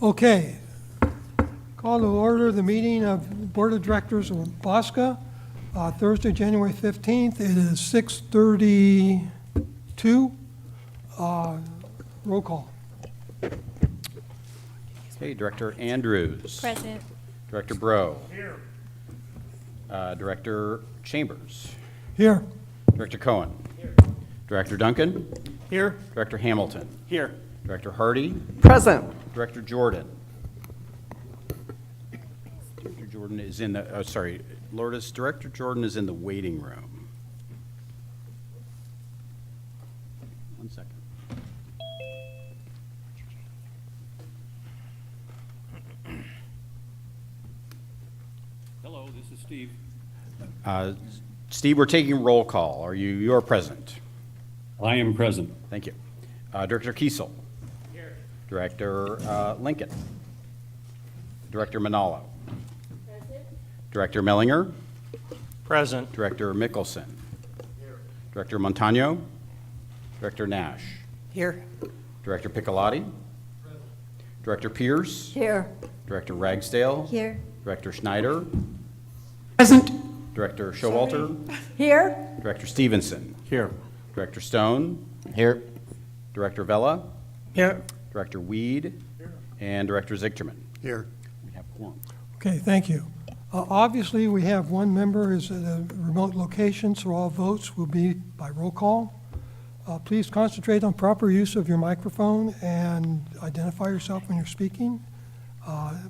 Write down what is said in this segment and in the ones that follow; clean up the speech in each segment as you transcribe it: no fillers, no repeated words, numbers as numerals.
Okay. Call to order the meeting of Board of Directors of BAWSCA, Thursday, January 15th. It is 6:32. Roll call. Okay, Director Andrews. Present. Director Bro. Here. Director Chambers. Here. Director Cohen. Here. Director Duncan. Here. Director Hamilton. Here. Director Hardy. Present. Director Jordan. Director Jordan is in the, Lourdes, Director Jordan is in the waiting room. 1 second. Hello, this is Steve. Steve, we're taking roll call. You're present? I am present. Thank you. Director Kiesel. Here. Director Lincoln. Director Manalo. Present. Director Mellinger. Present. Director Mickelson. Here. Director Montano. Director Nash. Here. Director Piccolotti. Present. Director Pierce. Here. Director Ragsdale. Here. Director Schneider. Present. Director Showalter. Here. Director Stevenson. Here. Director Stone. Here. Director Vella. Here. Director Weed. Here. And Director Zichterman. Here. We have quorum. Okay, thank you. Obviously, we have one member is at a remote location, so all votes will be by roll call. Please concentrate on proper use of your microphone and identify yourself when you're speaking.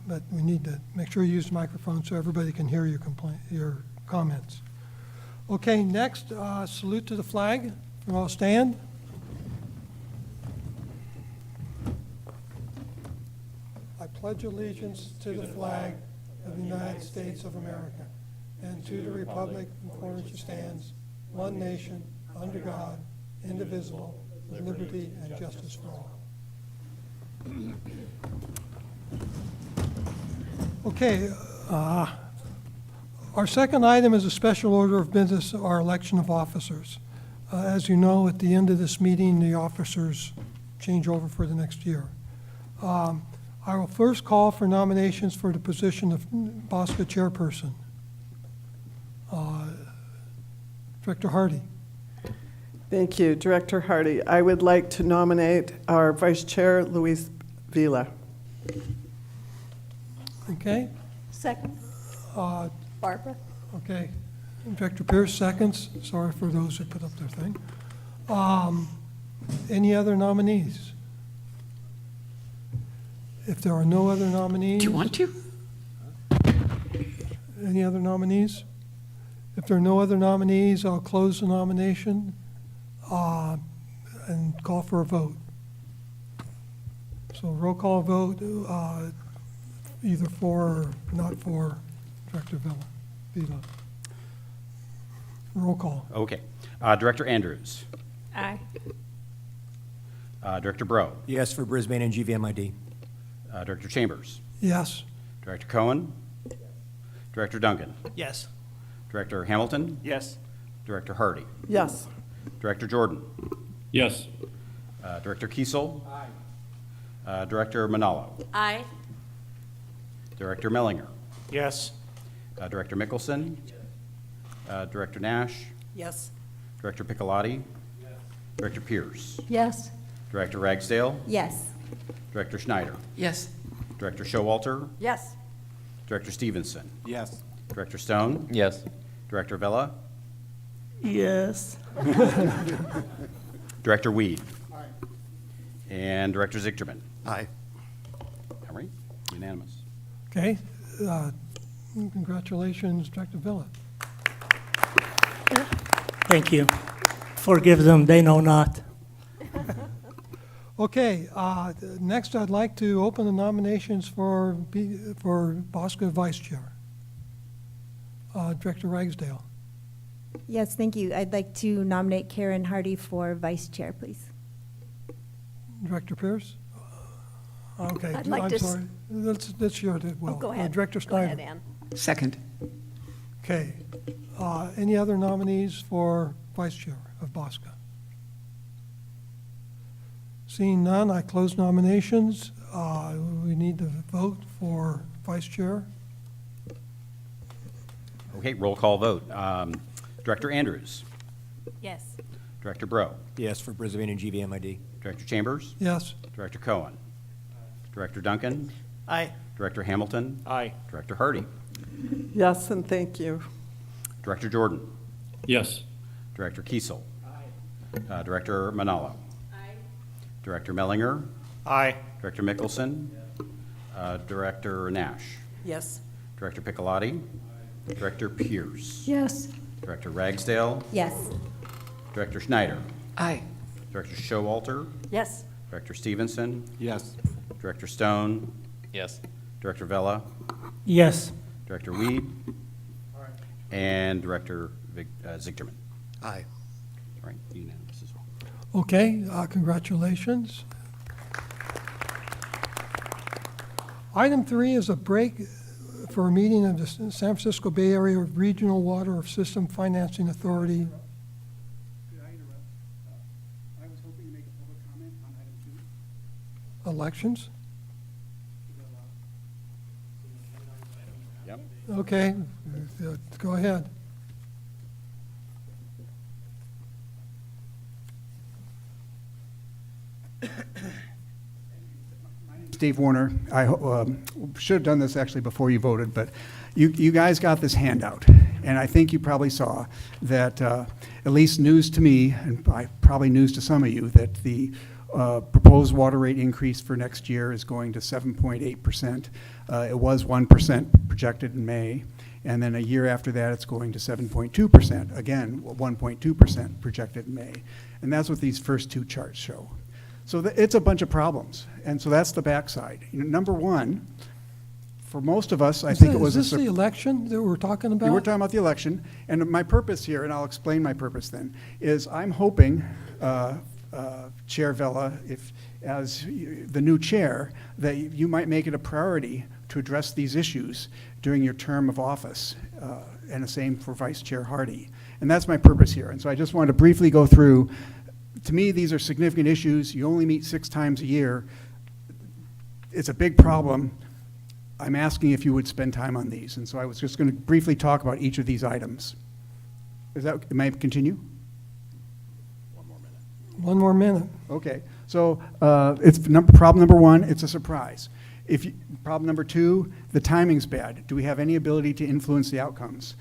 But we need to make sure you use the microphone so everybody can hear your comments. Okay, next, salute to the flag. We'll all stand. I pledge allegiance to the flag of the United States of America and to the republic for which it stands, one nation, under God, indivisible, with liberty and justice for all. Okay, our second item is a special order of business, our election of officers. As you know, at the end of this meeting, the officers change over for the next year. I will first call for nominations for the position of BAWSCA chairperson. Director Hardy. Thank you, Director Hardy. I would like to nominate our Vice Chair, Luis Vila. Okay, Second. Barbara. okay. Director Pierce seconds. Sorry for those who put up their thing. Any other nominees? If there are no other nominees. Do you want to? Any other nominees? If there are no other nominees, I'll close the nomination and call for a vote. So roll call vote, either for or not for Director Vila. Roll call. Okay. Director Andrews. Aye. Director Bro. Yes, for Brisbane and GVMID. Director Chambers. Yes. Director Cohen. Director Duncan. Yes. Director Hamilton. Yes. Director Hardy. Yes. Director Jordan. Yes. Director Kiesel. Director Manalo. Aye. Director Mellinger. Yes. Director Mickelson. Director Nash. Yes. Director Piccolotti. Director Pierce. Yes. Director Ragsdale. Yes. Director Schneider. Yes. Director Showalter. Yes. Director Stevenson. Yes. Director Stone. Yes. Director Vella. Yes. Director Weed. And Director Zichterman. Aye. All right, unanimous. Okay. Congratulations, Director Villa. Thank you. Forgive them, they know not. Okay, next I'd like to open the nominations for BAWSCA Vice Chair. Director Ragsdale. Yes, thank you. I'd like to nominate Karen Hardy for vice chair, please. Director Pierce? Okay, I'd like I'm to s- sorry. That's your, well. Go ahead. Director Go ahead, Snyder. Ann. Second. Okay. Any other nominees for vice chair of BAWSCA? Seeing none, I close nominations. We need to vote for vice chair. Okay, roll call vote. Director Andrews, Yes. Director Bro, Yes, for Brisbane and GVMID. Director Chambers, Yes. Director Cohen, Director Duncan, Aye. Director Hamilton, Aye. Director Hardy, Yes, and thank you. Director Jordan, Yes. Director Kiesel, Director Manalo, Director Mellinger, Aye. Director Mickelson, Director Nash, Yes. Director Piccolotti, Director Pierce, Yes. Director Ragsdale, Yes. Director Schneider, Aye. Director Showalter, Yes. Director Stevenson, Yes. Director Stone, Yes. Director Vella, Yes. Director Weed, and Director Zichterman. Aye. All right, unanimous as well. Okay, congratulations. Item 3 is a break for a meeting of the San Francisco Bay Area Regional Water System Financing Authority. Could I interrupt? I was hoping to make a public comment on item 2. Elections. Is that allowed? Yep. Okay, go ahead. Steve Warner. I should have done this actually before you voted, but you guys got this handout. And I think you probably saw that, at least news to me, and probably news to some of you, that the proposed water rate increase for next year is going to 7.8%. It was 1% projected in May. And then a year after that, it's going to 7.2%. Again, 1.2% projected in May. And that's what these first two charts show. So it's a bunch of problems. And so that's the backside. You know, number one, for most of us, I think it was Is this the election that we're talking about? we're talking about the election, and my purpose here, and I'll explain my purpose then, is I'm hoping, Chair Vella, if, as the new chair, that you might make it a priority to address these issues during your term of office, and the same for Vice Chair Hardy. And that's my purpose here. And so I just wanted to briefly go through, to me, these are significant issues. You only meet 6 times a year. It's a big problem. I'm asking if you would spend time on these. And so I was just going to briefly talk about each of these items. May I continue? One more minute. Okay. So it's problem number 1, it's a surprise. Problem number 2, the timing's bad. Do we have any ability to influence the outcomes?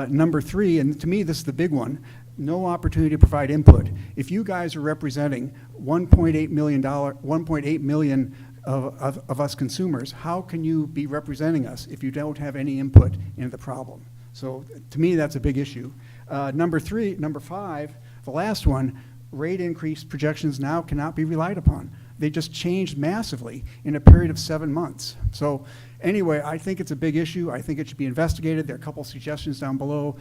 Number 3, and to me this is the big one, no opportunity to provide input. If you guys are representing $1.8 million of us consumers, how can you be representing us if you don't have any input into the problem? So to me, that's a big issue. Number 5, the last one, rate increase projections now cannot be relied upon. They just changed massively in a period of 7 months. So anyway, I think it's a big issue. I think it should be investigated. There are a couple suggestions down below.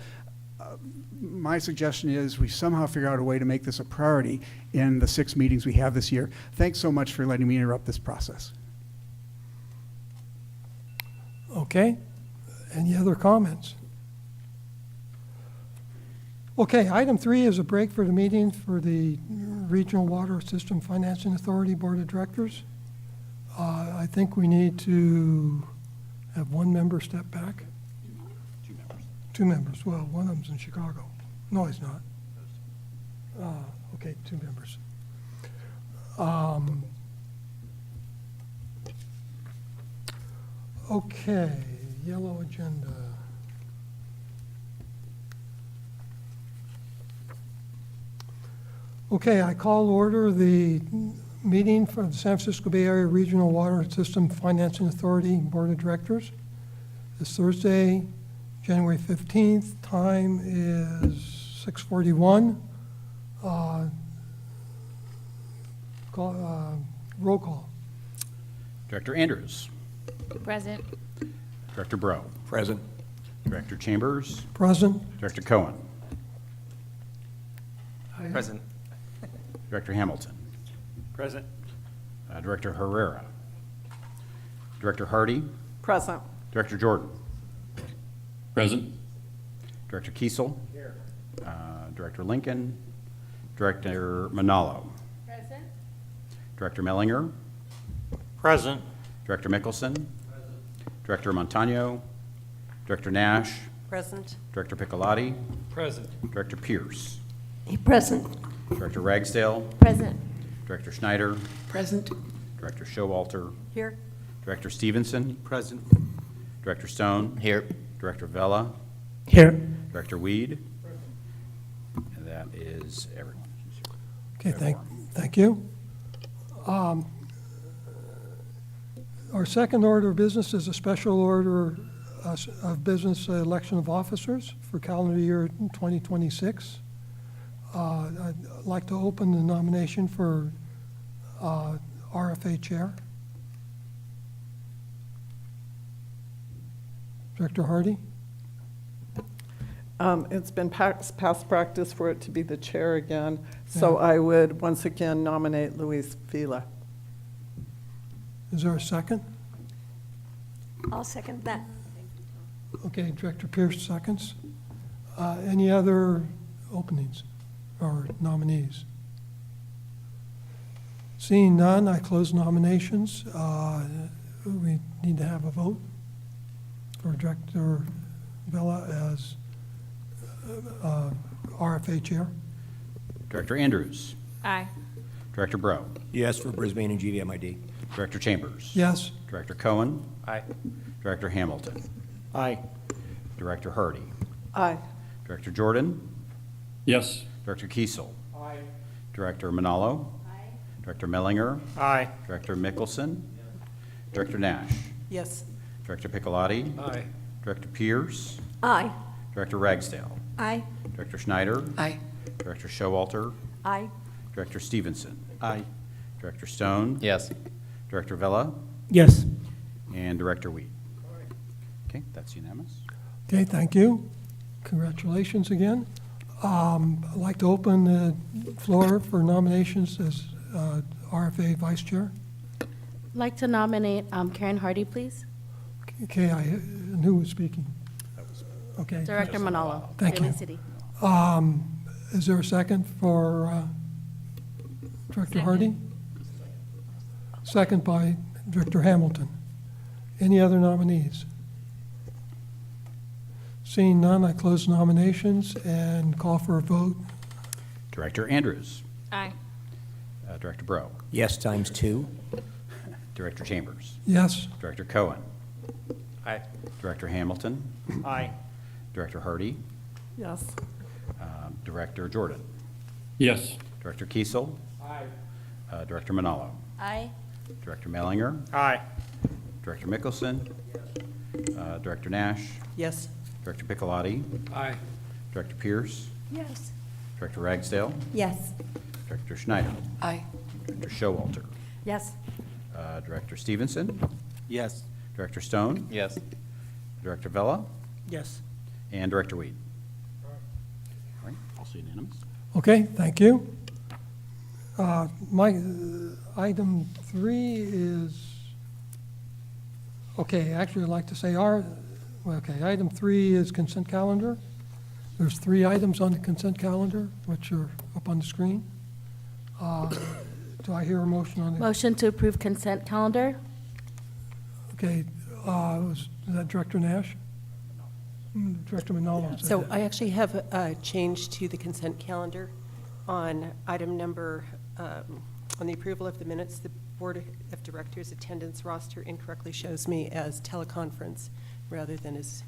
My suggestion is we somehow figure out a way to make this a priority in the 6 meetings we have this year. Thanks so much for letting me interrupt this process. Okay. Any other comments? Okay, item 3 is a break for the meeting for the Regional Water System Financing Authority Board of Directors. I think we need to have one member step back. 2 members. 2 members. Well, one of them's in Chicago. No, he's not. Okay, 2 members. Okay, yellow agenda. Okay, I call order the meeting for the San Francisco Bay Area Regional Water System Financing Authority Board of Directors. This Thursday, January 15th, time is 6:41. Roll call. Director Andrews, Present. Director Bro, Present. Director Chambers, Present. Director Cohen, Present. Director Hamilton, Present. Director Herrera, Director Hardy, Present. Director Jordan, Present. Director Kiesel, Director Lincoln, Director Manalo, Present. Director Mellinger, Present. Director Mickelson. Director Montano. Director Nash. Present. Director Piccolotti. Present. Director Pierce. Present. Director Ragsdale. Present. Director Schneider. Present. Director Showalter. Here. Director Stevenson. Present. Director Stone. Here. Director Vella. Here. Director Weed. And that is everyone. Okay, thank you. Our second order of business is a special order of business election of officers for calendar year 2026. I'd like to open the nomination for RFA Chair. Director Hardy? It's been past practice for it to be the chair again, so I would once again nominate Luis Vila. Is there a second? I'll second that. Okay, Director Pierce seconds. Any other openings or nominees? Seeing none, I close nominations. We need to have a vote for Director Vella as RFA Chair. Director Andrews. Aye. Director Bro. Yes for Brisbane and GVMID. Director Chambers. Yes, Director Cohen. Aye. Director Hamilton. Aye. Director Hardy. Aye. Director Jordan. Yes. Director Kiesel. Director Manalo. Director Mellinger. Aye. Director Mickelson. Director Nash. Yes. Director Piccolotti. Aye. Director Pierce. Aye. Director Ragsdale. Aye. Director Schneider. Aye. Director Showalter. Aye. Director Stevenson. Aye. Director Stone. Yes. Director Vella. Yes. And Director Weed. Okay, that's unanimous. okay, thank you. Congratulations again. I'd like to open the floor for nominations as RFA Vice Chair. Like to nominate Karen Hardy, please. Okay, and who was speaking? Okay. Director Manalo. Thank Daly you. City. Is there a second for Director Hardy? Second by Director Hamilton. Any other nominees? Seeing none, I close nominations and call for a vote. Director Andrews. Aye. Director Bro. Yes times 2. Director Chambers. Yes, Director Cohen. Aye. Director Hamilton. Aye. Director Hardy. Yes. Director Jordan. Yes. Director Kiesel. Director Manalo. Aye. Director Mellinger. Aye. Director Mickelson. Director Nash. Yes. Director Piccolotti. Aye. Director Pierce. Yes. Director Ragsdale. Yes. Director Schneider. Aye. Director Showalter. Yes. Director Stevenson. Yes. Director Stone. Yes. Director Vella. Yes. And Director Weed. All right, also unanimous. okay, thank you. Item 3 is, okay, actually, I'd like to say item 3 is consent calendar. There's 3 items on the consent calendar, which are up on the screen. Do I hear a motion on it? Motion to approve consent calendar. Okay, was that Director Nash? Director Manalo said So that. I actually have a change to the consent calendar on item number, on the approval of the minutes. The Board of Directors attendance roster incorrectly shows me as teleconference rather than as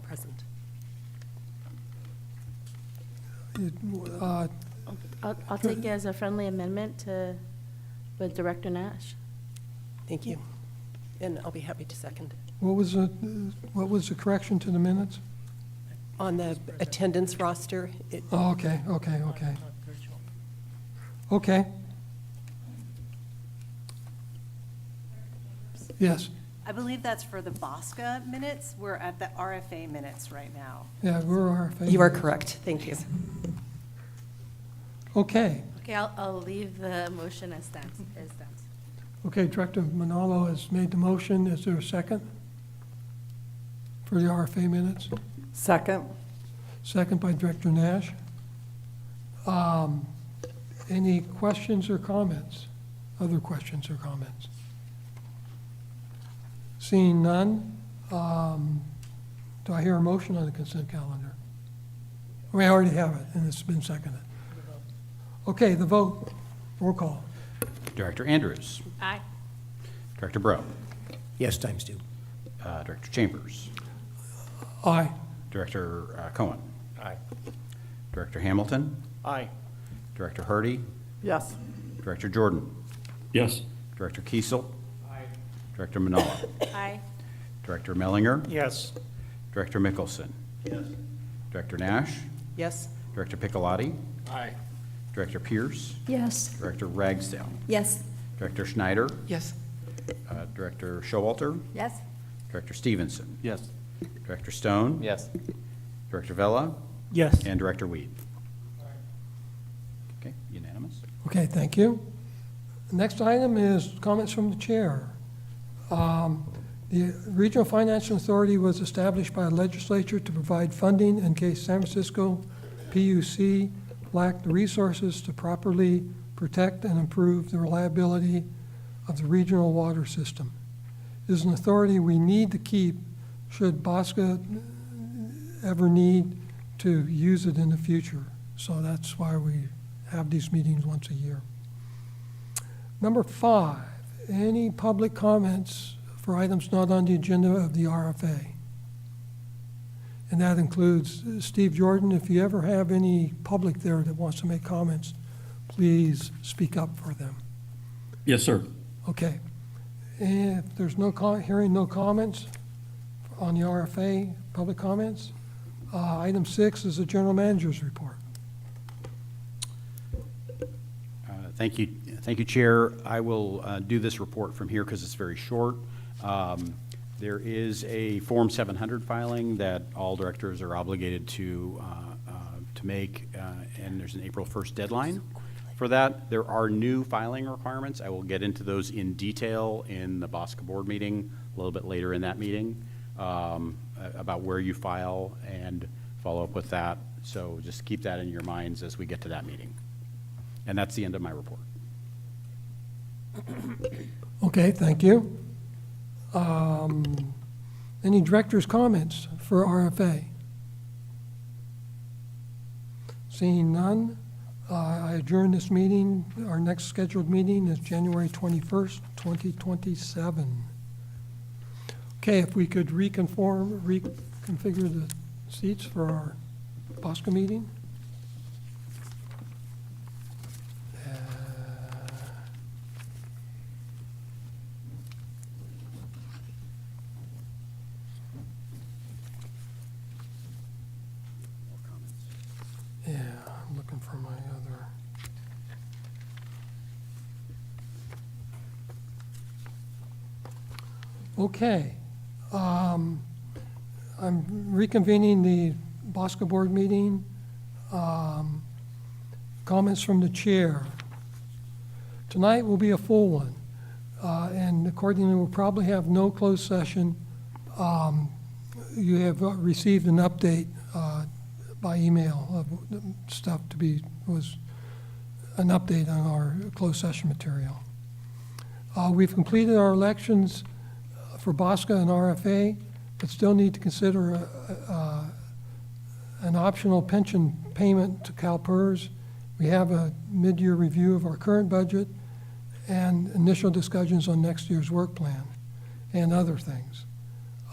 present. I'll take it as a friendly amendment to, with Director Nash. Thank you. And I'll be happy to second. What was the correction to the minutes? On the attendance roster, it, Oh, okay. Okay. Yes, I believe that's for the BAWSCA minutes. We're at the RFA minutes right now. yeah, we're RFA. you are correct. Thank you. Okay, Okay, I'll leave the motion as stands. okay, Director Manalo has made the motion. Is there a second for the RFA minutes? Second. Second by Director Nash. Any questions or comments? Other questions or comments? Seeing none, do I hear a motion on the consent calendar? We already have it, and it's been seconded. Okay, the vote, roll call. Director Andrews. Aye. Director Bro. Yes, times two. Director Chambers. Aye. Director Cohen. Aye. Director Hamilton. Aye. Director Hardy. Yes. Director Jordan. Yes. Director Kiesel. Director Manola. Aye. Director Mellinger. Yes. Director Mickelson. Yes. Director Nash. Yes. Director Piccolotti. Aye. Director Pierce. Yes. Director Ragsdale. Yes. Director Schneider. Yes. Director Showalter. Yes. Director Stevenson. Yes. Director Stone. Yes. Director Vella. Yes. And Director Weed. Okay, unanimous. Okay, thank you. Next item is comments from the chair. The Regional Financial Authority was established by the legislature to provide funding in case San Francisco PUC lacked the resources to properly protect and improve the reliability of the regional water system. It is an authority we need to keep should BAWSCA ever need to use it in the future. So that's why we have these meetings once a year. Number 5, any public comments for items not on the agenda of the RFA? And that includes Steve Jordan. If you ever have any public there that wants to make comments, please speak up for them. Yes, sir. Okay. If there's hearing no comments on the RFA, public comments, item 6 is the general manager's report. Thank you, Chair. I will do this report from here because it's very short. There is a Form 700 filing that all directors are obligated to make, and there's an April 1st deadline for that. There are new filing requirements. I will get into those in detail in the BAWSCA board meeting a little bit later in that meeting about where you file and follow up with that. So just keep that in your minds as we get to that meeting. And that's the end of my report. Okay, thank you. Any director's comments for RFA? Seeing none, I adjourn this meeting. Our next scheduled meeting is January 21st, 2027. Okay, if we could reconfigure the seats for our BAWSCA meeting. Yeah, I'm looking for my other. Okay. I'm reconvening the BAWSCA board meeting. Comments from the chair. Tonight will be a full one, and accordingly, we'll probably have no closed session. You have received an update by email of the stuff was an update on our closed session material. We've completed our elections for BAWSCA and RFA, but still need to consider an optional pension payment to CalPERS. We have a mid-year review of our current budget and initial discussions on next year's work plan and other things.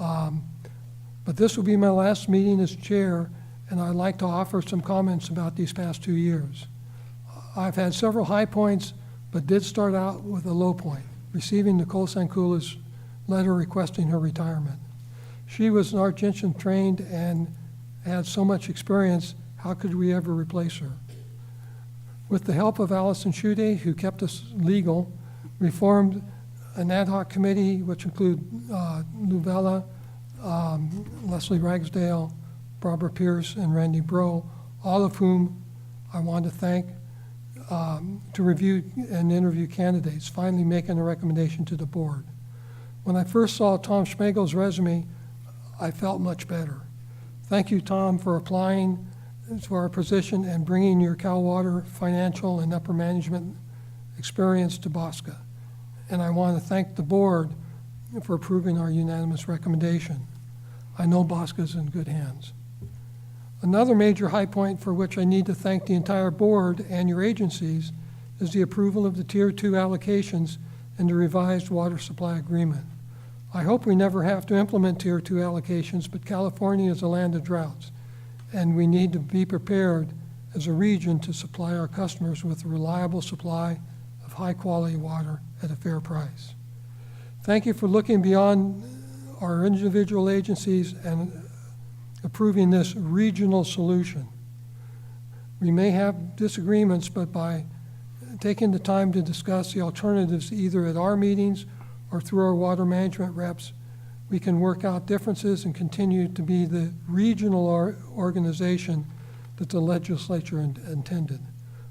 But this will be my last meeting as chair, and I'd like to offer some comments about these past 2 years. I've had several high points, but did start out with a low point, receiving Nicole Sankula's letter requesting her retirement. She was an Art Genshin trained and had so much experience, how could we ever replace her? With the help of Allison Schude, who kept us legal, we formed an ad hoc committee, which include Lou Vella, Leslie Ragsdale, Barbara Pierce, and Randy Bro, all of whom I want to thank to review and interview candidates, finally making a recommendation to the board. When I first saw Tom Schmegel's resume, I felt much better. Thank you, Tom, for applying to our position and bringing your Cal Water financial and upper management experience to BAWSCA. And I want to thank the board for approving our unanimous recommendation. I know BAWSCA is in good hands. Another major high point for which I need to thank the entire board and your agencies is the approval of the Tier 2 allocations and the revised water supply agreement. I hope we never have to implement Tier 2 allocations, but California is a land of droughts, and we need to be prepared as a region to supply our customers with a reliable supply of high-quality water at a fair price. Thank you for looking beyond our individual agencies and approving this regional solution. We may have disagreements, but by taking the time to discuss the alternatives either at our meetings or through our water management reps, we can work out differences and continue to be the regional organization that the legislature intended.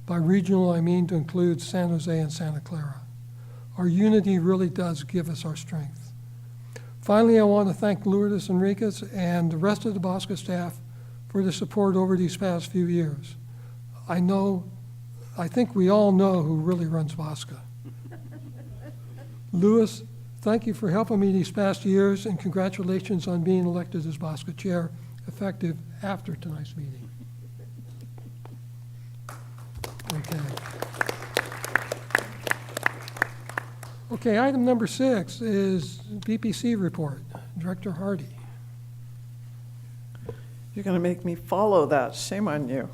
By regional, I mean to include San Jose and Santa Clara. Our unity really does give us our strength. Finally, I want to thank Lourdes Enriquez and the rest of the BAWSCA staff for the support over these past few years. I think we all know who really runs BAWSCA. Louis, thank you for helping me these past years, and congratulations on being elected as BAWSCA chair, effective after tonight's meeting. Okay. Okay, item number 6 is BPC report. Director Hardy. You're going to make me follow that. Shame on you.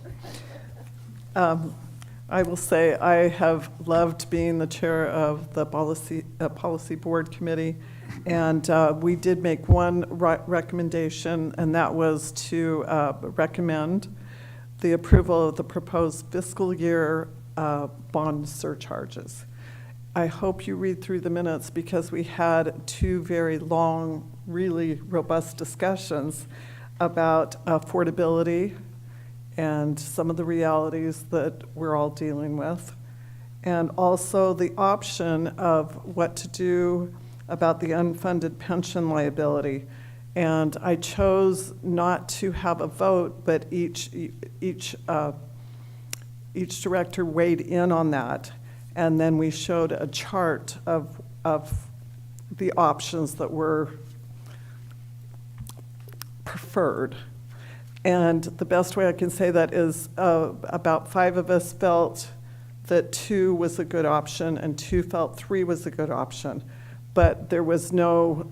I will say I have loved being the chair of the policy board committee, and we did make one recommendation, and that was to recommend the approval of the proposed fiscal year bond surcharges. I hope you read through the minutes because we had 2 very long, really robust discussions about affordability and some of the realities that we're all dealing with, and also the option of what to do about the unfunded pension liability. And I chose not to have a vote, but each director weighed in on that. And then we showed a chart of the options that were preferred. And the best way I can say that is about 5 of us felt that 2 was a good option and 2 felt 3 was a good option. But there was no,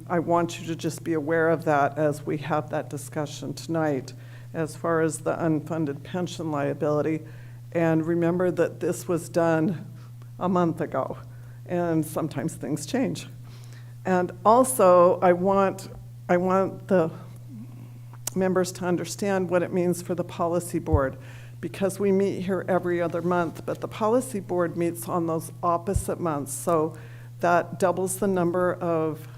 I want you to just be aware of that as we have that discussion tonight as far as the unfunded pension liability. And remember that this was done a month ago, and sometimes things change. And also, I want the members to understand what it means for the policy board, because we meet here every other month, but the policy board meets on those opposite months, so that doubles the number of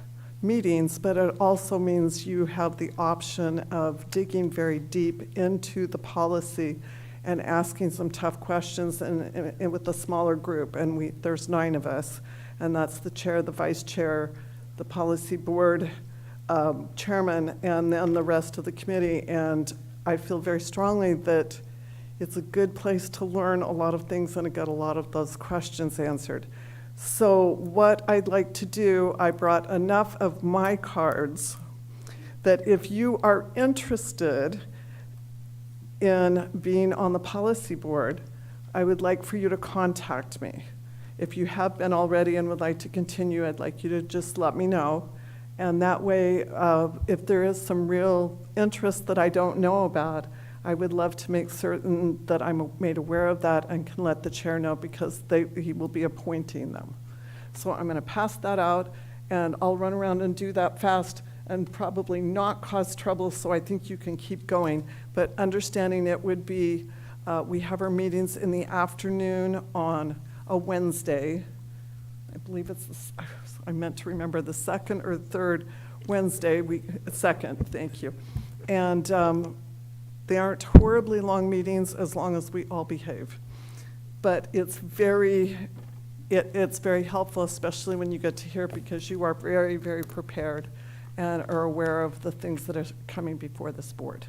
meetings, but it also means you have the option of digging very deep into the policy and asking some tough questions and with a smaller group. And there's 9 of us, and that's the chair, the vice chair, the policy board chairman, and then the rest of the committee. And I feel very strongly that it's a good place to learn a lot of things and to get a lot of those questions answered. So what I'd like to do, I brought enough of my cards that if you are interested in being on the policy board, I would like for you to contact me. If you have been already and would like to continue, I'd like you to just let me know. And that way, if there is some real interest that I don't know about, I would love to make certain that I'm made aware of that and can let the chair know, because he will be appointing them. So I'm going to pass that out, and I'll run around and do that fast and probably not cause trouble, so I think you can keep going. But understanding it would be, we have our meetings in the afternoon on a Wednesday. I believe it's, I meant to remember the 2nd or 3rd Wednesday, 2nd, thank you. And they aren't horribly long meetings as long as we all behave. But it's very helpful, especially when you get to hear, because you are very, very prepared and are aware of the things that are coming before this board.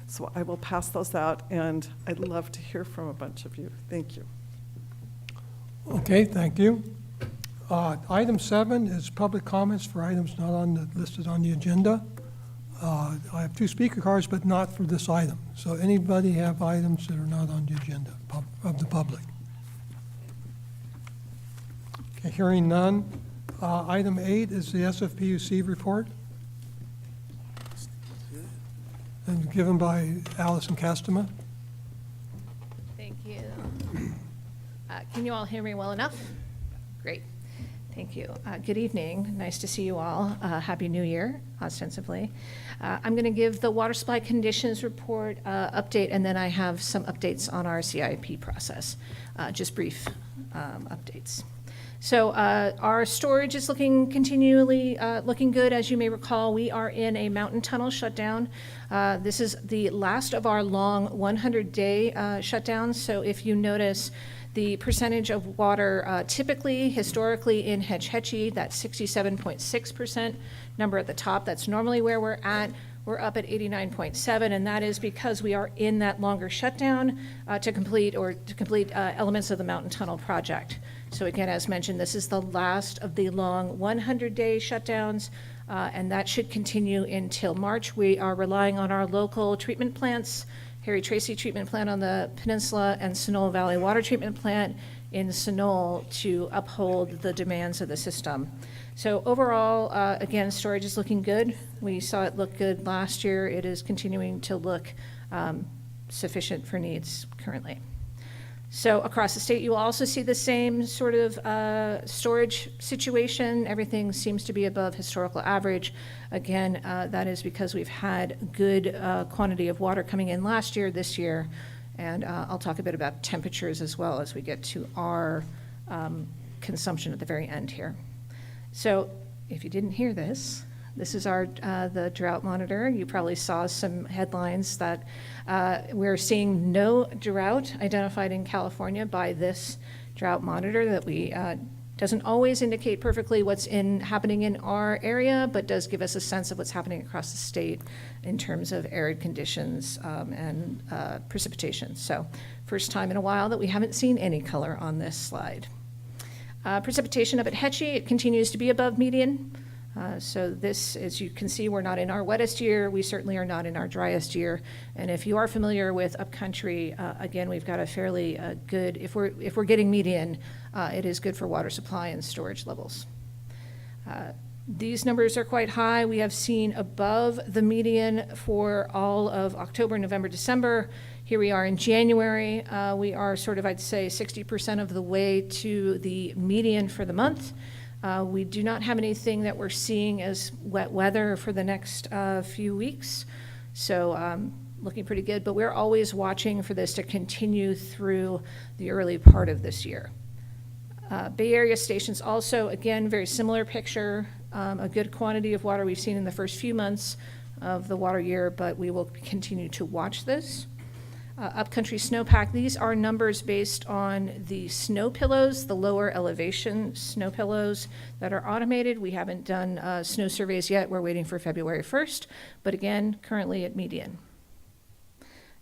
So I will pass those out, and I'd love to hear from a bunch of you. Thank you. Okay, thank you. Item 7 is public comments for items not listed on the agenda. I have 2 speaker cards, but not for this item. So anybody have items that are not on the agenda of the public? Okay, hearing none. Item 8 is the SFPUC report, and given by Allison Castema. Thank you. Can you all hear me well enough? Great. Thank you. Good evening. Nice to see you all. Happy New Year, ostensibly. I'm going to give the water supply conditions report update, and then I have some updates on our CIP process, just brief updates. So our storage is continually looking good. As you may recall, we are in a mountain tunnel shutdown. This is the last of our long 100-day shutdowns. So if you notice, the percentage of water typically, historically in Hetch Hetchy, that 67.6% number at the top, that's normally where we're at. We're up at 89.7, and that is because we are in that longer shutdown to complete elements of the mountain tunnel project. So again, as mentioned, this is the last of the long 100-day shutdowns, and that should continue until March. We are relying on our local treatment plants, Harry Tracy Treatment Plant on the peninsula and Sonoma Valley Water Treatment Plant in Sonoma, to uphold the demands of the system. So overall, again, storage is looking good. We saw it look good last year. It is continuing to look sufficient for needs currently. So across the state, you will also see the same sort of storage situation. Everything seems to be above historical average. Again, that is because we've had good quantity of water coming in last year, this year, and I'll talk a bit about temperatures as well as we get to our consumption at the very end here. So if you didn't hear this, this is our the drought monitor. You probably saw some headlines that we're seeing no drought identified in California by this drought monitor that we doesn't always indicate perfectly what's happening in our area, but does give us a sense of what's happening across the state in terms of arid conditions and precipitation. So first time in a while that we haven't seen any color on this slide. Precipitation up at Hetchy, it continues to be above median. So this, as you can see, we're not in our wettest year. We certainly are not in our driest year. And if you are familiar with upcountry, again, we've got a fairly good, if we're getting median, it is good for water supply and storage levels. These numbers are quite high. We have seen above the median for all of October, November, December. Here we are in January. We are sort of, I'd say, 60% of the way to the median for the month. We do not have anything that we're seeing as wet weather for the next few weeks, so looking pretty good, but we're always watching for this to continue through the early part of this year. Bay Area stations also, again, very similar picture, a good quantity of water we've seen in the first few months of the water year, but we will continue to watch this. Upcountry snowpack, these are numbers based on the snow pillows, the lower elevation snow pillows that are automated. We haven't done snow surveys yet. We're waiting for February 1st, but again, currently at median.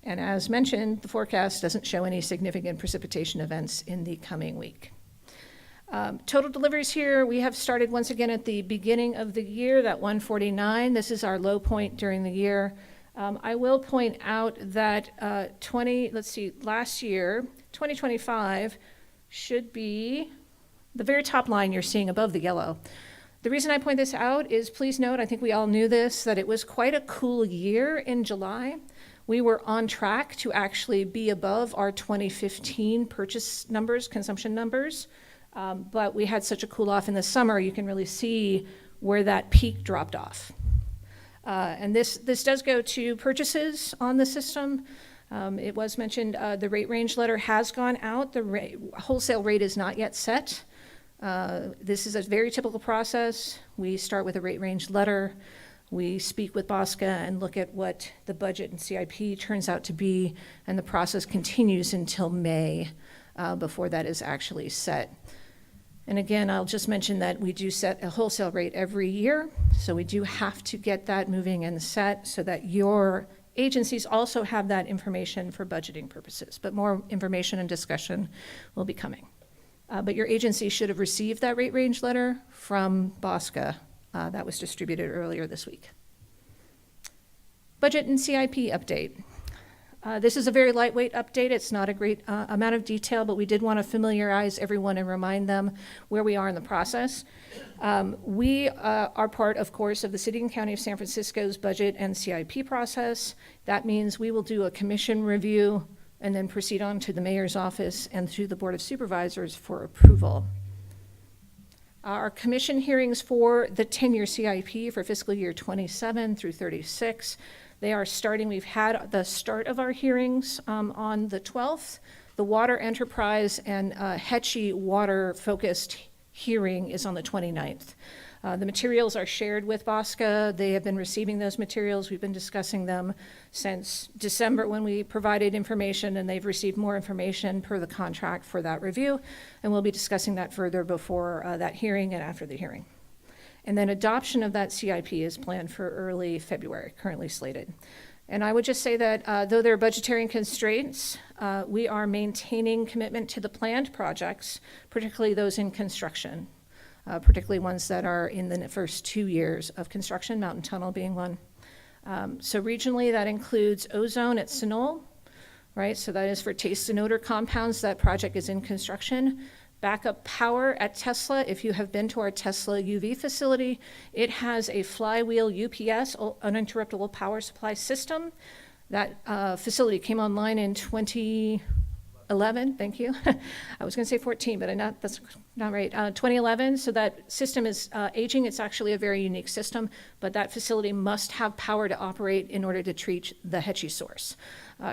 And as mentioned, the forecast doesn't show any significant precipitation events in the coming week. Total deliveries here, we have started once again at the beginning of the year, that 149. This is our low point during the year. I will point out that last year, 2025 should be the very top line you're seeing above the yellow. The reason I point this out is, please note, I think we all knew this, that it was quite a cool year in July. We were on track to actually be above our 2015 purchase numbers, consumption numbers, but we had such a cool off in the summer, you can really see where that peak dropped off. And this does go to purchases on the system. It was mentioned the rate range letter has gone out. The wholesale rate is not yet set. This is a very typical process. We start with a rate range letter. We speak with BAWSCA and look at what the budget and CIP turns out to be, and the process continues until May before that is actually set. And again, I'll just mention that we do set a wholesale rate every year, so we do have to get that moving and set so that your agencies also have that information for budgeting purposes. But more information and discussion will be coming. But your agency should have received that rate range letter from BAWSCA that was distributed earlier this week. Budget and CIP update. This is a very lightweight update. It's not a great amount of detail, but we did want to familiarize everyone and remind them where we are in the process. We are part, of course, of the City and County of San Francisco's budget and CIP process. That means we will do a commission review and then proceed on to the mayor's office and through the Board of Supervisors for approval. Our commission hearings for the 10-year CIP for fiscal year 27 through 36, they are starting. We've had the start of our hearings on the 12th. The water enterprise and Hetchy water-focused hearing is on the 29th. The materials are shared with BAWSCA. They have been receiving those materials. We've been discussing them since December when we provided information, and they've received more information per the contract for that review. And we'll be discussing that further before that hearing and after the hearing. And then adoption of that CIP is planned for early February, currently slated. And I would just say that though there are budgetary constraints, we are maintaining commitment to the planned projects, particularly those in construction. Particularly ones that are in the first 2 years of construction, Mountain Tunnel being one. So regionally, that includes ozone at Sunol, right? So that is for taste and odor compounds. That project is in construction. Backup power at Tesla. If you have been to our Tesla UV facility, it has a flywheel UPS, uninterruptible power supply system. That facility came online in 2011, thank you. I was gonna say 14, but that's not right. 2011, so that system is aging. It's actually a very unique system, but that facility must have power to operate in order to treat the Hetchy source.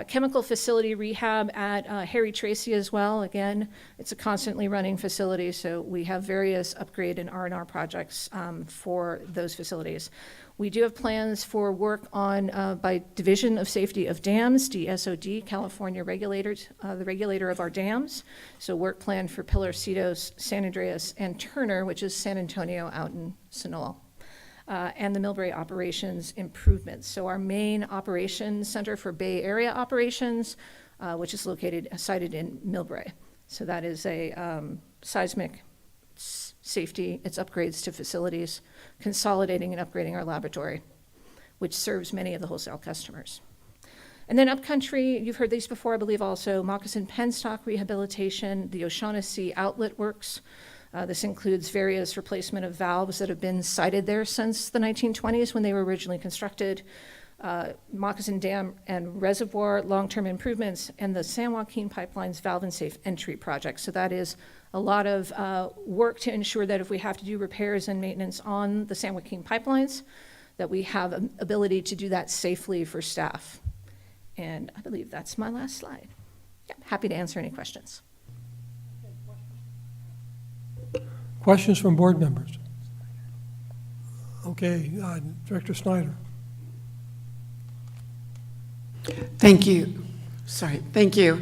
Chemical facility rehab at Harry Tracy as well. Again, it's a constantly running facility, so we have various upgrade and R&R projects for those facilities. We do have plans for work on, by Division of Safety of Dams, DSOD, California regulators, the regulator of our dams. So work planned for Pilarcitos, San Andreas, and Turner, which is San Antonio out in Sunol. And the Millbrae operations improvements. So our main operations center for Bay Area operations, which is cited in Millbrae. So that is a seismic safety, it's upgrades to facilities, consolidating and upgrading our laboratory, which serves many of the wholesale customers. And then upcountry, you've heard these before, I believe also, moccasin penstock rehabilitation, the O'Shaughnessy outlet works. This includes various replacement of valves that have been sited there since the 1920s when they were originally constructed, Moccasin Dam and Reservoir long-term improvements, and the San Joaquin Pipeline's valve and safe entry project. So that is a lot of work to ensure that if we have to do repairs and maintenance on the San Joaquin pipelines, that we have an ability to do that safely for staff. And I believe that's my last slide. Yeah, happy to answer any questions. Questions from board members? Okay, Director Snyder. Thank you. Sorry, thank you.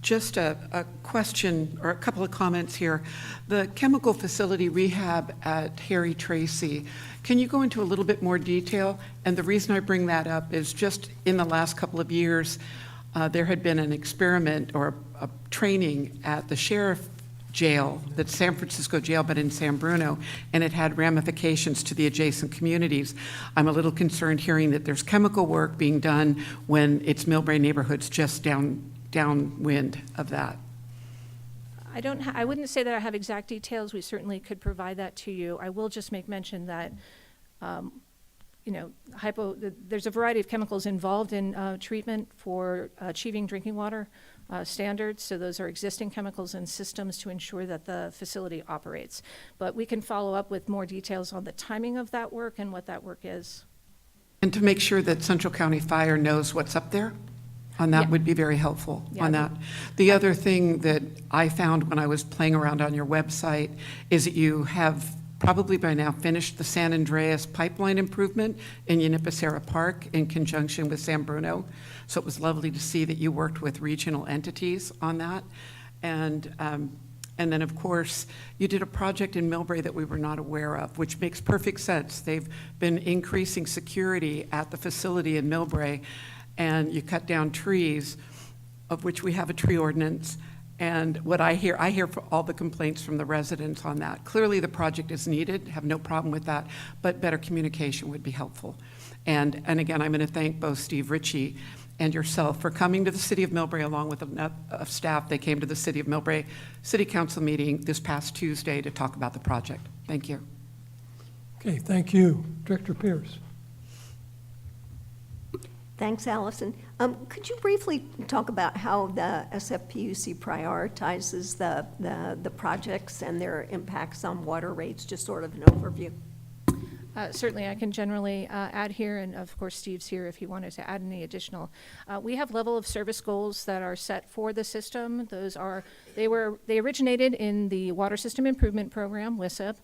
Just a question or a couple of comments here. The chemical facility rehab at Harry Tracy, can you go into a little bit more detail? And the reason I bring that up is just in the last couple of years, there had been an experiment or a training at the sheriff jail, the San Francisco jail, but in San Bruno, and it had ramifications to the adjacent communities. I'm a little concerned hearing that there's chemical work being done when it's Millbrae neighborhoods just downwind of that. I wouldn't say that I have exact details. We certainly could provide that to you. I will just make mention that, there's a variety of chemicals involved in treatment for achieving drinking water standards. So those are existing chemicals and systems to ensure that the facility operates. But we can follow up with more details on the timing of that work and what that work is. And to make sure that Central County Fire knows what's up there on that would be very helpful on that. The other thing that I found when I was playing around on your website is that you have probably by now finished the San Andreas pipeline improvement in Yunipesera Park in conjunction with San Bruno. So it was lovely to see that you worked with regional entities on that. And then, of course, you did a project in Millbrae that we were not aware of, which makes perfect sense. They've been increasing security at the facility in Millbrae, and you cut down trees, of which we have a tree ordinance, And what I hear for all the complaints from the residents on that. Clearly, the project is needed, have no problem with that, but better communication would be helpful. And again, I'm going to thank both Steve Ritchie and yourself for coming to the City of Millbrae along with enough of staff. They came to the City of Millbrae City Council meeting this past Tuesday to talk about the project. Thank you. Okay, thank you. Director Pierce. Thanks, Allison. Could you briefly talk about how the SFPUC prioritizes the projects and their impacts on water rates, just sort of an overview? Certainly, I can generally add here, and of course, Steve's here if he wanted to add any additional. We have level of service goals that are set for the system. They originated in the Water System Improvement Program, WSIP.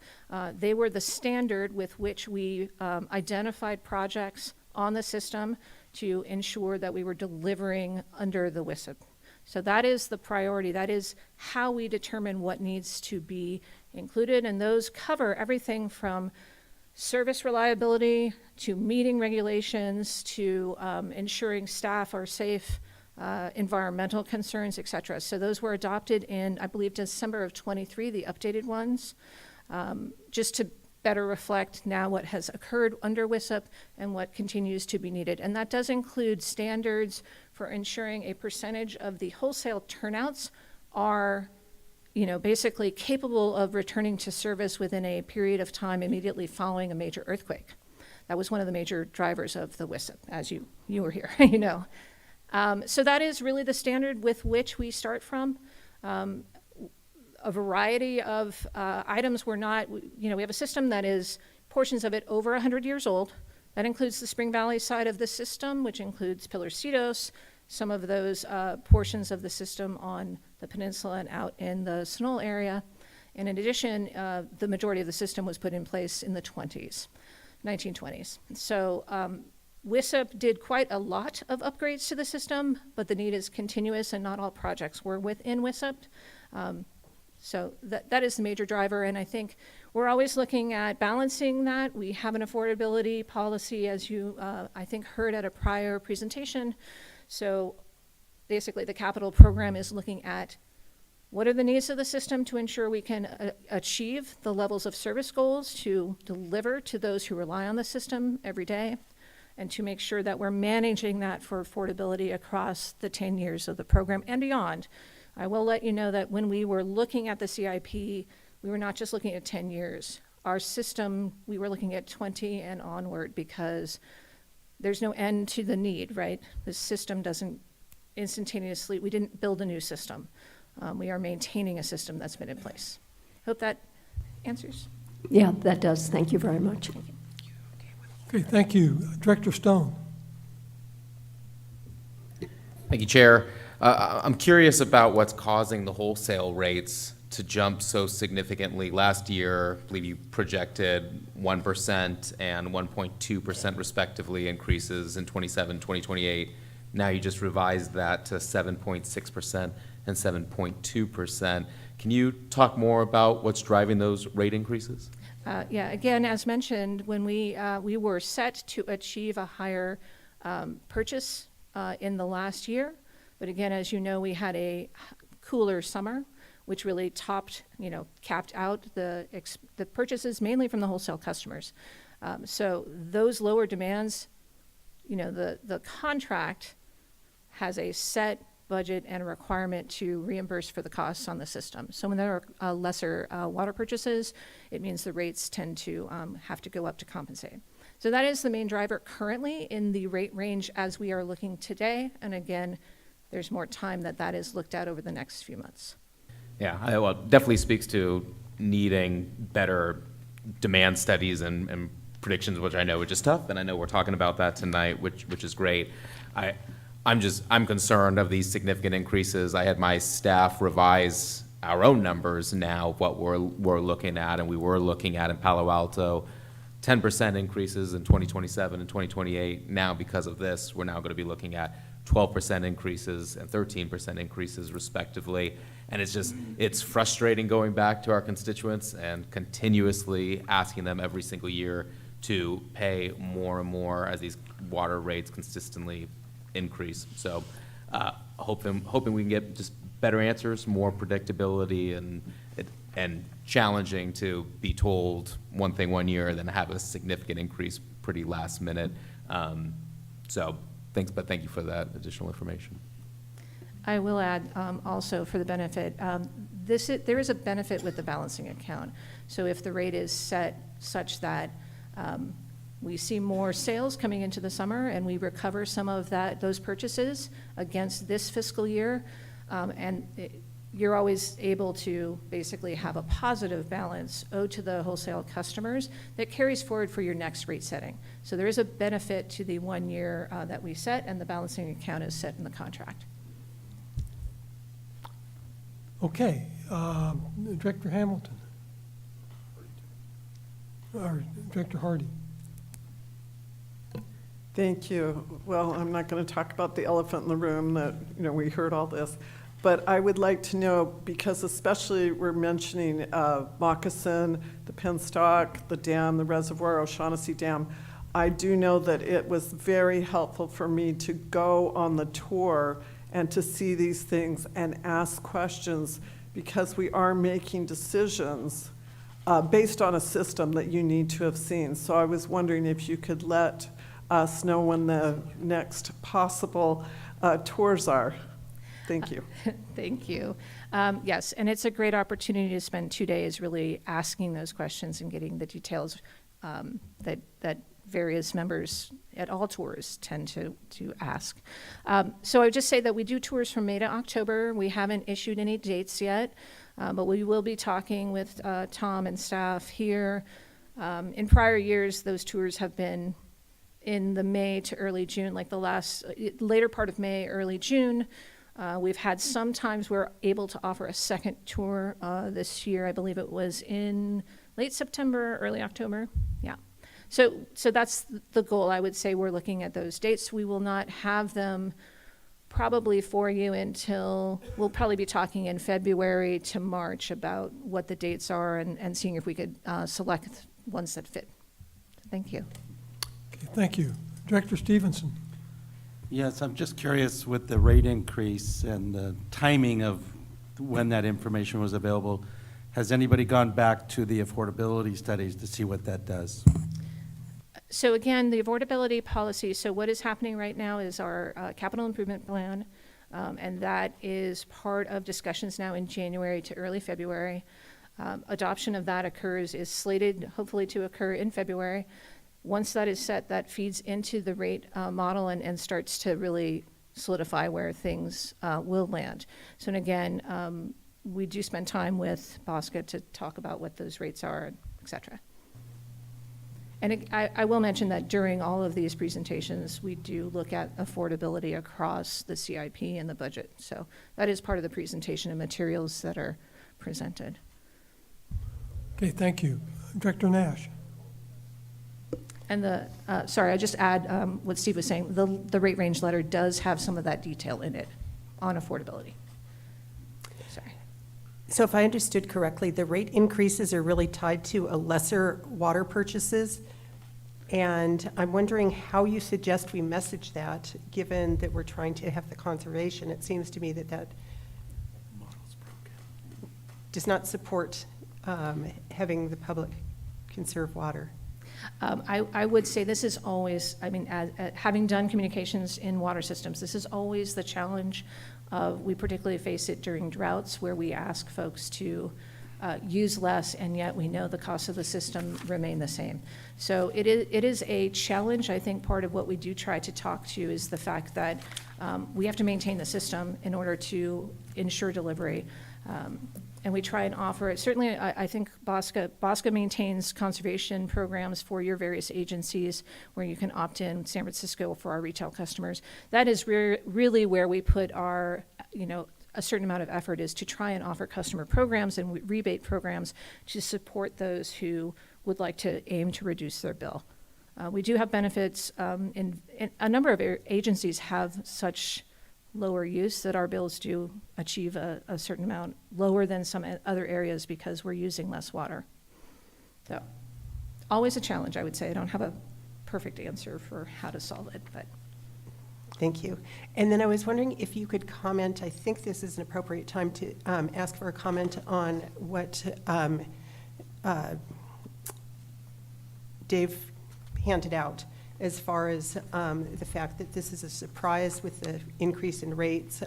They were the standard with which we identified projects on the system to ensure that we were delivering under the WSIP. So that is the priority. That is how we determine what needs to be included, and those cover everything from service reliability to meeting regulations to ensuring staff are safe, environmental concerns, et cetera. So those were adopted in, I believe, December of 23, the updated ones, just to better reflect now what has occurred under WSIP and what continues to be needed. And that does include standards for ensuring a percentage of the wholesale turnouts are basically capable of returning to service within a period of time immediately following a major earthquake. That was one of the major drivers of the WSIP, as you were here, So that is really the standard with which we start from. A variety of items were not, we have a system that is portions of it over 100 years old. That includes the Spring Valley side of the system, which includes Pilar-Cetos, some of those portions of the system on the peninsula and out in the Sunol area. And in addition, the majority of the system was put in place in the 1920s. So WSIP did quite a lot of upgrades to the system, but the need is continuous and not all projects were within WSIP. So that is the major driver, and I think we're always looking at balancing that. We have an affordability policy, as you, I think, heard at a prior presentation. So basically, the capital program is looking at what are the needs of the system to ensure we can achieve the levels of service goals to deliver to those who rely on the system every day, and to make sure that we're managing that for affordability across the 10 years of the program and beyond. I will let you know that when we were looking at the CIP, we were not just looking at 10 years. Our system, we were looking at 20 and onward because there's no end to the need, right? The system doesn't instantaneously, we didn't build a new system. We are maintaining a system that's been in place. Hope that answers. Yeah, that does. Thank you very much. Okay, thank you. Director Stone. Thank you, Chair. I'm curious about what's causing the wholesale rates to jump so significantly. Last year, I believe you projected 1% and 1.2% respectively increases in 27, 2028. Now you just revised that to 7.6% and 7.2%. Can you talk more about what's driving those rate increases? Yeah, again, as mentioned, when we were set to achieve a higher purchase in the last year. But again, as you know, we had a cooler summer, which really capped out the purchases mainly from the wholesale customers. So those lower demands, the contract has a set budget and a requirement to reimburse for the costs on the system. So when there are lesser water purchases, it means the rates tend to have to go up to compensate. So that is the main driver currently in the rate range as we are looking today. And again, there's more time that is looked at over the next few months. Yeah, well, it definitely speaks to needing better demand studies and predictions, which I know is just tough, and I know we're talking about that tonight, which is great. I'm concerned of these significant increases. I had my staff revise our own numbers now, what we're looking at, and we were looking at in Palo Alto, 10% increases in 2027 and 2028. Now, because of this, we're now going to be looking at 12% increases and 13% increases respectively. And it's frustrating going back to our constituents and continuously asking them every single year to pay more and more as these water rates consistently increase. So hoping we can get just better answers, more predictability, and challenging to be told one thing one year and then have a significant increase pretty last minute. So thank you for that additional information. I will add also for the benefit, there is a benefit with the balancing account. So if the rate is set such that we see more sales coming into the summer and we recover some of those purchases against this fiscal year, you're always able to basically have a positive balance owed to the wholesale customers that carries forward for your next rate setting. So there is a benefit to the 1 year that we set, and the balancing account is set in the contract. Okay, Director Hamilton. Or Director Hardy. Thank you. Well, I'm not going to talk about the elephant in the room that, we heard all this. But I would like to know, because especially we're mentioning Moccasin, the Penstock, the dam, the reservoir, O'Shaughnessy Dam. I do know that it was very helpful for me to go on the tour and to see these things and ask questions, because we are making decisions based on a system that you need to have seen. So I was wondering if you could let us know when the next possible tours are. Thank you. Thank you. Yes, and it's a great opportunity to spend 2 days really asking those questions and getting the details that various members at all tours tend to ask. So I would just say that we do tours from May to October. We haven't issued any dates yet, but we will be talking with Tom and staff here. In prior years, those tours have been in the May to early June, like the later part of May, early June. We've had some times we're able to offer a second tour this year. I believe it was in late September, early October. Yeah. So that's the goal. I would say we're looking at those dates. We will not have them probably for you until, we'll probably be talking in February to March about what the dates are and seeing if we could select ones that fit. Thank you. Okay, thank you. Director Stevenson. Yes, I'm just curious with the rate increase and the timing of when that information was available. Has anybody gone back to the affordability studies to see what that does? So again, the affordability policy, so what is happening right now is our capital improvement plan, and that is part of discussions now in January to early February. Adoption of that is slated hopefully to occur in February. Once that is set, that feeds into the rate model and starts to really solidify where things will land. So and again, we do spend time with BAWSCA to talk about what those rates are, et cetera. And I will mention that during all of these presentations, we do look at affordability across the CIP and the budget. So that is part of the presentation and materials that are presented. Okay, thank you. Director Nash. And sorry, I just add what Steve was saying. The rate range letter does have some of that detail in it on affordability. Sorry. So if I understood correctly, the rate increases are really tied to a lesser water purchases. And I'm wondering how you suggest we message that, given that we're trying to have the conservation. It seems to me that does not support having the public conserve water. I would say this is always, having done communications in water systems, this is always the challenge of, we particularly face it during droughts where we ask folks to use less, and yet we know the costs of the system remain the same. So it is a challenge. I think part of what we do try to talk to is the fact that we have to maintain the system in order to ensure delivery. And we try and offer it. Certainly, I think BAWSCA maintains conservation programs for your various agencies where you can opt in, San Francisco for our retail customers. That is really where we put our, a certain amount of effort is to try and offer customer programs and rebate programs to support those who would like to aim to reduce their bill. We do have benefits, in a number of agencies have such lower use that our bills do achieve a certain amount lower than some other areas because we're using less water. So always a challenge, I would say. I don't have a perfect answer for how to solve it, but. Thank you. And then I was wondering if you could comment, I think this is an appropriate time to ask for a comment on what Dave handed out as far as the fact that this is a surprise with the increase in rates.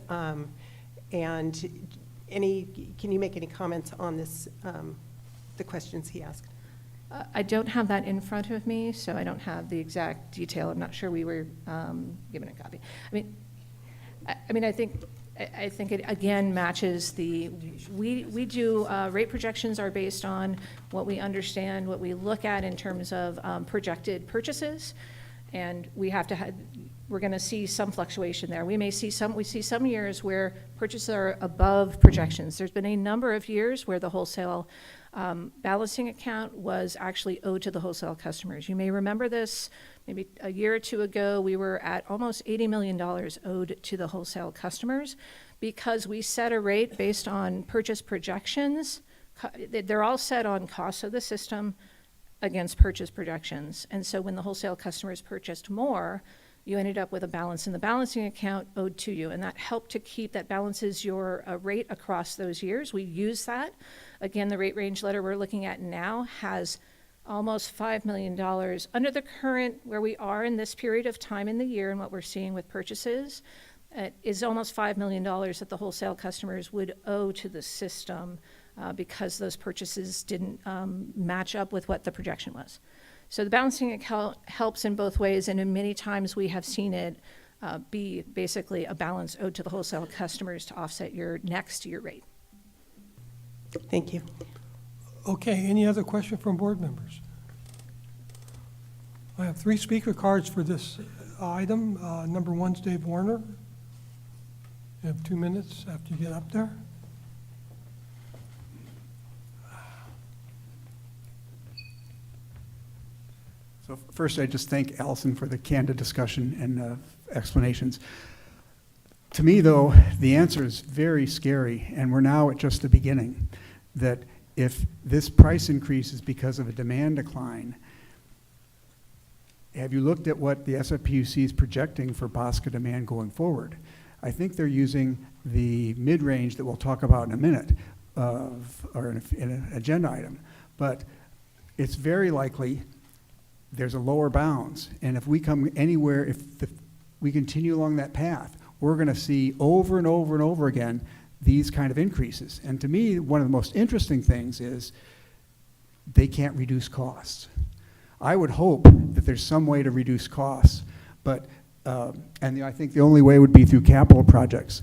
And can you make any comments on this, the questions he asked? I don't have that in front of me, so I don't have the exact detail. I'm not sure we were given a copy. I think it again matches we do, rate projections are based on what we understand, what we look at in terms of projected purchases, and we're going to see some fluctuation there. We see some years where purchases are above projections. There's been a number of years where the wholesale balancing account was actually owed to the wholesale customers. You may remember this, maybe a year or two ago, we were at almost $80 million owed to the wholesale customers because we set a rate based on purchase projections. They're all set on costs of the system against purchase projections. And so when the wholesale customers purchased more, you ended up with a balance in the balancing account owed to you, and that helped to keep, that balances your rate across those years. We use that. Again, the rate range letter we're looking at now has almost $5 million under the current, where we are in this period of time in the year and what we're seeing with purchases, is almost $5 million that the wholesale customers would owe to the system because those purchases didn't match up with what the projection was. So the balancing account helps in both ways, and in many times we have seen it be basically a balance owed to the wholesale customers to offset your next year rate. Thank you. Okay, any other question from board members? I have 3 speaker cards for this item. Number 1's Dave Warner. You have 2 minutes after you get up there. So first, I just thank Allison for the candid discussion and explanations. To me, though, the answer is very scary, and we're now at just the beginning, that if this price increase is because of a demand decline, have you looked at what the SFPUC is projecting for BAWSCA demand going forward? I think they're using the mid-range that we'll talk about in a minute, or in an agenda item, but it's very likely there's a lower bounds, and if we come anywhere, if we continue along that path, we're going to see over and over and over again these kind of increases. And to me, one of the most interesting things is they can't reduce costs. I would hope that there's some way to reduce costs, but and I think the only way would be through capital projects.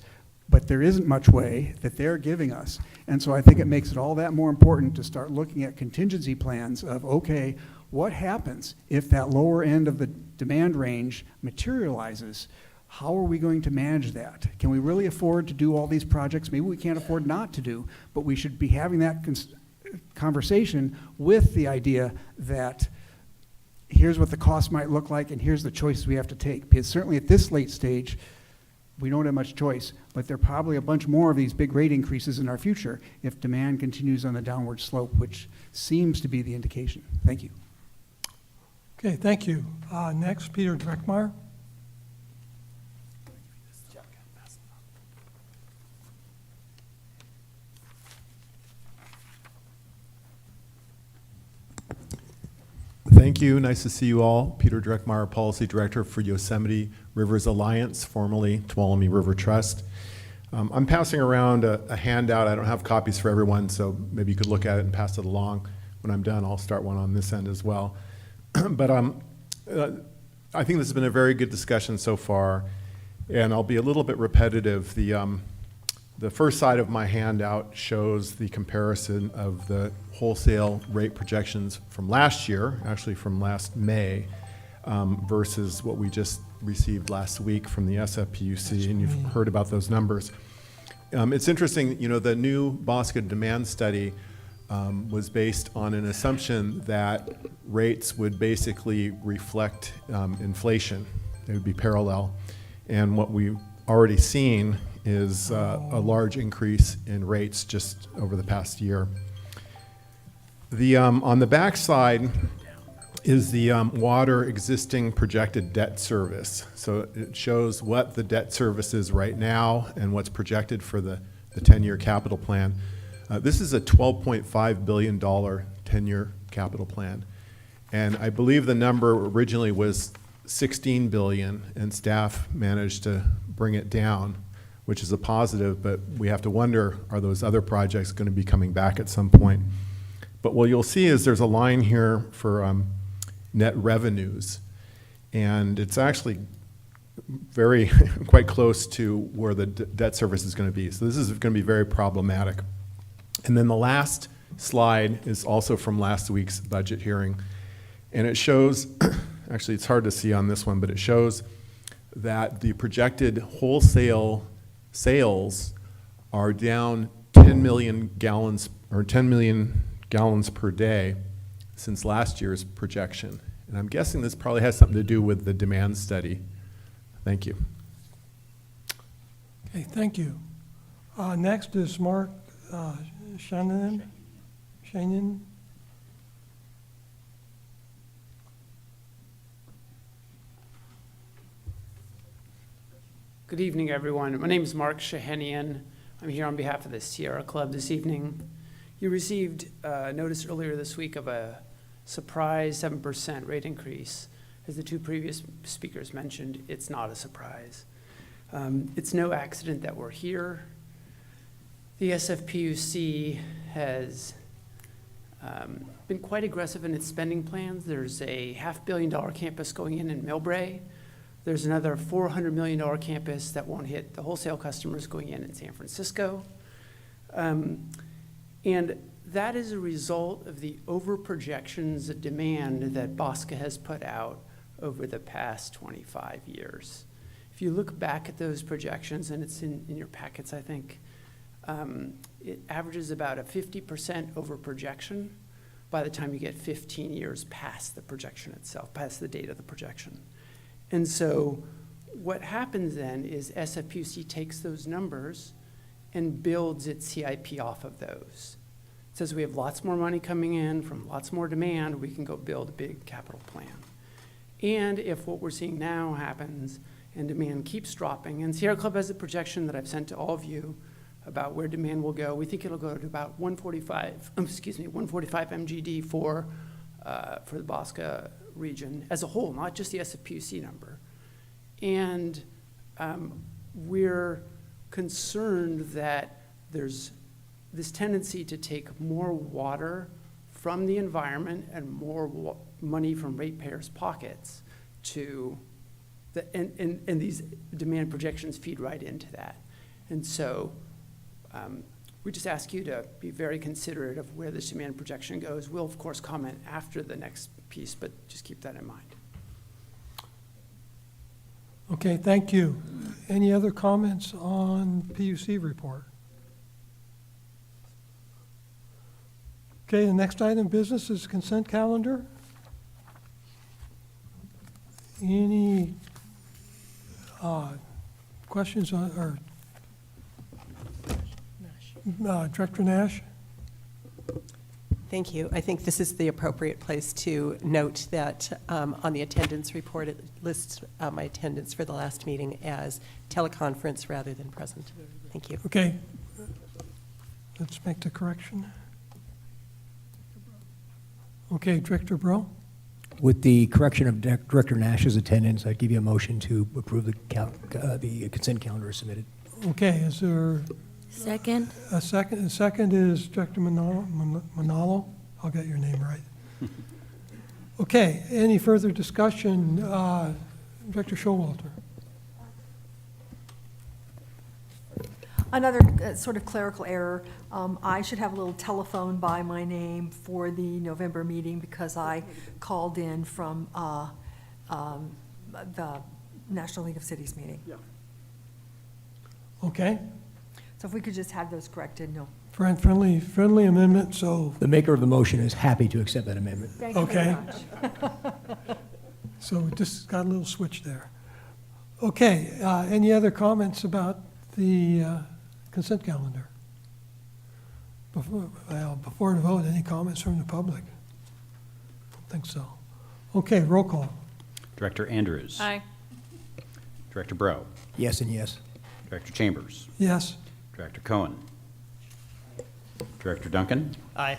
But there isn't much way that they're giving us. And so I think it makes it all that more important to start looking at contingency plans of, okay, what happens if that lower end of the demand range materializes? How are we going to manage that? Can we really afford to do all these projects? Maybe we can't afford not to do, but we should be having that conversation with the idea that here's what the cost might look like and here's the choices we have to take. Because certainly at this late stage, we don't have much choice, but there are probably a bunch more of these big rate increases in our future if demand continues on the downward slope, which seems to be the indication. Thank you. Okay, thank you. Next, Peter Dreckmeyer. Thank you. Nice to see you all. Peter Dreckmeyer, Policy Director for Yosemite Rivers Alliance, formerly Tuolumne River Trust. I'm passing around a handout. I don't have copies for everyone, so maybe you could look at it and pass it along. When I'm done, I'll start one on this end as well. But I think this has been a very good discussion so far, and I'll be a little bit repetitive. The first side of my handout shows the comparison of the wholesale rate projections from last year, actually from last May, versus what we just received last week from the SFPUC, and you've heard about those numbers. It's interesting, you know, the new BAWSCA demand study was based on an assumption that rates would basically reflect inflation. They would be parallel. And what we've already seen is a large increase in rates just over the past year. On the back side, is the water existing projected debt service. So it shows what the debt service is right now and what's projected for the 10-year capital plan. This is a $12.5 billion 10-year capital plan. And I believe the number originally was 16 billion, and staff managed to bring it down, which is a positive, but we have to wonder, are those other projects going to be coming back at some point? But what you'll see is there's a line here for net revenues, and it's actually very quite close to where the debt service is going to be. So this is going to be very problematic. And then the last slide is also from last week's budget hearing, and it shows, actually it's hard to see on this one, but it shows that the projected wholesale sales are down 10 million gallons, or 10 million gallons per day since last year's projection. And I'm guessing this probably has something to do with the demand study. Thank you. Okay, thank you. Next is Mark Shannon. Good evening, everyone. My name is Mark Shahenian. I'm here on behalf of the Sierra Club this evening. You received notice earlier this week of a surprise 7% rate increase. As the two previous speakers mentioned, it's not a surprise. It's no accident that we're here. The SFPUC has been quite aggressive in its spending plans. There's a $500 million campus going in Millbrae. There's another $400 million campus that won't hit the wholesale customers going in San Francisco. And that is a result of the over-projections of demand that BAWSCA has put out over the past 25 years. If you look back at those projections, and it's in your packets, I think, it averages about a 50% over-projection by the time you get 15 years past the projection itself, past the date of the projection. And so what happens then is SFPUC takes those numbers and builds its CIP off of those. It says we have lots more money coming in from lots more demand, we can go build a big capital plan. And if what we're seeing now happens and demand keeps dropping, and Sierra Club has a projection that I've sent to all of you about where demand will go, we think it'll go to about 145 MGD for the BAWSCA region as a whole, not just the SFPUC number. And we're concerned that there's this tendency to take more water from the environment and more money from ratepayers' pockets to and these demand projections feed right into that. And so we just ask you to be very considerate of where this demand projection goes. We'll, of course, comment after the next piece, but just keep that in mind. Okay, thank you. Any other comments on PUC report? Okay, the next item of business is consent calendar. Any questions or Director Nash? Thank you. I think this is the appropriate place to note that on the attendance report, it lists my attendance for the last meeting as teleconference rather than present. Thank you. Okay. Let's make the correction. Okay, Director Bro? With the correction of Director Nash's attendance, I'd give you a motion to approve the consent calendar as submitted. Okay, is there Second. a second? The second is Director Manalo. I'll get your name right. Okay, any further discussion? Director Showalter. Another sort of clerical error. I should have a little telephone by my name for the November meeting because I called in from the National League of Cities meeting. Yeah. Okay. So if we could just have those corrected, no. Friendly amendment, so. The maker of the motion is happy to accept that amendment. Thank you very much. So we just got a little switch there. Okay, any other comments about the consent calendar? Before the vote, any comments from the public? I don't think so. Okay, roll call. Director Andrews. Aye. Director Bro. Yes and yes. Director Chambers. Yes. Director Cohen. Director Duncan. Aye.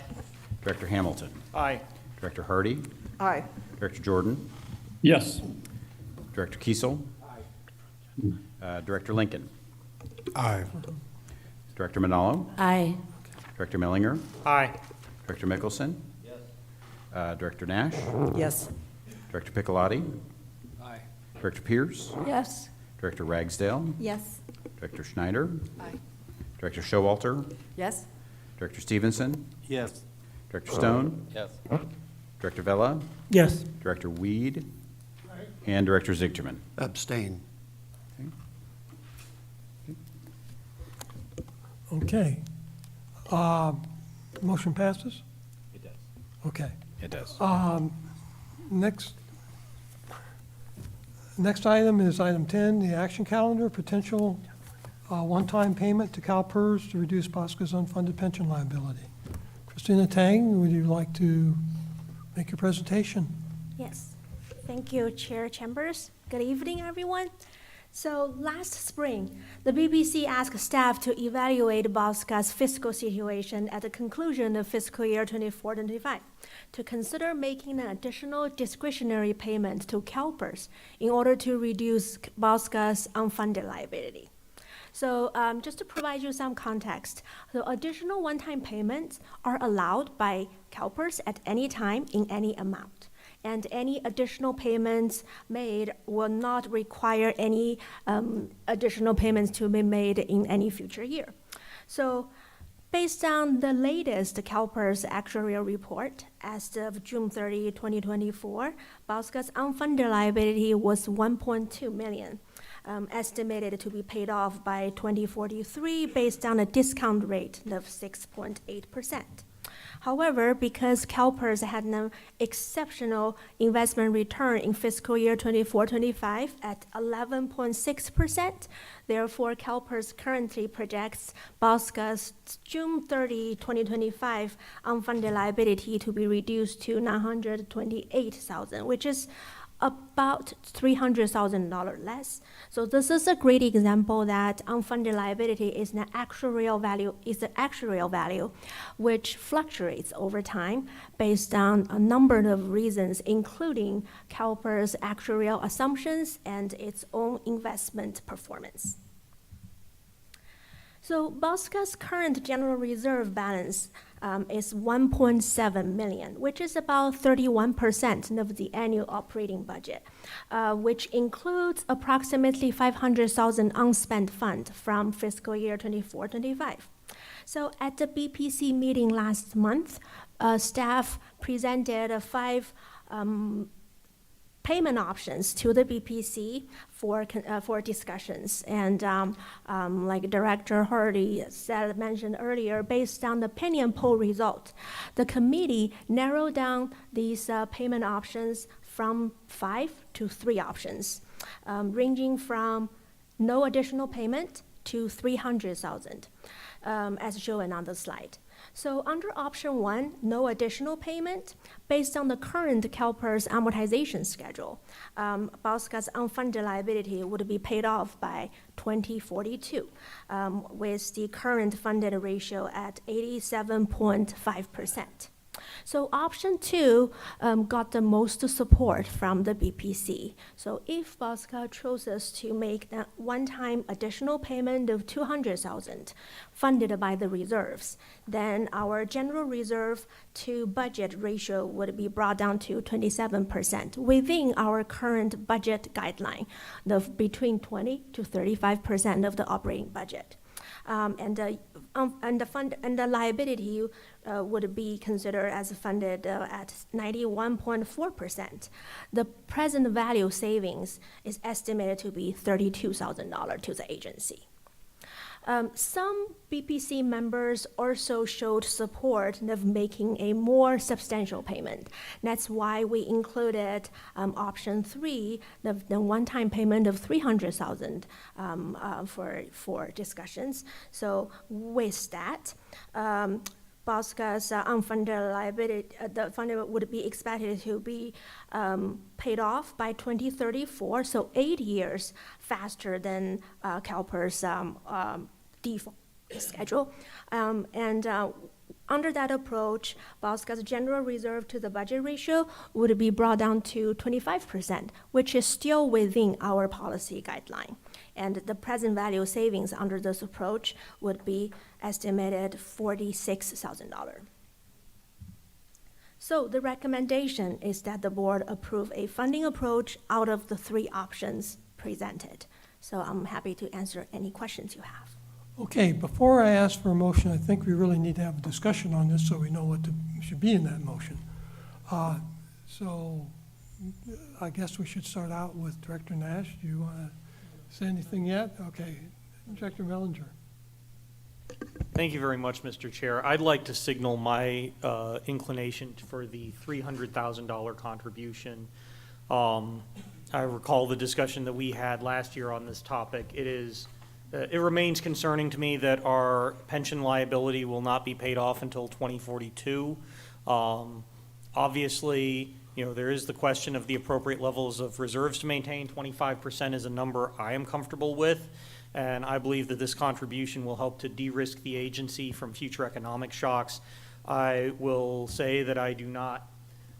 Director Hamilton. Aye. Director Hardy. Aye. Director Jordan. Yes. Director Kiesel. Director Lincoln. Aye. Director Manalo. Aye. Director Mellinger. Aye. Director Mickelson. Yes. Director Nash. Yes. Director Piccolotti. Aye. Director Pierce. Yes. Director Ragsdale. Yes. Director Schneider. Aye. Director Showalter. Yes? Director Stevenson. Yes. Director Stone. Yes. Director Vella. Yes. Director Weed. And Director Ziegterman. Abstain. Okay. Motion passes? It does. Okay. It does. Next item is item 10, the action calendar, potential one-time payment to CalPERS to reduce BAWSCA's unfunded pension liability. Christina Tang, would you like to make your presentation? Yes. Thank you, Chair Chambers. Good evening, everyone. So last spring, the BBC asked staff to evaluate BAWSCA's fiscal situation at the conclusion of fiscal year 24-25 to consider making an additional discretionary payment to CalPERS in order to reduce BAWSCA's unfunded liability. So just to provide you some context, the additional one-time payments are allowed by CalPERS at any time in any amount. And any additional payments made will not require any additional payments to be made in any future year. So based on the latest CalPERS actuarial report, as of June 30, 2024, BAWSCA's unfunded liability was $1.2 million, estimated to be paid off by 2043 based on a discount rate of 6.8%. However, because CalPERS had an exceptional investment return in fiscal year 24-25 at 11.6%, therefore CalPERS currently projects BAWSCA's June 30, 2025 unfunded liability to be reduced to $928,000, which is about $300,000 less. So this is a great example that unfunded liability is an actuarial value, which fluctuates over time based on a number of reasons, including CalPERS actuarial assumptions and its own investment performance. So BAWSCA's current general reserve balance is $1.7 million, which is about 31% of the annual operating budget, which includes approximately $500,000 unspent fund from fiscal year 24-25. So at the BPC meeting last month, staff presented 5 payment options to the BPC for discussions. And like Director Hardy mentioned earlier, based on the opinion poll result, the committee narrowed down these payment options from 5 to 3 options, ranging from no additional payment to $300,000, as shown on the slide. So under option 1, no additional payment, based on the current CalPERS amortization schedule, BAWSCA's unfunded liability would be paid off by 2042, with the current funded ratio at 87.5%. So option 2 got the most support from the BPC. So if BAWSCA chooses to make that one-time additional payment of $200,000 funded by the reserves, then our general reserve to budget ratio would be brought down to 27% within our current budget guideline of between 20 to 35% of the operating budget. And the liability would be considered as funded at 91.4%. The present value savings is estimated to be $32,000 to the agency. Some BPC members also showed support of making a more substantial payment. That's why we included option 3, the one-time payment of $300,000 for discussions. So with that, BAWSCA's unfunded liability, the funding would be expected to be paid off by 2034, so 8 years faster than CalPERS default schedule. Under that approach, BAWSCA's general reserve to the budget ratio would be brought down to 25%, which is still within our policy guideline. And the present value savings under this approach would be estimated $46,000. So the recommendation is that the board approve a funding approach out of the 3 options presented. So I'm happy to answer any questions you have. Okay, before I ask for a motion, I think we really need to have a discussion on this so we know what should be in that motion. So I guess we should start out with Director Nash. Do you want to say anything yet? Okay, Director Mellinger. Thank you very much, Mr. Chair. I'd like to signal my inclination for the $300,000 contribution. I recall the discussion that we had last year on this topic. It remains concerning to me that our pension liability will not be paid off until 2042. Obviously, there is the question of the appropriate levels of reserves to maintain. 25% is a number I am comfortable with, and I believe that this contribution will help to de-risk the agency from future economic shocks. I will say that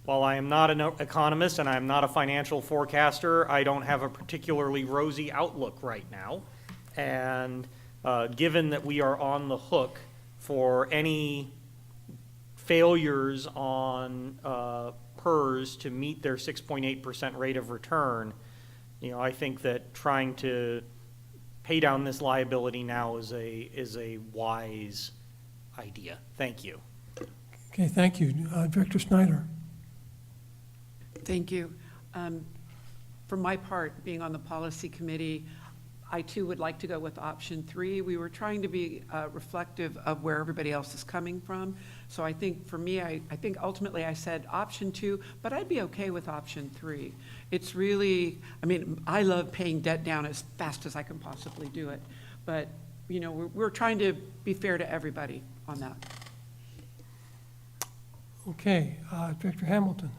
while I am not an economist and I am not a financial forecaster, I don't have a particularly rosy outlook right now. And given that we are on the hook for any failures on PERS to meet their 6.8% rate of return, I think that trying to pay down this liability now is a wise idea. Thank you. Okay, thank you. Director Snyder. Thank you. For my part, being on the policy committee, I too would like to go with option 3. We were trying to be reflective of where everybody else is coming from. So I think for me, I think ultimately I said option 2, but I'd be okay with option 3. It's really, I love paying debt down as fast as I can possibly do it. But, we're trying to be fair to everybody on that. Okay, Director Hamilton.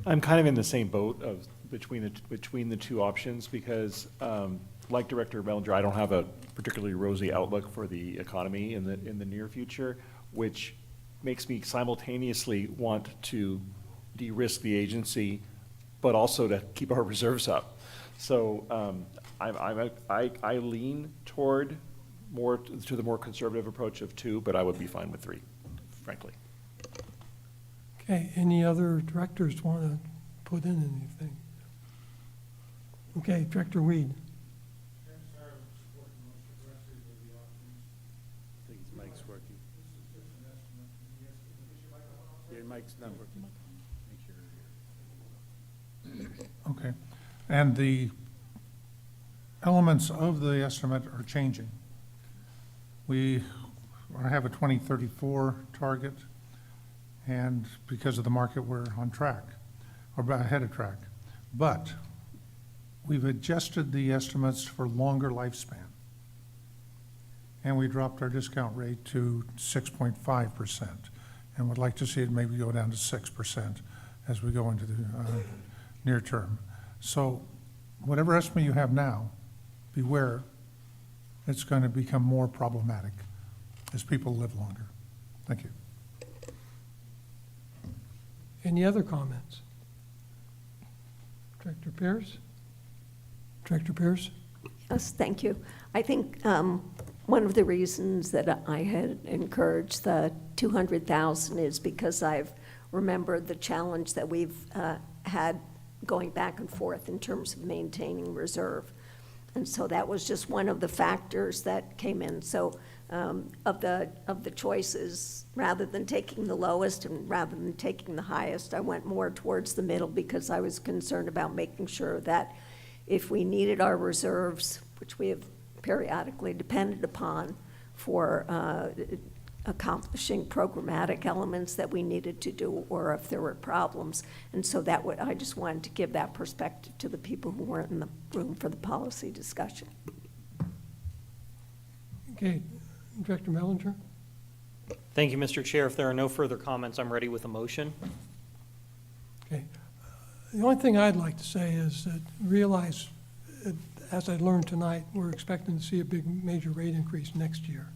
I'm kind of in the same boat of between the 2 options because, like Director Mellinger, I don't have a particularly rosy outlook for the economy in the near future, which makes me simultaneously want to de-risk the agency, but also to keep our reserves up. So I lean toward the more conservative approach of 2, but I would be fine with 3, frankly. Okay, any other directors want to put in anything? Okay, Director Weed. I think his mic's working. Your mic's not working. Okay, and the elements of the estimate are changing. We have a 2034 target, and because of the market, we're on track, or ahead of track. But we've adjusted the estimates for longer lifespan, and we dropped our discount rate to 6.5%, and would like to see it maybe go down to 6% as we go into the near term. So whatever estimate you have now, beware, it's going to become more problematic as people live longer. Thank you. Any other comments? Director Pierce? Director Pierce? Yes, thank you. I think one of the reasons that I had encouraged the 200,000 is because I've remembered the challenge that we've had going back and forth in terms of maintaining reserve. And so that was just one of the factors that came in. So of the choices, rather than taking the lowest and rather than taking the highest, I went more towards the middle because I was concerned about making sure that if we needed our reserves, which we have periodically depended upon for accomplishing programmatic elements that we needed to do, or if there were problems. And so I just wanted to give that perspective to the people who weren't in the room for the policy discussion. Okay, Director Mellinger? Thank you, Mr. Chair. If there are no further comments, I'm ready with a motion. Okay. The only thing I'd like to say is that realize, as I learned tonight, we're expecting to see a big major rate increase next year.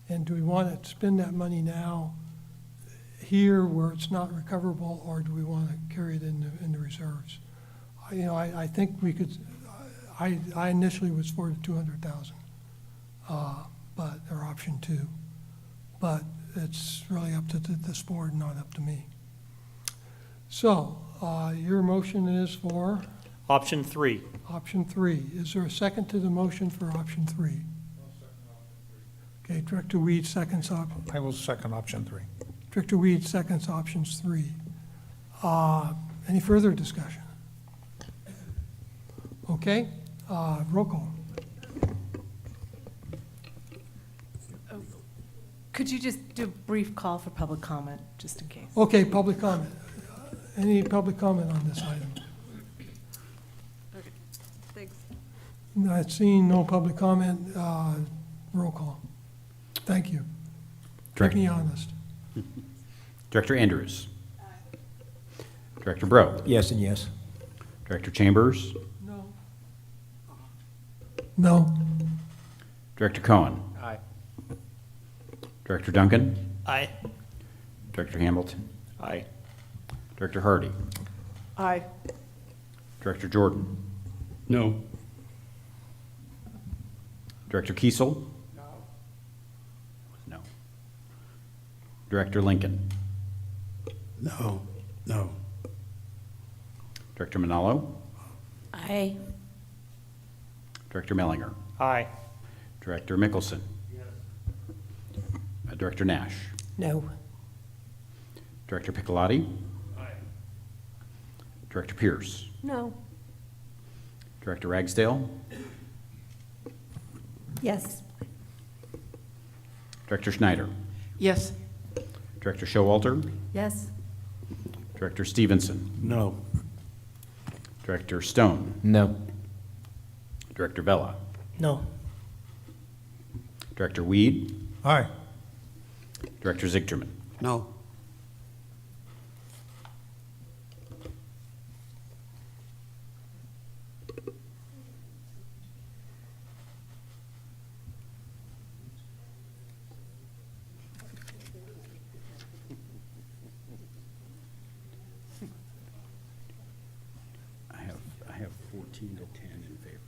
And do we want to spend that money now here where it's not recoverable, or do we want to carry it in the reserves? I think we could, I initially was for the 200,000, but, or option 2. But it's really up to this board, not up to me. So, your motion is for? Option 3. Option 3. Is there a second to the motion for option 3? Okay, Director Weed seconds I will second option 3. Director Weed seconds options 3. Any further discussion? Okay, roll call. Could you just do a brief call for public comment, just in case? Okay, public comment. Any public comment on this item? Okay, thanks. Not seeing no public comment, roll call. Thank you. Keep me honest. Director Andrews. Director Bro. Yes and yes. Director Chambers. No. No. Director Cohen. Aye. Director Duncan. Aye. Director Hamilton. Aye. Director Hardy. Aye. Director Jordan. No. Director Kiesel. No. Director Lincoln. No. No. Director Manalo. Aye. Director Mellinger. Aye. Director Mickelson. Director Nash. No. Director Piccolotti. Director Pierce. No. Director Ragsdale. Yes. Director Schneider. Yes. Director Showalter. Yes. Director Stevenson. No. Director Stone. No. Director Vella. No. Director Weed. Aye. Director Zichterman. No. I have 14 to 10 in favor.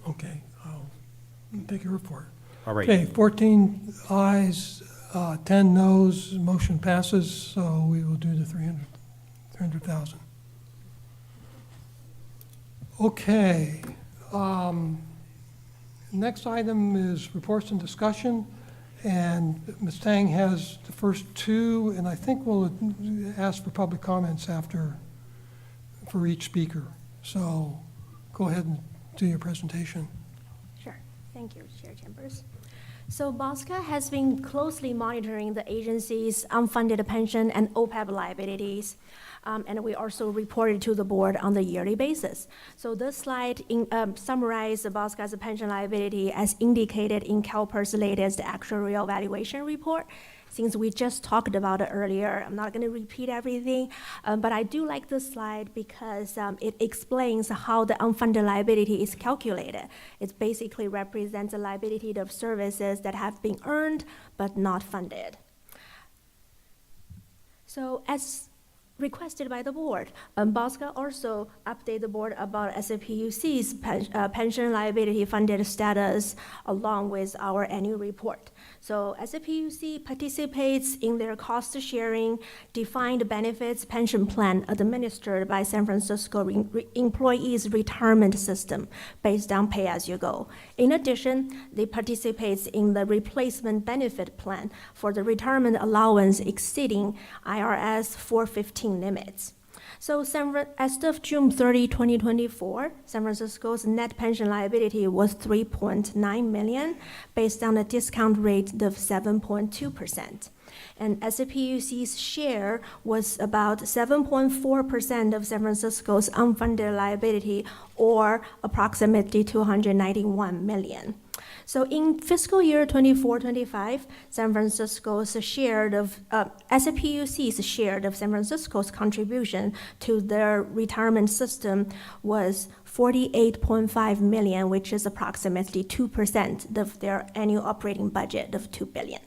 Okay, I'll take your report. All right. Okay, 14 ayes, 10 noes, motion passes, so we will do the 300,000. Okay. Next item is reports and discussion, and Ms. Tang has the first two, and I think we'll ask for public comments after, for each speaker. So go ahead and do your presentation. Sure. Thank you, Chair Chambers. So BAWSCA has been closely monitoring the agency's unfunded pension and OPEB liabilities, and we also reported to the board on the yearly basis. So this slide summarizes BAWSCA's pension liability as indicated in CalPERS' latest actuarial valuation report. Since we just talked about it earlier, I'm not going to repeat everything, but I do like this slide because it explains how the unfunded liability is calculated. It basically represents the liability of services that have been earned but not funded. So as requested by the board, BAWSCA also updated the board about SAPUC's pension liability funded status along with our annual report. So SAPUC participates in their cost-sharing defined benefits pension plan administered by San Francisco Employees Retirement System based on pay-as-you-go. In addition, they participate in the replacement benefit plan for the retirement allowance exceeding IRS 415 limits. So as of June 30, 2024, San Francisco's net pension liability was $3.9 million based on a discount rate of 7.2%. And SAPUC's share was about 7.4% of San Francisco's unfunded liability, or approximately $291 million. So in fiscal year 24-25, San Francisco's share of, SFPUC's share of San Francisco's contribution to their retirement system was 48.5 million, which is approximately 2% of their annual operating budget of $2 billion.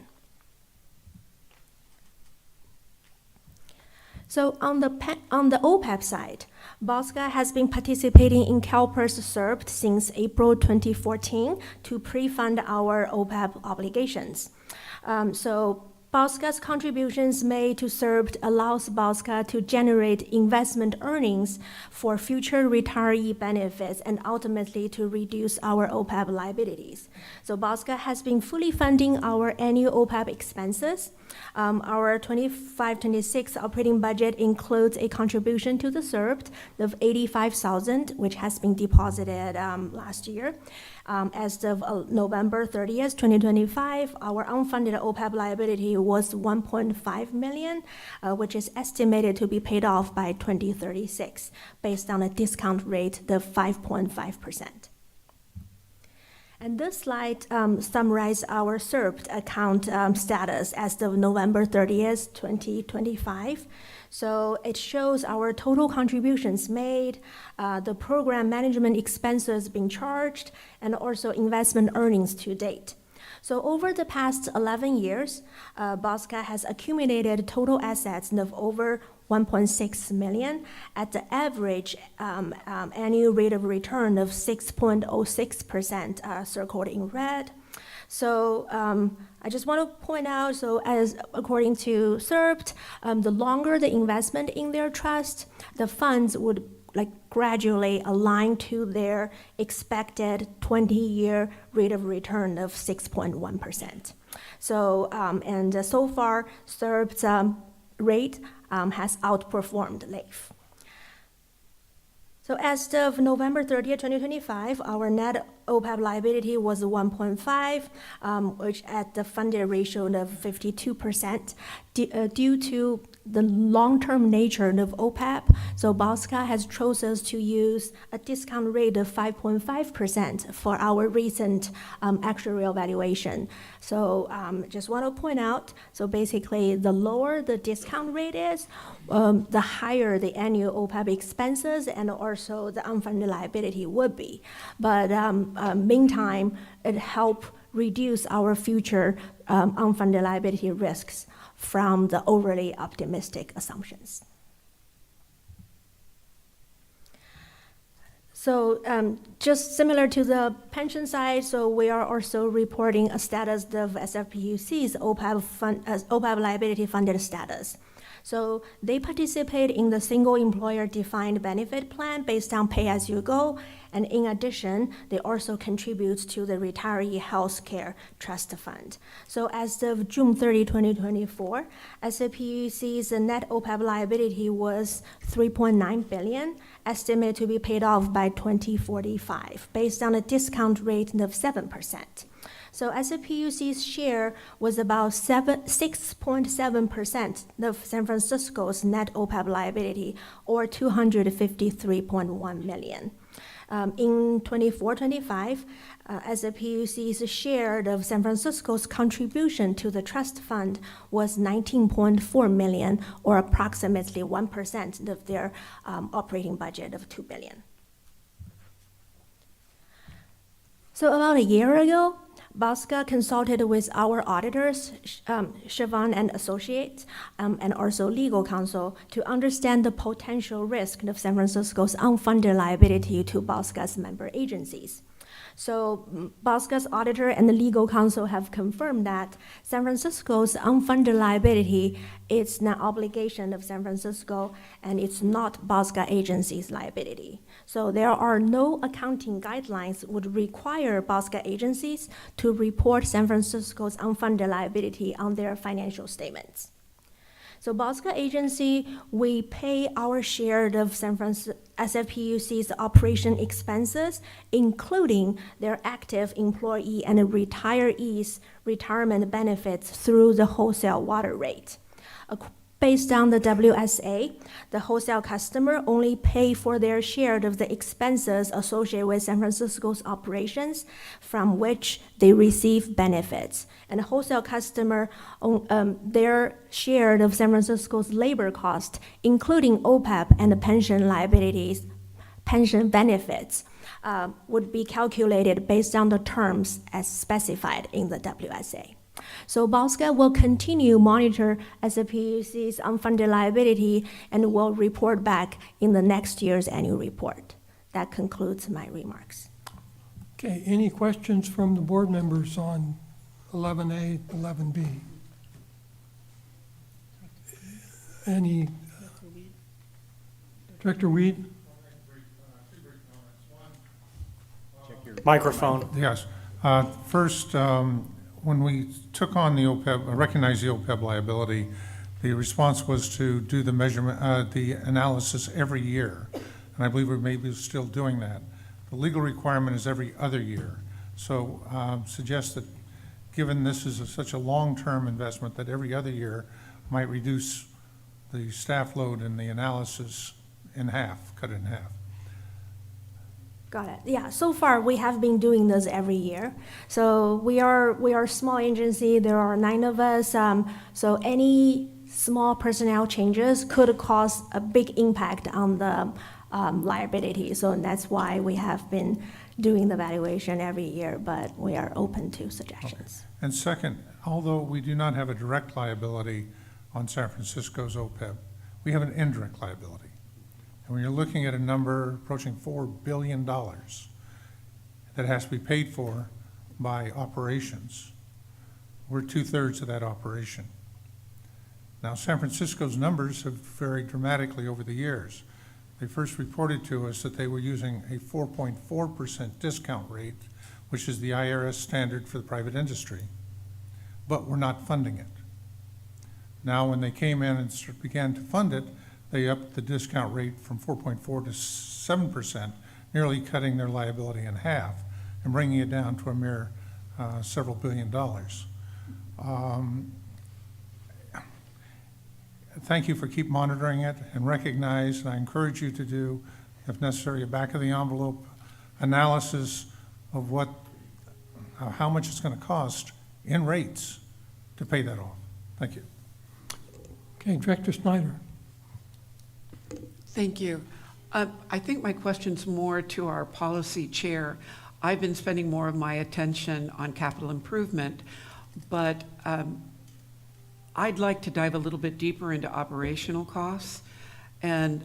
So on the OPEB side, BAWSCA has been participating in CalPERS SERPT since April 2014 to pre-fund our OPEB obligations. So BAWSCA's contributions made to SERPT allows BAWSCA to generate investment earnings for future retiree benefits and ultimately to reduce our OPEB liabilities. So BAWSCA has been fully funding our annual OPEB expenses. Our 25-26 operating budget includes a contribution to the SERPT of $85,000, which has been deposited last year. As of November 30th, 2025, our unfunded OPEB liability was $1.5 million, which is estimated to be paid off by 2036, based on a discount rate of 5.5%. And this slide summarizes our SERPT account status as of November 30th, 2025. So it shows our total contributions made, the program management expenses being charged, and also investment earnings to date. So over the past 11 years, BAWSCA has accumulated total assets of over 1.6 million at the average annual rate of return of 6.06%, circled in red. So I just want to point out, so as according to SERPT, the longer the investment in their trust, the funds would gradually align to their expected 20-year rate of return of 6.1%. So and so far, SERPT's rate has outperformed LAIF. So as of November 30th, 2025, our net OPEB liability was 1.5, which at the funded ratio of 52%, due to the long-term nature of OPEB. So BAWSCA has chosen to use a discount rate of 5.5% for our recent actuarial valuation. So just want to point out, so basically the lower the discount rate is, the higher the annual OPEB expenses and also the unfunded liability would be. But meantime, it helps reduce our future unfunded liability risks from the overly optimistic assumptions. So just similar to the pension side, so we are also reporting a status of SFPUC's OPEB liability funded status. So they participate in the single employer defined benefit plan based on pay-as-you-go, and in addition, they also contribute to the retiree health care trust fund. So as of June 30, 2024, SFPUC's net OPEB liability was $3.9 billion, estimated to be paid off by 2045, based on a discount rate of 7%. So SFPUC's share was about 6.7% of San Francisco's net OPEB liability, or $253.1 million. In 24-25, SFPUC's share of San Francisco's contribution to the trust fund was $19.4 million, or approximately 1% of their operating budget of $2 billion. So about a year ago, BAWSCA consulted with our auditors, Siobhan and Associates, and also legal counsel to understand the potential risk of San Francisco's unfunded liability to BAWSCA's member agencies. So BAWSCA's auditor and the legal counsel have confirmed that San Francisco's unfunded liability is an obligation of San Francisco, and it's not BAWSCA agency's liability. So there are no accounting guidelines would require BAWSCA agencies to report San Francisco's unfunded liability on their financial statements. So BAWSCA agency, we pay our share of San Francisco SFPUC's operation expenses, including their active employee and retirees' retirement benefits through the wholesale water rate. Based on the WSA, the wholesale customer only pay for their share of the expenses associated with San Francisco's operations from which they receive benefits. And the wholesale customer, their share of San Francisco's labor cost, including OPEB and the pension liabilities, pension benefits, would be calculated based on the terms as specified in the WSA. So BAWSCA will continue monitor SFPUC's unfunded liability and will report back in the next year's annual report. That concludes my remarks. Okay, any questions from the board members on 11A, 11B? Any, Director Weed? Microphone. Yes. First, when we took on the OPEB, recognized the OPEB liability, the response was to do the measurement, the analysis every year. And I believe we may be still doing that. The legal requirement is every other year. So suggest that given this is such a long-term investment, that every other year might reduce the staff load in the analysis in half, cut it in half. Got it. Yeah, so far we have been doing this every year. So we are a small agency, there are 9 of us. So any small personnel changes could cause a big impact on the liability. So that's why we have been doing the valuation every year, but we are open to suggestions. Okay. And second, although we do not have a direct liability on San Francisco's OPEB, we have an indirect liability. And when you're looking at a number approaching $4 billion that has to be paid for by operations, we're 2/3 of that operation. Now, San Francisco's numbers have varied dramatically over the years. They first reported to us that they were using a 4.4% discount rate, which is the IRS standard for the private industry, but we're not funding it. Now, when they came in and began to fund it, they upped the discount rate from 4.4 to 7%, nearly cutting their liability in half and bringing it down to a mere several $billion. Thank you for keep monitoring it and recognize, and I encourage you to do, if necessary, a back of the envelope analysis of what, how much it's going to cost in rates to pay that off. Thank you. Okay, Director Snyder. Thank you. I think my question's more to our policy chair. I've been spending more of my attention on capital improvement, but I'd like to dive a little bit deeper into operational costs. And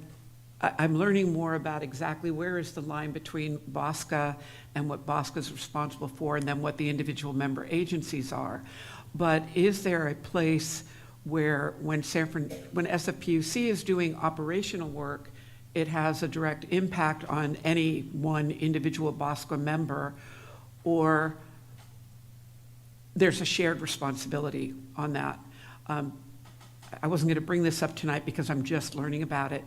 I'm learning more about exactly where is the line between BAWSCA and what BAWSCA is responsible for, and then what the individual member agencies are. But is there a place where when SFPUC is doing operational work, it has a direct impact on any one individual BAWSCA member, or there's a shared responsibility on that? I wasn't going to bring this up tonight because I'm just learning about it.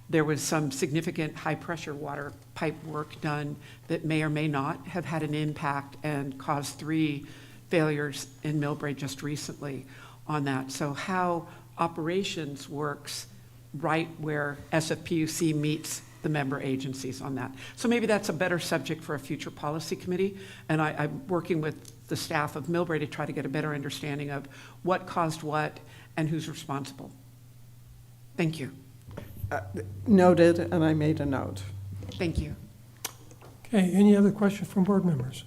There was some significant high-pressure water pipe work done that may or may not have had an impact and caused 3 failures in Millbrae just recently on that. So how operations works right where SFPUC meets the member agencies on that. So maybe that's a better subject for a future policy committee. And I'm working with the staff of Millbrae to try to get a better understanding of what caused what and who's responsible. Thank you. Noted, and I made a note. Thank you. Okay, any other questions from board members?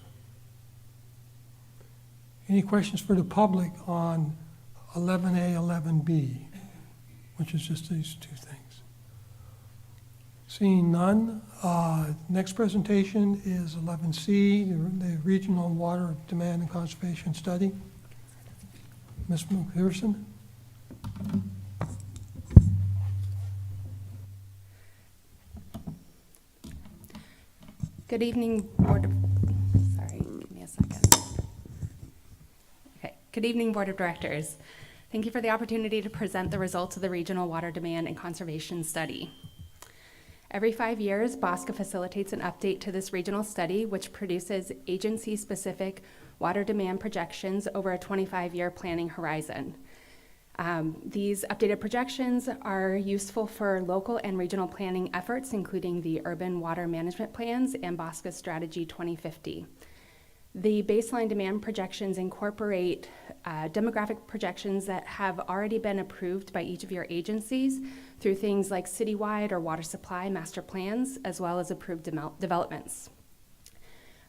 Any questions for the public on 11A, 11B, which is just these 2 things? Seeing none, next presentation is 11C, the Regional Water Demand and Conservation Study. Ms. McPherson? Good evening, Board of, sorry, give me a second. Okay, good evening, Board of Directors. Thank you for the opportunity to present the results of the Regional Water Demand and Conservation Study. Every 5 years, BAWSCA facilitates an update to this regional study, which produces agency-specific water demand projections over a 25-year planning horizon. These updated projections are useful for local and regional planning efforts, including the Urban Water Management Plans and BAWSCA Strategy 2050. The baseline demand projections incorporate demographic projections that have already been approved by each of your agencies through things like citywide or water supply master plans, as well as approved developments.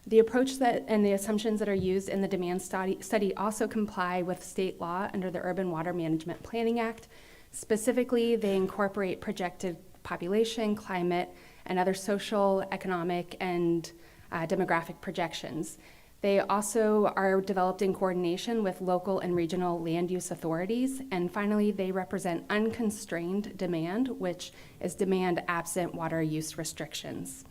The approach and the assumptions that are used in the demand study also comply with state law under the Urban Water Management Planning Act. Specifically, they incorporate projected population, climate, and other social, economic, and demographic projections. They also are developed in coordination with local and regional land use authorities. And finally, they represent unconstrained demand, which is demand absent water use restrictions.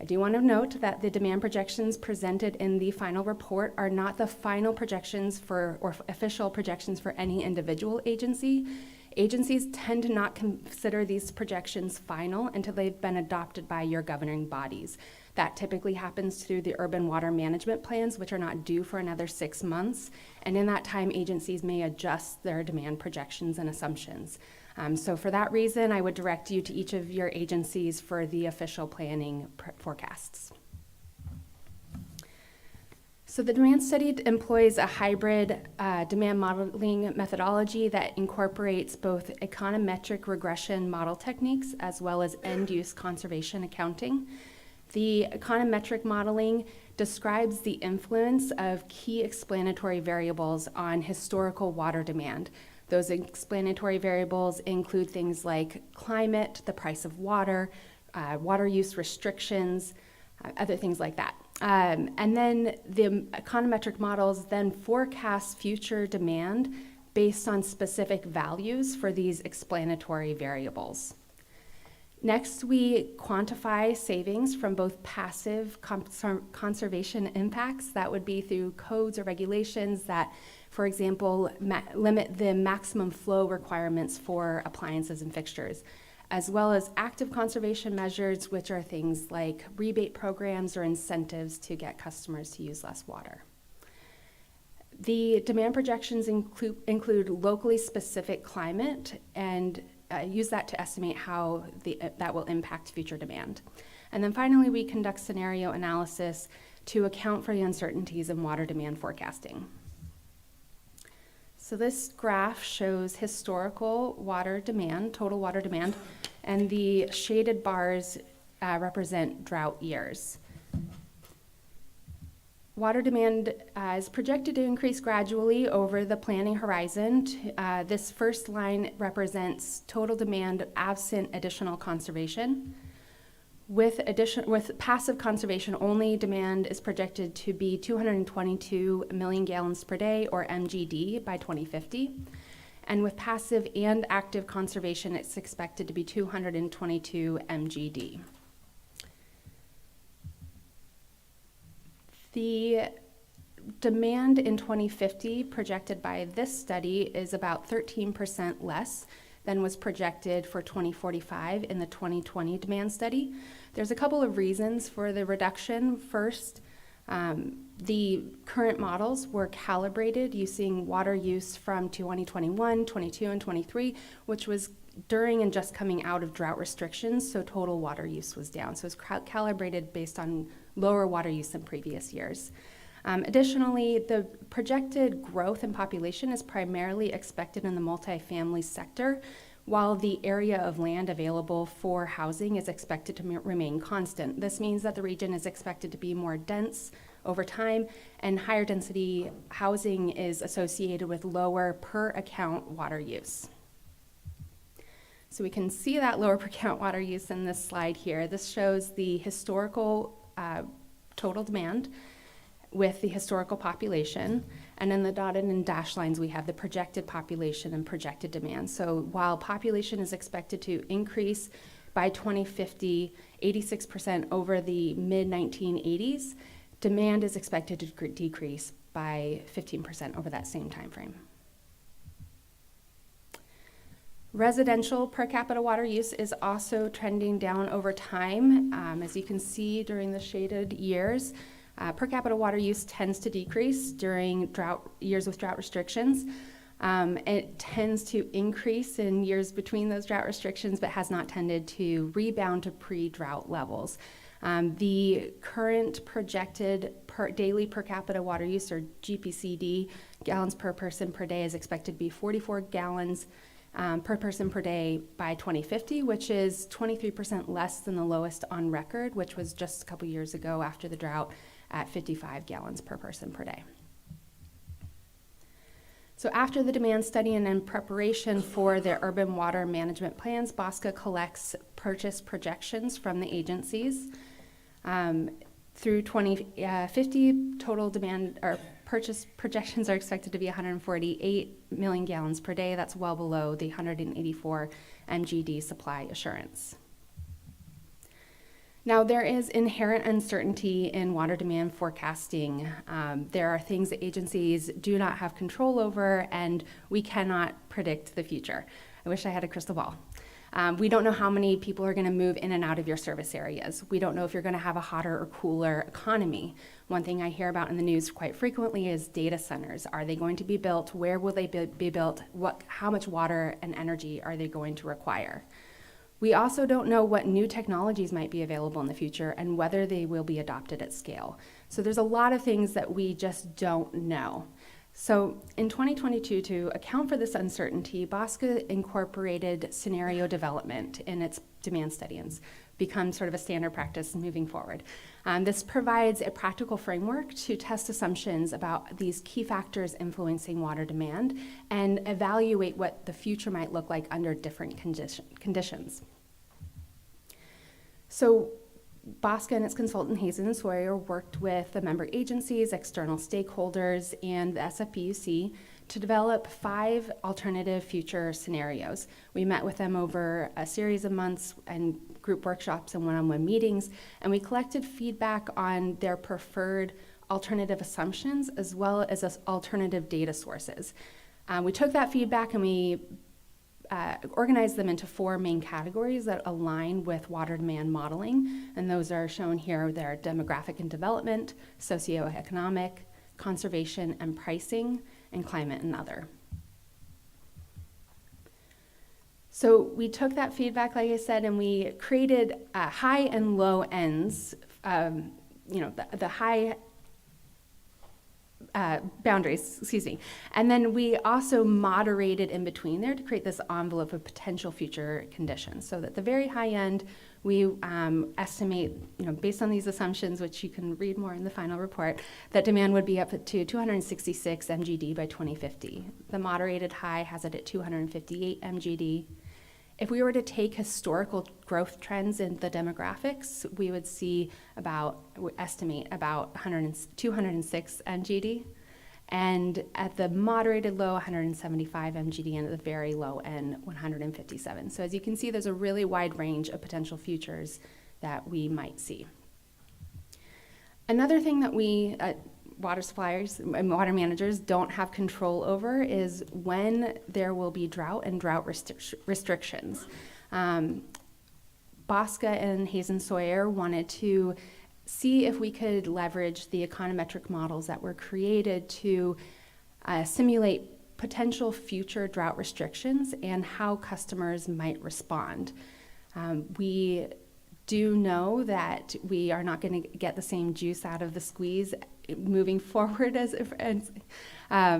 I do want to note that the demand projections presented in the final report are not the final projections or official projections for any individual agency. Agencies tend to not consider these projections final until they've been adopted by your governing bodies. That typically happens through the urban water management plans, which are not due for another 6 months. And in that time, agencies may adjust their demand projections and assumptions. So for that reason, I would direct you to each of your agencies for the official planning forecasts. So the demand study employs a hybrid demand modeling methodology that incorporates both econometric regression model techniques as well as end-use conservation accounting. The econometric modeling describes the influence of key explanatory variables on historical water demand. Those explanatory variables include things like climate, the price of water, water use restrictions, other things like that. And then the econometric models then forecast future demand based on specific values for these explanatory variables. Next, we quantify savings from both passive conservation impacts, that would be through codes or regulations that, for example, limit the maximum flow requirements for appliances and fixtures, as well as active conservation measures, which are things like rebate programs or incentives to get customers to use less water. The demand projections include locally specific climate and use that to estimate how that will impact future demand. And then finally, we conduct scenario analysis to account for the uncertainties in water demand forecasting. So this graph shows historical water demand, total water demand, and the shaded bars represent drought years. Water demand is projected to increase gradually over the planning horizon. This first line represents total demand absent additional conservation. With passive conservation only, demand is projected to be 222 million gallons per day, or MGD, by 2050. And with passive and active conservation, it's expected to be 222 MGD. The demand in 2050 projected by this study is about 13% less than was projected for 2045 in the 2020 demand study. There's a couple of reasons for the reduction. First, the current models were calibrated using water use from 2021, 22, and 23, which was during and just coming out of drought restrictions, so total water use was down. So it's calibrated based on lower water use than previous years. Additionally, the projected growth in population is primarily expected in the multifamily sector, while the area of land available for housing is expected to remain constant. This means that the region is expected to be more dense over time, and higher density housing is associated with lower per account water use. So we can see that lower per account water use in this slide here. This shows the historical total demand with the historical population, and in the dotted and dashed lines we have the projected population and projected demand. So while population is expected to increase by 2050, 86% over the mid-1980s, demand is expected to decrease by 15% over that same time frame. Residential per capita water use is also trending down over time. As you can see during the shaded years, per capita water use tends to decrease during years with drought restrictions. It tends to increase in years between those drought restrictions, but has not tended to rebound to pre-drought levels. The current projected daily per capita water use, or GPCD, gallons per person per day, is expected to be 44 gallons per person per day by 2050, which is 23% less than the lowest on record, which was just a couple years ago after the drought at 55 gallons per person per day. So after the demand study and in preparation for their urban water management plans, BAWSCA collects purchase projections from the agencies. Through 2050, total demand or purchase projections are expected to be 148 million gallons per day. That's well below the 184 MGD supply assurance. Now, there is inherent uncertainty in water demand forecasting. There are things that agencies do not have control over, and we cannot predict the future. I wish I had a crystal ball. We don't know how many people are going to move in and out of your service areas. We don't know if you're going to have a hotter or cooler economy. One thing I hear about in the news quite frequently is data centers. Are they going to be built? Where will they be built? How much water and energy are they going to require? We also don't know what new technologies might be available in the future and whether they will be adopted at scale. So there's a lot of things that we just don't know. So in 2022, to account for this uncertainty, BAWSCA incorporated scenario development in its demand study and become sort of a standard practice moving forward. This provides a practical framework to test assumptions about these key factors influencing water demand and evaluate what the future might look like under different conditions. So BAWSCA and its consultant Hazen & Sawyer worked with the member agencies, external stakeholders, and the SFPUC to develop 5 alternative future scenarios. We met with them over a series of months and group workshops and one-on-one meetings, and we collected feedback on their preferred alternative assumptions as well as alternative data sources. We took that feedback and we organized them into 4 main categories that align with water demand modeling, and those are shown here. They're demographic and development, socioeconomic, conservation and pricing, and climate and other. So we took that feedback, like I said, and we created high and low ends, the high boundaries, excuse me. And then we also moderated in between there to create this envelope of potential future conditions. So that the very high end, we estimate, based on these assumptions, which you can read more in the final report, that demand would be up to 266 MGD by 2050. The moderated high has it at 258 MGD. If we were to take historical growth trends in the demographics, we would estimate about 206 MGD. And at the moderated low, 175 MGD, and at the very low end, 157. So as you can see, there's a really wide range of potential futures that we might see. Another thing that we, water suppliers and water managers, don't have control over is when there will be drought and drought restrictions. BAWSCA and Hazen Sawyer wanted to see if we could leverage the econometric models that were created to simulate potential future drought restrictions and how customers might respond. We do know that we are not going to get the same juice out of the squeeze moving forward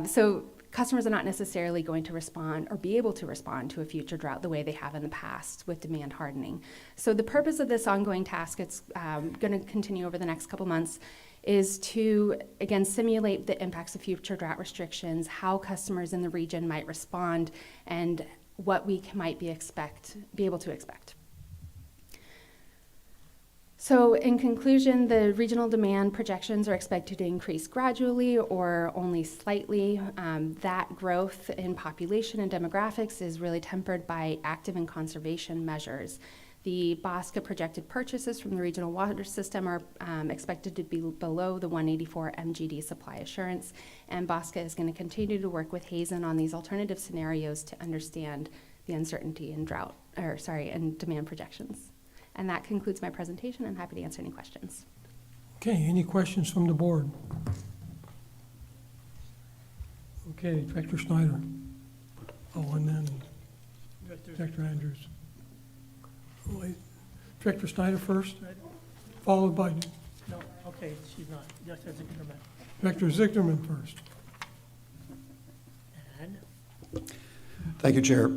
so customers are not necessarily going to respond or be able to respond to a future drought the way they have in the past with demand hardening. So the purpose of this ongoing task, it's going to continue over the next couple months, is to, again, simulate the impacts of future drought restrictions, how customers in the region might respond, and what we might be able to expect. So in conclusion, the regional demand projections are expected to increase gradually or only slightly. That growth in population and demographics is really tempered by active and conservation measures. The BAWSCA projected purchases from the regional water system are expected to be below the 184 MGD supply assurance, and BAWSCA is going to continue to work with Hazen on these alternative scenarios to understand the uncertainty in and demand projections. And that concludes my presentation. I'm happy to answer any questions. Okay, any questions from the board? Okay, Director Snyder. Oh, and then Director Andrews. Oh, wait. Director Snyder first, followed by No, okay, she's not. Just as a government. Director Zichterman first. And Thank you, Chair.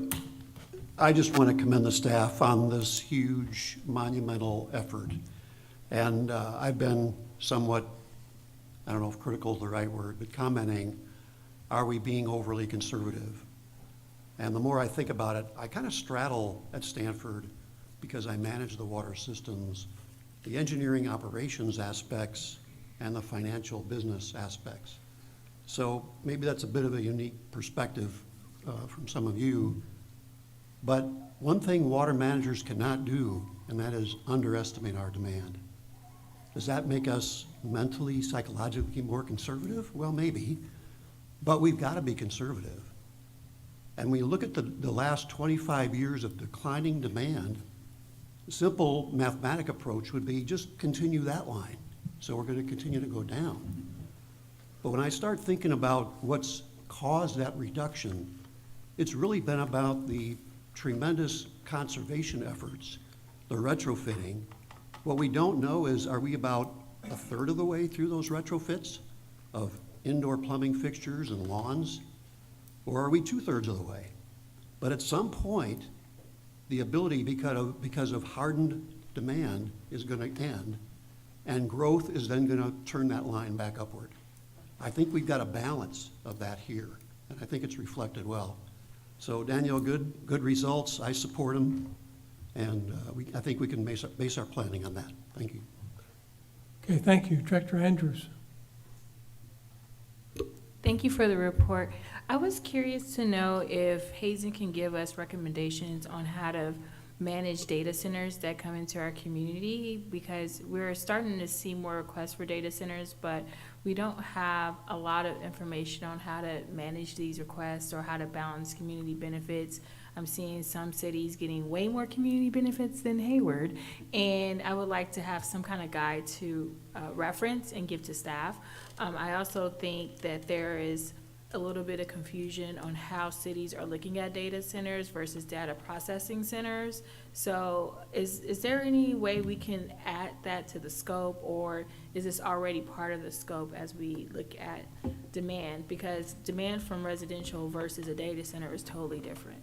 I just want to commend the staff on this huge monumental effort. And I've been somewhat, I don't know if critical is the right word, but commenting, are we being overly conservative? And the more I think about it, I kind of straddle at Stanford because I manage the water systems, the engineering operations aspects, and the financial business aspects. So maybe that's a bit of a unique perspective from some of you. But one thing water managers cannot do, and that is underestimate our demand. Does that make us mentally, psychologically more conservative? Well, maybe, but we've got to be conservative. And when you look at the last 25 years of declining demand, a simple mathematic approach would be just continue that line. So we're going to continue to go down. But when I start thinking about what's caused that reduction, it's really been about the tremendous conservation efforts, the retrofitting. What we don't know is, are we about a third of the way through those retrofits of indoor plumbing fixtures and lawns? Or are we 2/3 of the way? But at some point, the ability, because of hardened demand, is going to end, and growth is then going to turn that line back upward. I think we've got a balance of that here, and I think it's reflected well. So Daniel, good results. I support them, and I think we can base our planning on that. Thank you. Okay, thank you. Director Andrews. Thank you for the report. I was curious to know if Hazen can give us recommendations on how to manage data centers that come into our community, because we're starting to see more requests for data centers, but we don't have a lot of information on how to manage these requests or how to balance community benefits. I'm seeing some cities getting way more community benefits than Hayward, and I would like to have some kind of guide to reference and give to staff. I also think that there is a little bit of confusion on how cities are looking at data centers versus data processing centers. So is there any way we can add that to the scope, or is this already part of the scope as we look at demand? Because demand from residential versus a data center is totally different.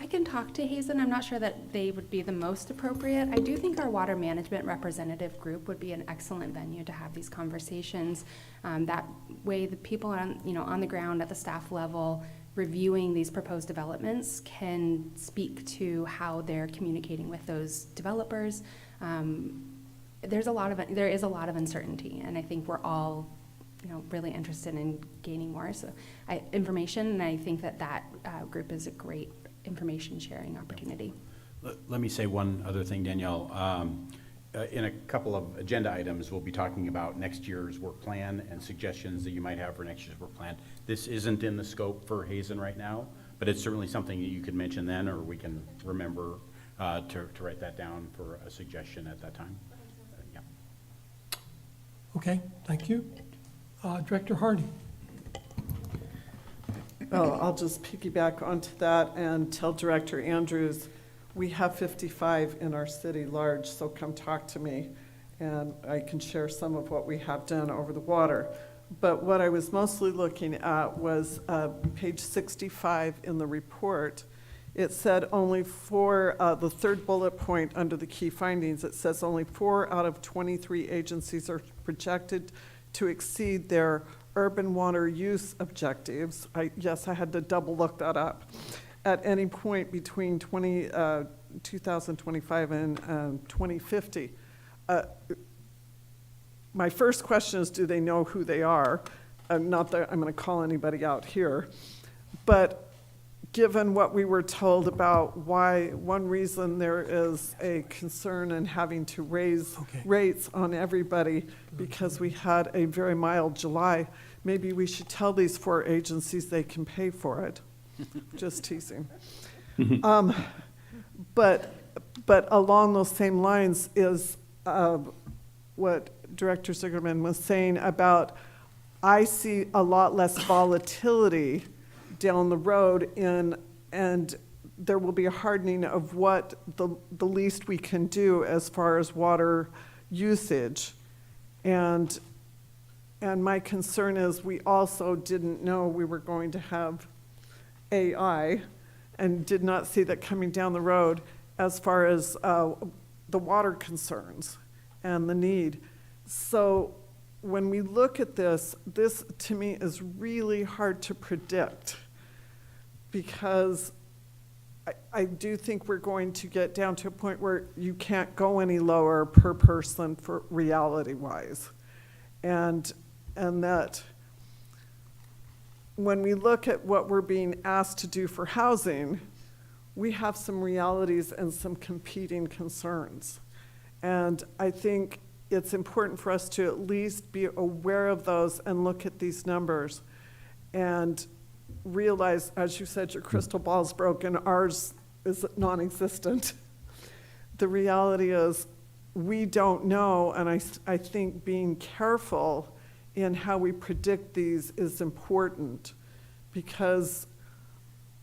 I can talk to Hazen. I'm not sure that they would be the most appropriate. I do think our water management representative group would be an excellent venue to have these conversations. That way, the people on the ground at the staff level reviewing these proposed developments can speak to how they're communicating with those developers. There is a lot of uncertainty, and I think we're all really interested in gaining more information, and I think that group is a great information sharing opportunity. Let me say one other thing, Danielle. In a couple of agenda items, we'll be talking about next year's work plan and suggestions that you might have for next year's work plan. This isn't in the scope for Hazen right now, but it's certainly something that you could mention then, or we can remember to write that down for a suggestion at that time. Yeah. Okay, thank you. Director Hardy. Oh, I'll just piggyback onto that and tell Director Andrews, we have 55 in our city large, so come talk to me, and I can share some of what we have done over the water. But what I was mostly looking at was page 65 in the report. It said only the third bullet point under the key findings, it says only 4 out of 23 agencies are projected to exceed their urban water use objectives. Yes, I had to double look that up. At any point between 2025 and 2050. My first question is, do they know who they are? Not that I'm going to call anybody out here, but given what we were told about why one reason there is a concern in having to raise rates on everybody because we had a very mild July, maybe we should tell these 4 agencies they can pay for it. Just teasing. But along those same lines is what Director Zigerman was saying about I see a lot less volatility down the road and there will be a hardening of what the least we can do as far as water usage. And my concern is we also didn't know we were going to have AI and did not see that coming down the road as far as the water concerns and the need. So when we look at this to me is really hard to predict, because I do think we're going to get down to a point where you can't go any lower per person for reality-wise. And that when we look at what we're being asked to do for housing, we have some realities and some competing concerns. And I think it's important for us to at least be aware of those and look at these numbers and realize, as you said, your crystal ball's broken, ours is non-existent. The reality is we don't know, and I think being careful in how we predict these is important, because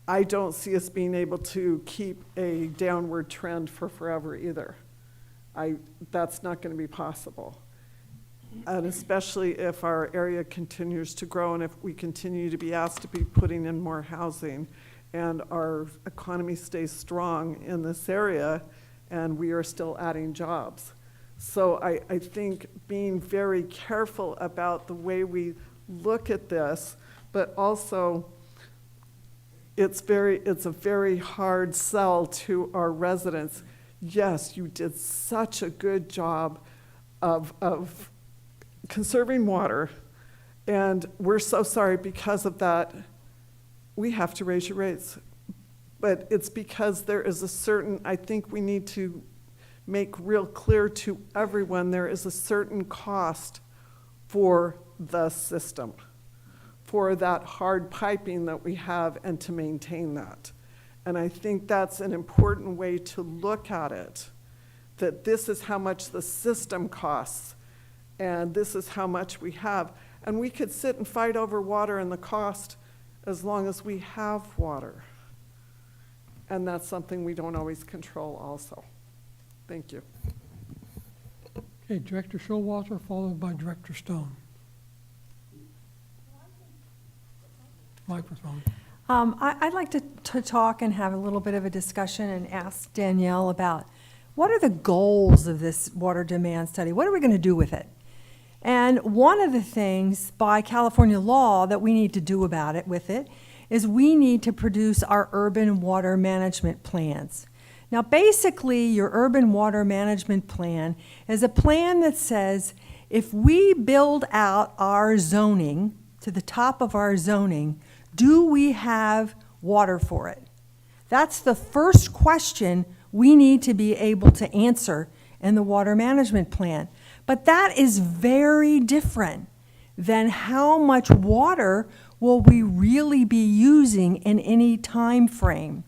I don't see us being able to keep a downward trend for forever either. That's not going to be possible. And especially if our area continues to grow and if we continue to be asked to be putting in more housing and our economy stays strong in this area and we are still adding jobs. So I think being very careful about the way we look at this, but also it's a very hard sell to our residents. Yes, you did such a good job of conserving water, and we're so sorry because of that. We have to raise your rates. But it's because there is a certain, I think we need to make real clear to everyone there is a certain cost for the system, for that hard piping that we have and to maintain that. And I think that's an important way to look at it, that this is how much the system costs, and this is how much we have. And we could sit and fight over water and the cost as long as we have water. And that's something we don't always control also. Thank you. Okay, Director Showalter, followed by Director Stone. Microphone. I'd like to talk and have a little bit of a discussion and ask Danielle about what are the goals of this water demand study? What are we going to do with it? And one of the things by California law that we need to do about it with it is we need to produce our urban water management plans. Now, basically, your urban water management plan is a plan that says if we build out our zoning to the top of our zoning, do we have water for it? That's the first question we need to be able to answer in the water management plan. But that is very different than how much water will we really be using in any time frame.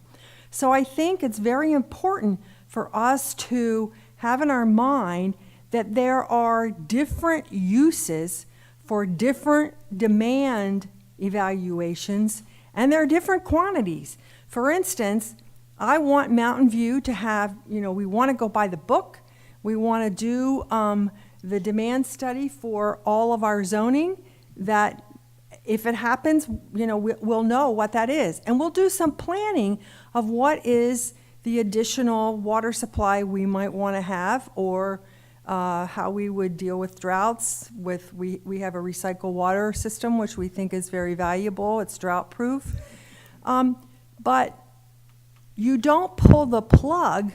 So I think it's very important for us to have in our mind that there are different uses for different demand evaluations, and there are different quantities. For instance, I want Mountain View to have, we want to go by the book. We want to do the demand study for all of our zoning, that if it happens, we'll know what that is. And we'll do some planning of what is the additional water supply we might want to have, or how we would deal with droughts. We have a recycled water system, which we think is very valuable. It's drought proof. But you don't pull the plug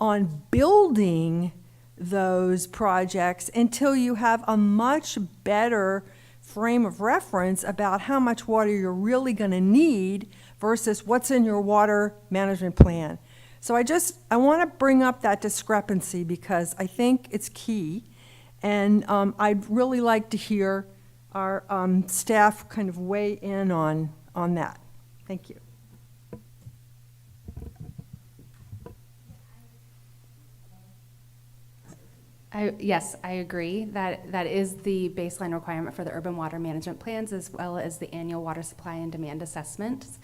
on building those projects until you have a much better frame of reference about how much water you're really going to need versus what's in your water management plan. So I want to bring up that discrepancy because I think it's key, and I'd really like to hear our staff kind of weigh in on that. Thank you. Yes, I agree. That is the baseline requirement for the urban water management plans, as well as the annual water supply and demand assessments.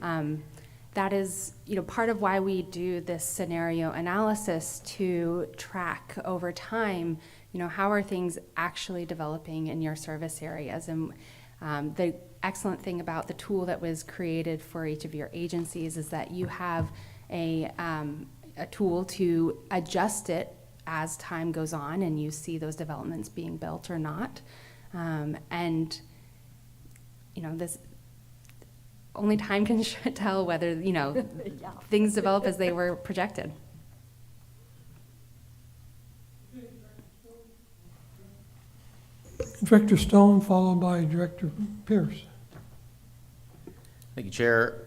That is, part of why we do this scenario analysis to track over time, how are things actually developing in your service areas. And the excellent thing about the tool that was created for each of your agencies is that you have a tool to adjust it as time goes on and you see those developments being built or not. This only time can tell whether, things develop as they were projected. Director Stone, followed by Director Pierce. Thank you, Chair.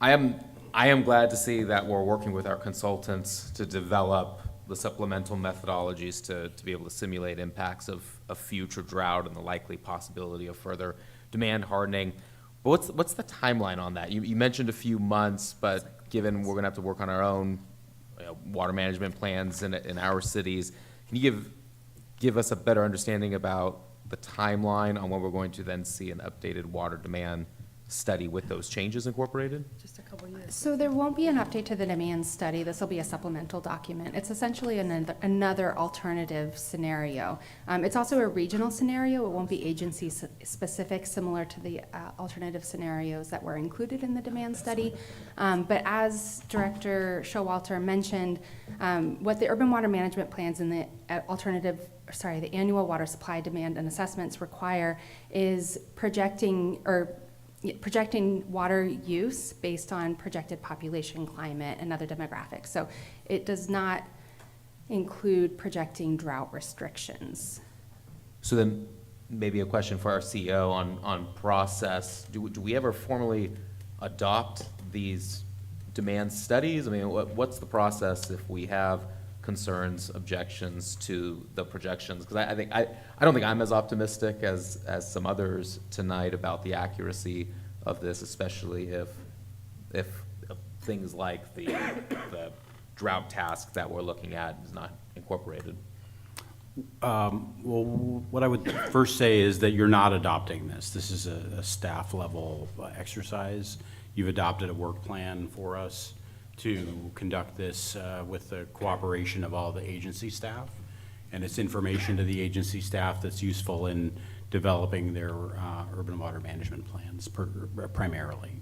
I am glad to see that we're working with our consultants to develop the supplemental methodologies to be able to simulate impacts of future drought and the likely possibility of further demand hardening. But what's the timeline on that? You mentioned a few months, but given we're going to have to work on our own water management plans in our cities, can you give us a better understanding about the timeline on when we're going to then see an updated water demand study with those changes incorporated? Just a couple years. So there won't be an update to the demand study. This will be a supplemental document. It's essentially another alternative scenario. It's also a regional scenario. It won't be agency specific, similar to the alternative scenarios that were included in the demand study. But as Director Showalter mentioned, what the urban water management plans and the the annual water supply, demand, and assessments require is projecting water use based on projected population, climate, and other demographics. So it does not include projecting drought restrictions. So then maybe a question for our CEO on process. Do we ever formally adopt these demand studies? I mean, what's the process if we have concerns, objections to the projections? Because I don't think I'm as optimistic as some others tonight about the accuracy of this, especially if things like the drought task that we're looking at is not incorporated. Well, what I would first say is that you're not adopting this. This is a staff level exercise. You've adopted a work plan for us to conduct this with the cooperation of all the agency staff. And it's information to the agency staff that's useful in developing their urban water management plans primarily.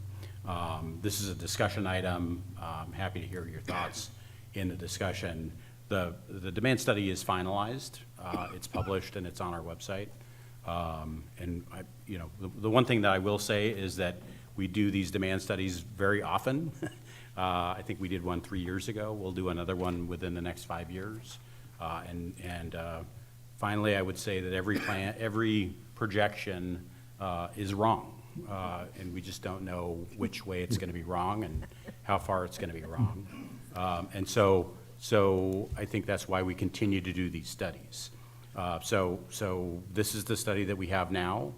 This is a discussion item. I'm happy to hear your thoughts in the discussion. The demand study is finalized. It's published and it's on our website. The one thing that I will say is that we do these demand studies very often. I think we did one 3 years ago. We'll do another one within the next 5 years. Finally, I would say that every projection is wrong. And we just don't know which way it's going to be wrong and how far it's going to be wrong. So I think that's why we continue to do these studies. So this is the study that we have now.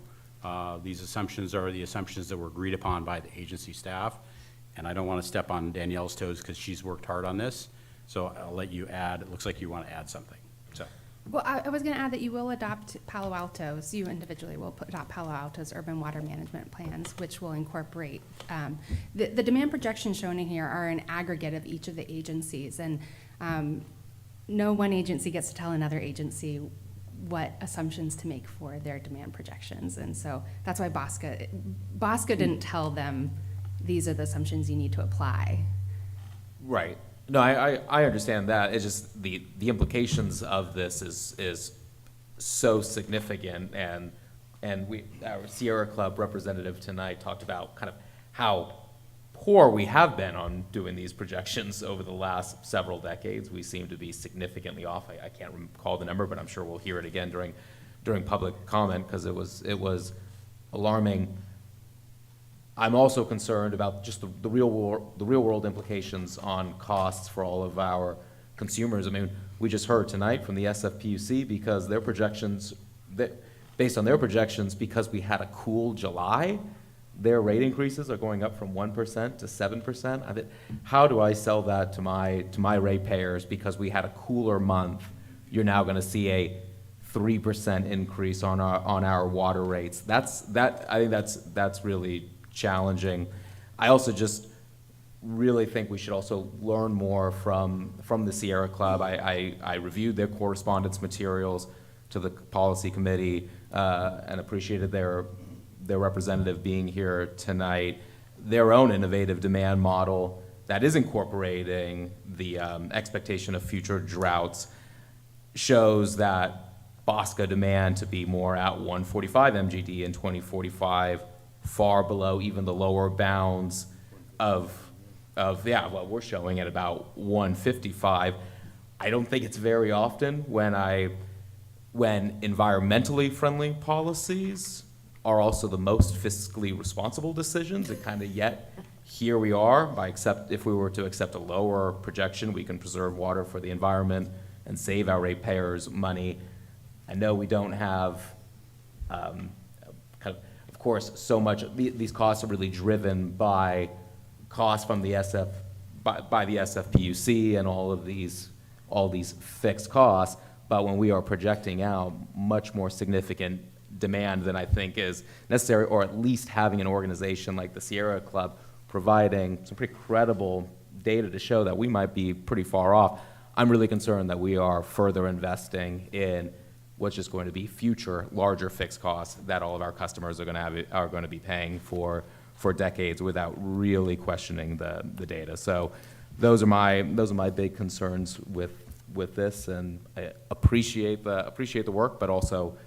These assumptions are the assumptions that were agreed upon by the agency staff. And I don't want to step on Danielle's toes because she's worked hard on this. So I'll let you add. It looks like you want to add something. So. Well, I was going to add that you will adopt Palo Alto's, you individually will adopt Palo Alto's urban water management plans, which will incorporate, the demand projections shown in here are an aggregate of each of the agencies. And no one agency gets to tell another agency what assumptions to make for their demand projections. And so that's why BAWSCA didn't tell them these are the assumptions you need to apply. Right. No, I understand that. It's just the implications of this is so significant, and our Sierra Club representative tonight talked about kind of how poor we have been on doing these projections over the last several decades. We seem to be significantly off. I can't recall the number, but I'm sure we'll hear it again during public comment because it was alarming. I'm also concerned about just the real world implications on costs for all of our consumers. I mean, we just heard tonight from the SFPUC because their projections, based on their projections, because we had a cool July, their rate increases are going up from 1% to 7%. How do I sell that to my ratepayers because we had a cooler month, you're now going to see a 3% increase on our water rates. I think that's really challenging. I also just really think we should also learn more from the Sierra Club. I reviewed their correspondence materials to the policy committee and appreciated their representative being here tonight. Their own innovative demand model that is incorporating the expectation of future droughts shows that BAWSCA demand to be more at 145 MGD in 2045, far below even the lower bounds of what we're showing at about 155. I don't think it's very often when environmentally friendly policies are also the most fiscally responsible decisions, and kind of yet here we are. If we were to accept a lower projection, we can preserve water for the environment and save our ratepayers money. I know we don't have, of course, so much. These costs are really driven by costs from the by the SFPUC and all these fixed costs. But when we are projecting out much more significant demand than I think is necessary, or at least having an organization like the Sierra Club providing some pretty credible data to show that we might be pretty far off, I'm really concerned that we are further investing in what's just going to be future larger fixed costs that all of our customers are going to be paying for decades without really questioning the data. So those are my big concerns with this, and I appreciate the work, but also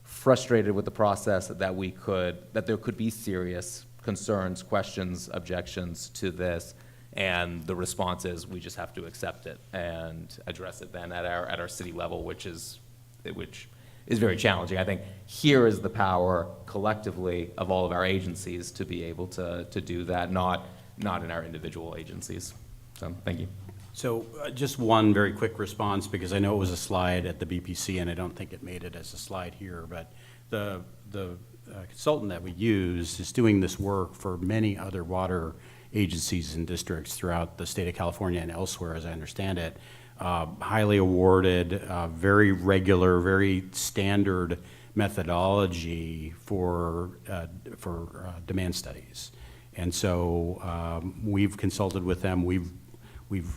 frustrated with the process that there could be serious concerns, questions, objections to this, and the response is we just have to accept it and address it then at our city level, which is very challenging. I think here is the power collectively of all of our agencies to be able to do that, not in our individual agencies. So thank you. So just one very quick response, because I know it was a slide at the BPC and I don't think it made it as a slide here, but the consultant that we use is doing this work for many other water agencies and districts throughout the state of California and elsewhere, as I understand it. Highly awarded, very regular, very standard methodology for demand studies. And so we've consulted with them. We've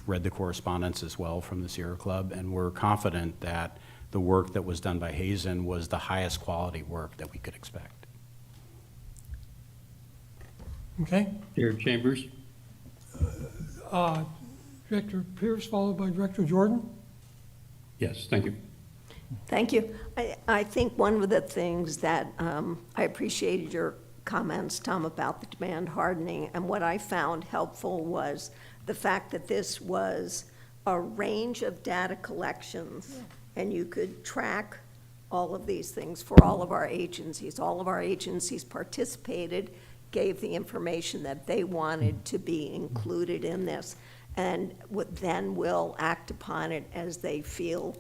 read the correspondence as well from the Sierra Club, and we're confident that the work that was done by Hazen was the highest quality work that we could expect. Okay. Chair Chambers. Director Pierce, followed by Director Jordan. Yes, thank you. Thank you. I think one of the things that I appreciated your comments, Tom, about the demand hardening, and what I found helpful was the fact that this was a range of data collections, and you could track all of these things for all of our agencies. All of our agencies participated, gave the information that they wanted to be included in this, and then will act upon it as they feel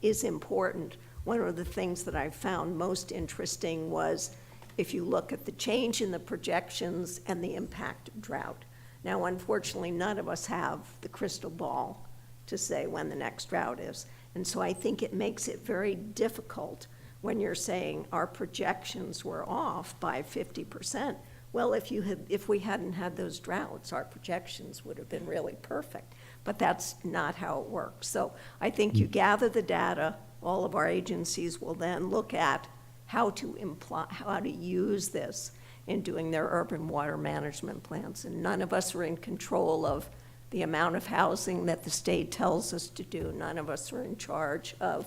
is important. One of the things that I found most interesting was if you look at the change in the projections and the impact of drought. Now, unfortunately, none of us have the crystal ball to say when the next drought is. And so I think it makes it very difficult when you're saying our projections were off by 50%. Well, if we hadn't had those droughts, our projections would have been really perfect. But that's not how it works. So I think you gather the data, all of our agencies will then look at how to use this in doing their urban water management plans. And none of us are in control of the amount of housing that the state tells us to do. None of us are in charge of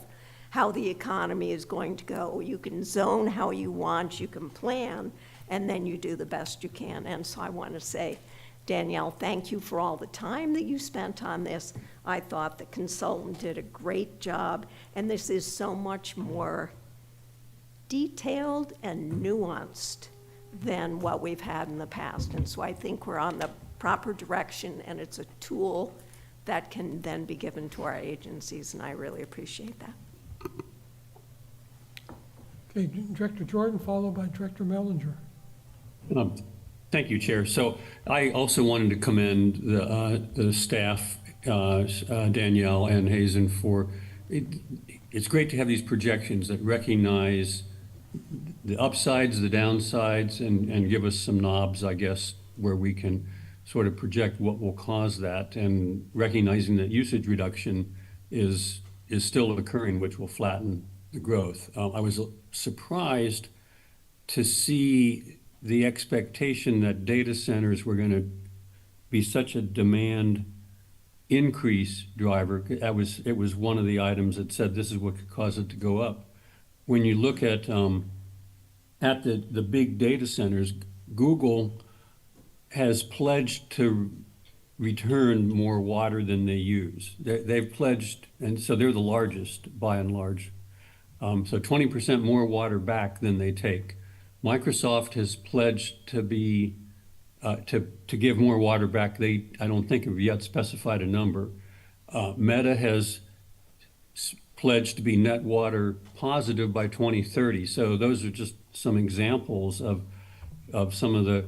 how the economy is going to go. You can zone how you want, you can plan, and then you do the best you can. And so I want to say, Danielle, thank you for all the time that you spent on this. I thought the consultant did a great job, and this is so much more detailed and nuanced than what we've had in the past. And so I think we're on the proper direction, and it's a tool that can then be given to our agencies, and I really appreciate that. Okay, Director Jordan, followed by Director Mellinger. Thank you, Chair. So I also wanted to commend the staff Danielle and Hazen for, it's great to have these projections that recognize the upsides, the downsides, and give us some knobs, I guess, where we can sort of project what will cause that, and recognizing that usage reduction is still occurring, which will flatten the growth. I was surprised to see the expectation that data centers were going to be such a demand increase driver. It was one of the items that said this is what could cause it to go up. When you look at the big data centers, Google has pledged to return more water than they use. They've pledged, and so they're the largest by and large. So 20% more water back than they take. Microsoft has pledged to be to give more water back. I don't think have yet specified a number. Meta has pledged to be net water positive by 2030. So those are just some examples of some of the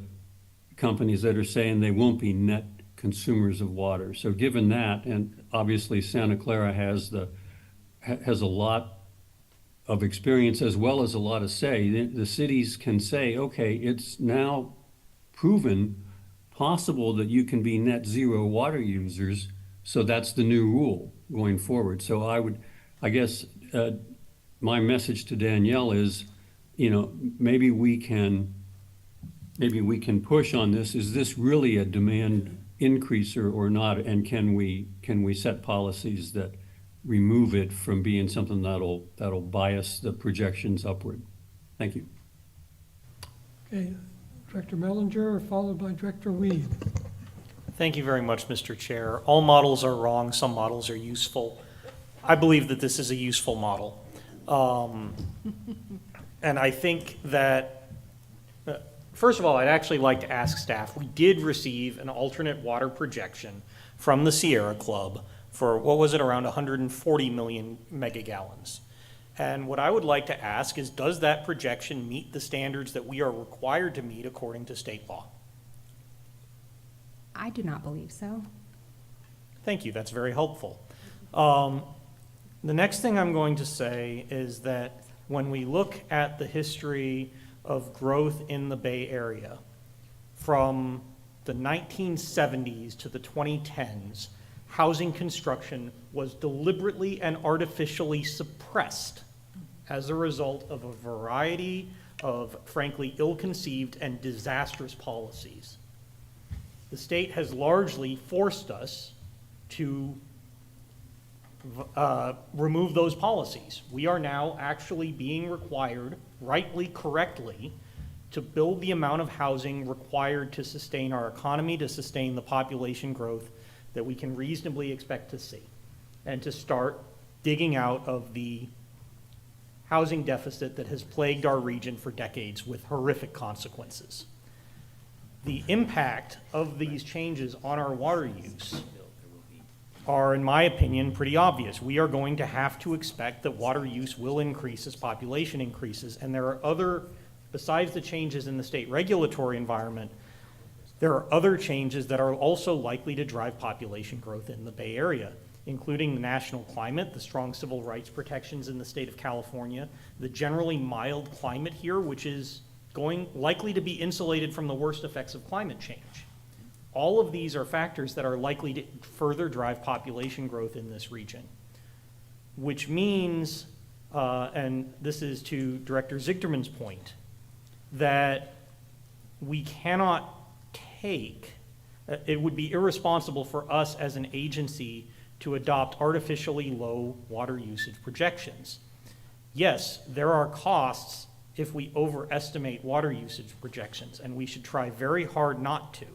companies that are saying they won't be net consumers of water. So given that, and obviously Santa Clara has a lot of experience as well as a lot of say, the cities can say, okay, it's now proven possible that you can be net zero water users, so that's the new rule going forward. So I guess my message to Danielle is, maybe we can push on this. Is this really a demand increaser or not? And can we set policies that remove it from being something that'll bias the projections upward? Thank you. Okay, Director Mellinger, followed by Director Weed. Thank you very much, Mr. Chair. All models are wrong. Some models are useful. I believe that this is a useful model. And I think that, first of all, I'd actually like to ask staff, we did receive an alternate water projection from the Sierra Club for, what was it, around 140 million megagallons. And what I would like to ask is, does that projection meet the standards that we are required to meet according to state law? I do not believe so. Thank you, that's very helpful. The next thing I'm going to say is that when we look at the history of growth in the Bay Area, from the 1970s to the 2010s, housing construction was deliberately and artificially suppressed as a result of a variety of, frankly, ill-conceived and disastrous policies. The state has largely forced us to remove those policies. We are now actually being required, rightly, correctly, to build the amount of housing required to sustain our economy, to sustain the population growth that we can reasonably expect to see, and to start digging out of the housing deficit that has plagued our region for decades with horrific consequences. The impact of these changes on our water use are, in my opinion, pretty obvious. We are going to have to expect that water use will increase as population increases, and there are other, besides the changes in the state regulatory environment, there are other changes that are also likely to drive population growth in the Bay Area, including the national climate, the strong civil rights protections in the state of California, the generally mild climate here, which is likely to be insulated from the worst effects of climate change. All of these are factors that are likely to further drive population growth in this region, which means, and this is to Director Zichterman's point, that we cannot it would be irresponsible for us as an agency to adopt artificially low water usage projections. Yes, there are costs if we overestimate water usage projections, and we should try very hard not to.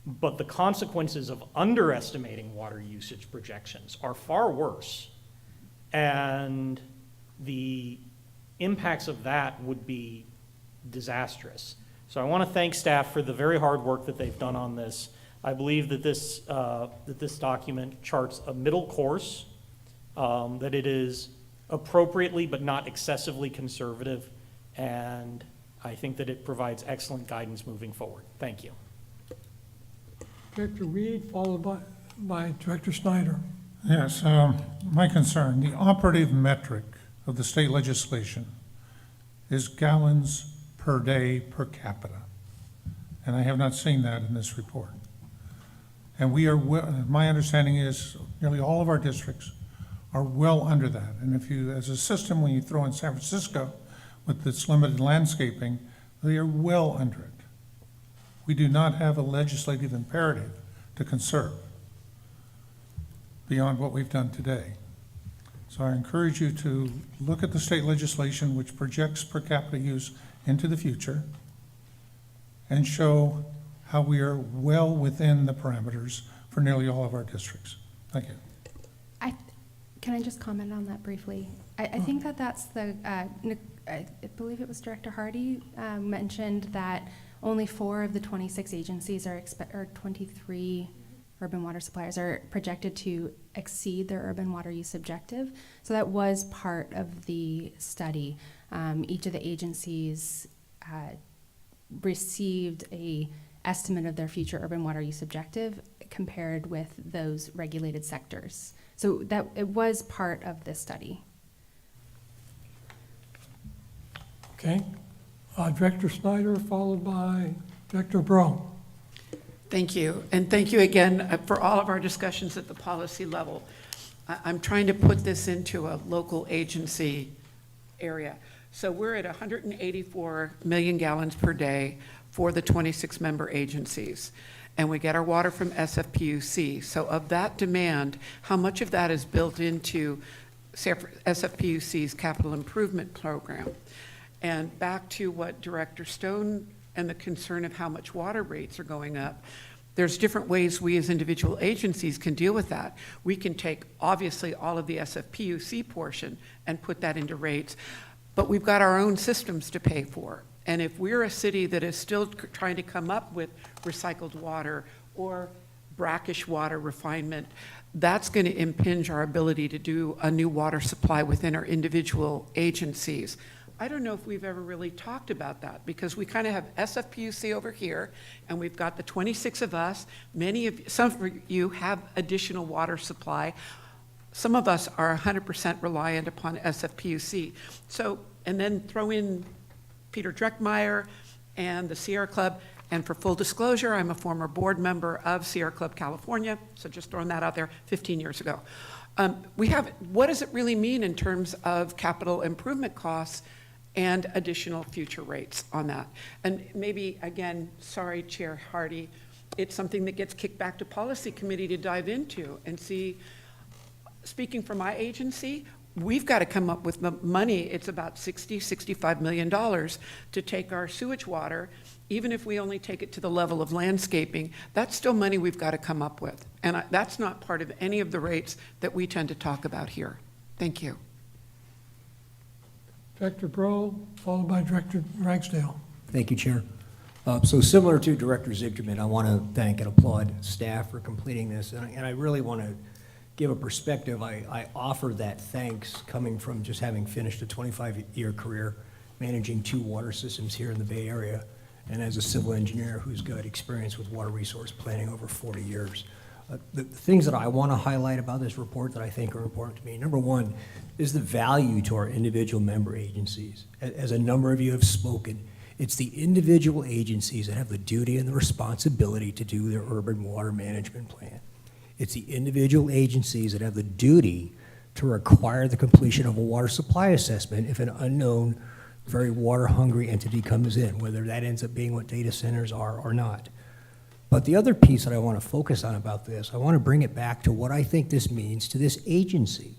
But the consequences of underestimating water usage projections are far worse, and the impacts of that would be disastrous. So I want to thank staff for the very hard work that they've done on this. I believe that this document charts a middle course, that it is appropriately but not excessively conservative, and I think that it provides excellent guidance moving forward. Thank you. Director Weed, followed by by Director Snyder. Yes, my concern, the operative metric of the state legislation is gallons per day per capita. And I have not seen that in this report. And we are, my understanding is nearly all of our districts are well under that. And if you, as a system, when you throw in San Francisco with its limited landscaping, they are well under it. We do not have a legislative imperative to conserve beyond what we've done today. So I encourage you to look at the state legislation which projects per capita use into the future and show how we are well within the parameters for nearly all of our districts. Thank you. Can I just comment on that briefly? I think that's the, I believe it was Director Hardy mentioned that only 4 of the 26 agencies or 23 urban water suppliers are projected to exceed their urban water use objective. So that was part of the study. Each of the agencies received a estimate of their future urban water use objective compared with those regulated sectors. So that it was part of this study. Okay. Director Snyder, followed by Director Bro. Thank you. And thank you again for all of our discussions at the policy level. I'm trying to put this into a local agency area. So we're at 184 million gallons per day for the 26 member agencies. And we get our water from SFPUC. So of that demand, how much of that is built into SFPUC's capital improvement program? And back to what Director Stone and the concern of how much water rates are going up, there's different ways we as individual agencies can deal with that. We can take, obviously, all of the SFPUC portion and put that into rates, but we've got our own systems to pay for. And if we're a city that is still trying to come up with recycled water or brackish water refinement, that's going to impinge our ability to do a new water supply within our individual agencies. I don't know if we've ever really talked about that because we kind of have SFPUC over here and we've got the 26 of us. Some of you have additional water supply. Some of us are 100% reliant upon SFPUC. So, and then throw in Peter Dreckmeyer and the Sierra Club. And for full disclosure, I'm a former board member of Sierra Club California. So just throwing that out there 15 years ago. What does it really mean in terms of capital improvement costs and additional future rates on that? And maybe, again, sorry, Chair Hardy, it's something that gets kicked back to policy committee to dive into and see. Speaking for my agency, we've got to come up with money. It's about $65 million to take our sewage water, even if we only take it to the level of landscaping, that's still money we've got to come up with. And that's not part of any of the rates that we tend to talk about here. Thank you. Director Bro, followed by Director Ragsdale. Thank you, Chair. So similar to Director Zichterman, I want to thank and applaud staff for completing this. And I really want to give a perspective. I offer that thanks coming from just having finished a 25-year career managing 2 water systems here in the Bay Area, and as a civil engineer who's got experience with water resource planning over 40 years. The things that I want to highlight about this report that I think are important to me, number one, is the value to our individual member agencies. As a number of you have spoken, it's the individual agencies that have the duty and the responsibility to do their urban water management plan. It's the individual agencies that have the duty to require the completion of a water supply assessment if an unknown, very water-hungry entity comes in, whether that ends up being what data centers are or not. But the other piece that I want to focus on about this, I want to bring it back to what I think this means to this agency.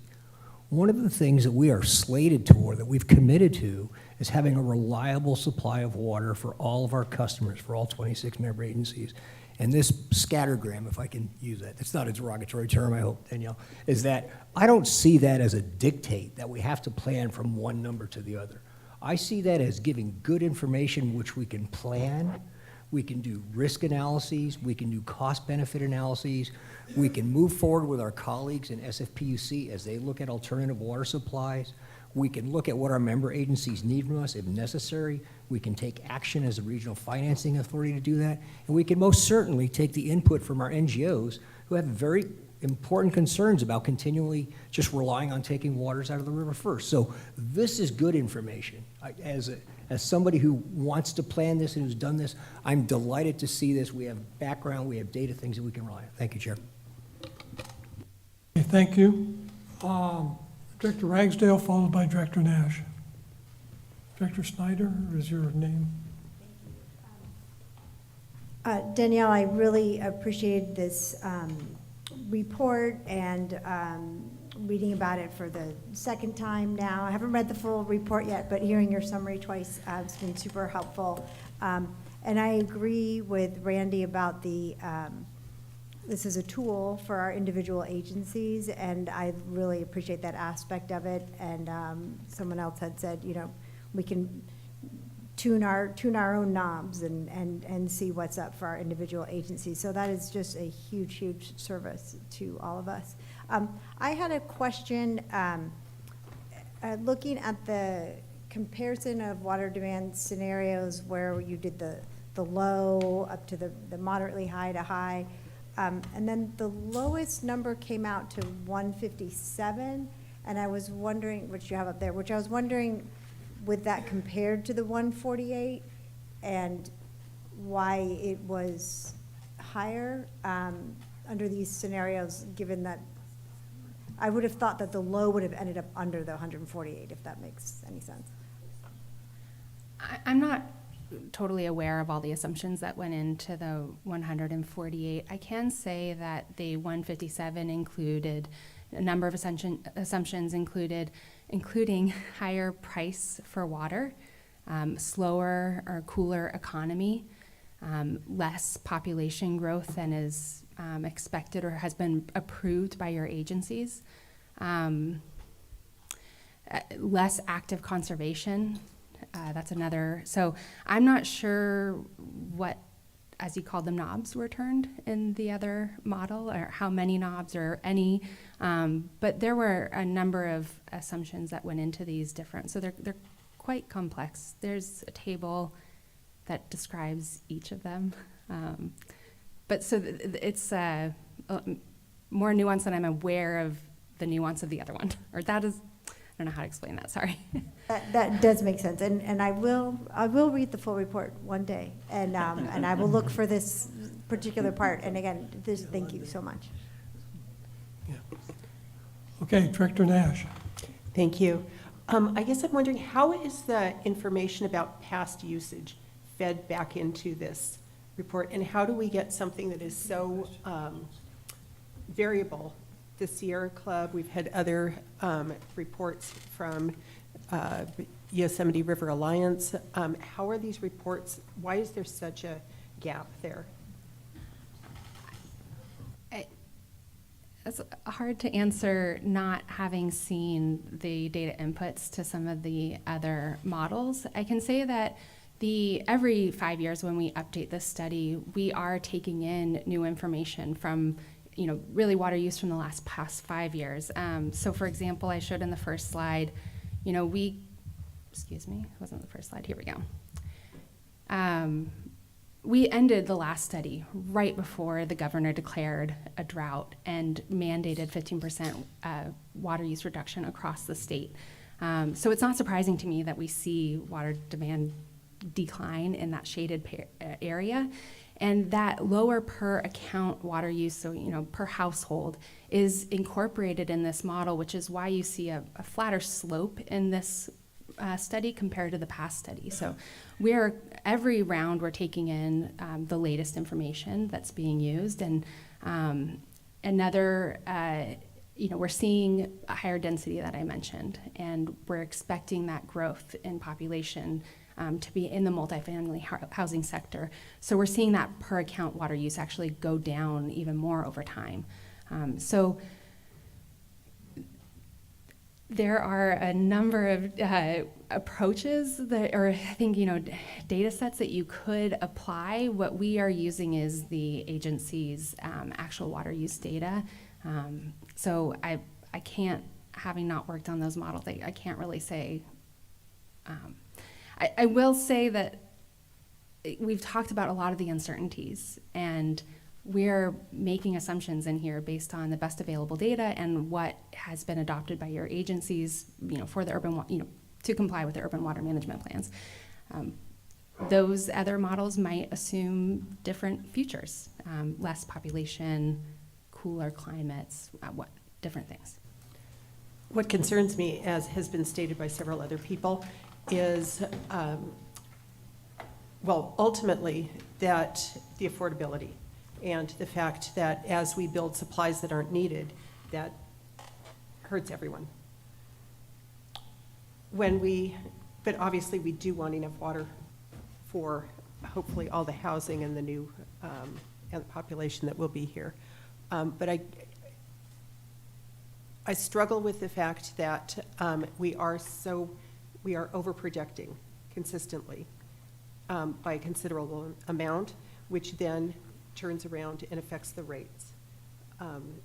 One of the things that we are slated to, or that we've committed to, is having a reliable supply of water for all of our customers, for all 26 member agencies. And this scattergram, if I can use that, it's not a derogatory term, I hope, Danielle, is that I don't see that as a dictate that we have to plan from one number to the other. I see that as giving good information which we can plan. We can do risk analyses, we can do cost-benefit analyses, we can move forward with our colleagues in SFPUC as they look at alternative water supplies. We can look at what our member agencies need from us if necessary. We can take action as a regional financing authority to do that. And we can most certainly take the input from our NGOs who have very important concerns about continually just relying on taking waters out of the river first. So this is good information. As somebody who wants to plan this and who's done this, I'm delighted to see this. We have background, we have data, things that we can rely on. Thank you, Chair. Okay, thank you. Director Ragsdale, followed by Director Nash. Director Snyder is your name. Danielle, I really appreciated this report and reading about it for the second time now. I haven't read the full report yet, but hearing your summary twice has been super helpful. And I agree with Randy about this is a tool for our individual agencies, and I really appreciate that aspect of it. And someone else had said, you know, we can tune our own knobs and see what's up for our individual agencies. So that is just a huge, huge service to all of us. I had a question looking at the comparison of water demand scenarios where you did the low up to the moderately high to high. And then the lowest number came out to 157, and I was wondering, which you have up there, which I was wondering, with that compared to the 148, and why it was higher under these scenarios, given that I would have thought that the low would have ended up under the 148, if that makes any sense. I'm not totally aware of all the assumptions that went into the 148. I can say that the 157 included a number of assumptions including higher price for water, slower or cooler economy, less population growth than is expected or has been approved by your agencies, less active conservation. That's another. So I'm not sure what, as you called them, knobs were turned in the other model, or how many knobs or any, but there were a number of assumptions that went into these different, so they're quite complex. There's a table that describes each of them. But so it's more nuanced than I'm aware of the nuance of the other one, or that is, I don't know how to explain that, sorry. That does make sense, and I will read the full report one day, and I will look for this particular part. And again, thank you so much. Yeah. Okay, Director Nash. Thank you. I guess I'm wondering, how is the information about past usage fed back into this report, and how do we get something that is so variable? The Sierra Club, we've had other reports from Yosemite River Alliance. How are these reports, why is there such a gap there? It's hard to answer not having seen the data inputs to some of the other models. I can say that every 5 years when we update this study, we are taking in new information from really water use from the past 5 years. So for example, I showed in the first slide, excuse me, it wasn't the first slide, here we go. We ended the last study right before the governor declared a drought and mandated 15% water use reduction across the state. So it's not surprising to me that we see water demand decline in that shaded area. And that lower per account water use, so per household, is incorporated in this model, which is why you see a flatter slope in this study compared to the past study. So every round we're taking in the latest information that's being used, and we're seeing a higher density that I mentioned, and we're expecting that growth in population to be in the multifamily housing sector. So we're seeing that per account water use actually go down even more over time. So there are a number of approaches or I think, data sets that you could apply. What we are using is the agency's actual water use data. So I can't having not worked on those models, I can't really say. I will say that we've talked about a lot of the uncertainties, and we're making assumptions in here based on the best available data and what has been adopted by your agencies, for the to comply with the urban water management plans. Those other models might assume different futures, less population, cooler climates, different things. What concerns me, as has been stated by several other people, is, ultimately, that the affordability and the fact that as we build supplies that aren't needed, that hurts everyone. But obviously we do want enough water for hopefully all the housing and the new, and the population that will be here. But I struggle with the fact that we are over-projecting consistently by a considerable amount, which then turns around and affects the rates.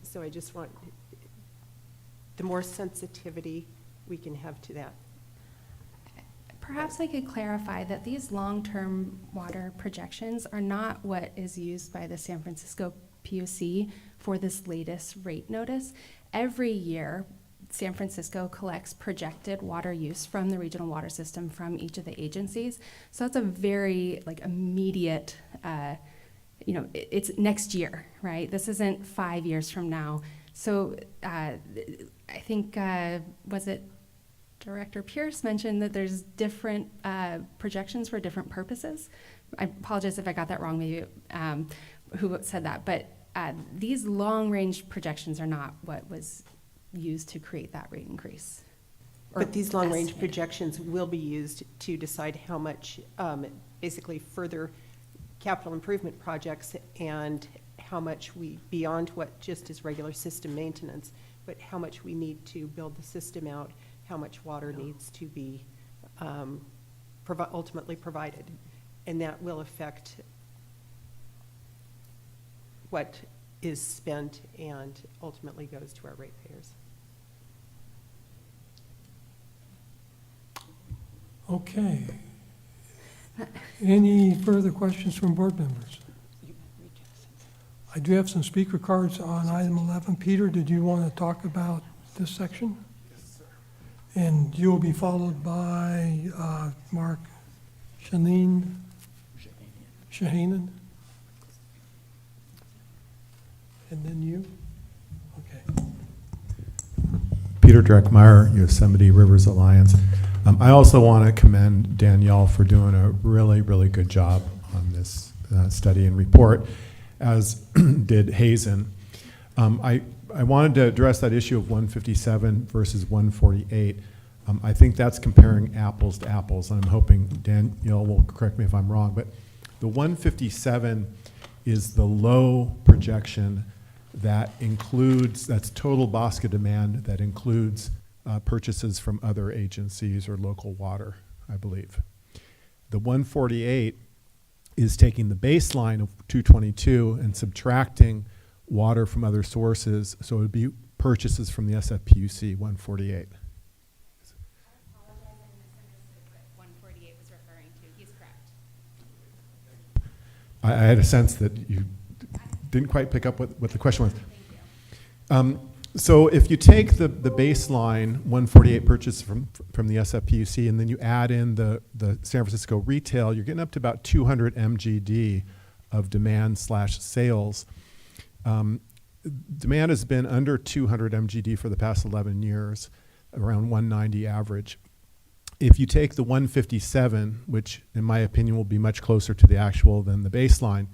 So I just want the more sensitivity we can have to that. Perhaps I could clarify that these long-term water projections are not what is used by the San Francisco PUC for this latest rate notice. Every year, San Francisco collects projected water use from the regional water system from each of the agencies. So it's a very immediate, it's next year, right? This isn't 5 years from now. So I think, was it Director Pierce mentioned that there's different projections for different purposes. I apologize if I got that wrong, maybe who said that, but these long-range projections are not what was used to create that rate increase. But these long-range projections will be used to decide how much, basically further capital improvement projects and how much beyond what just is regular system maintenance, but how much we need to build the system out, how much water needs to be ultimately provided. And that will affect what is spent and ultimately goes to our ratepayers. Okay. Any further questions from board members? I do have some speaker cards on item 11. Peter, did you want to talk about this section? Yes, sir. And you'll be followed by Mark Shahanan. And then you? Okay. Peter Dreckmeyer, Yosemite Rivers Alliance. I also want to commend Danielle for doing a really, really good job on this study and report, as did Hazen. I wanted to address that issue of 157 versus 148. I think that's comparing apples to apples, and I'm hoping Danielle will correct me if I'm wrong, but the 157 is the low projection that includes, that's total BAWSCA demand that includes purchases from other agencies or local water, I believe. The 148 is taking the baseline of 222 and subtracting water from other sources, so it would be purchases from the SFPUC 148. I had a sense that you didn't quite pick up what the question was. So if you take the baseline 148 purchase from the SFPUC and then you add in the San Francisco retail, you're getting up to about 200 MGD of demand/sales. Demand has been under 200 MGD for the past 11 years, around 190 average. If you take the 157, which in my opinion will be much closer to the actual than the baseline,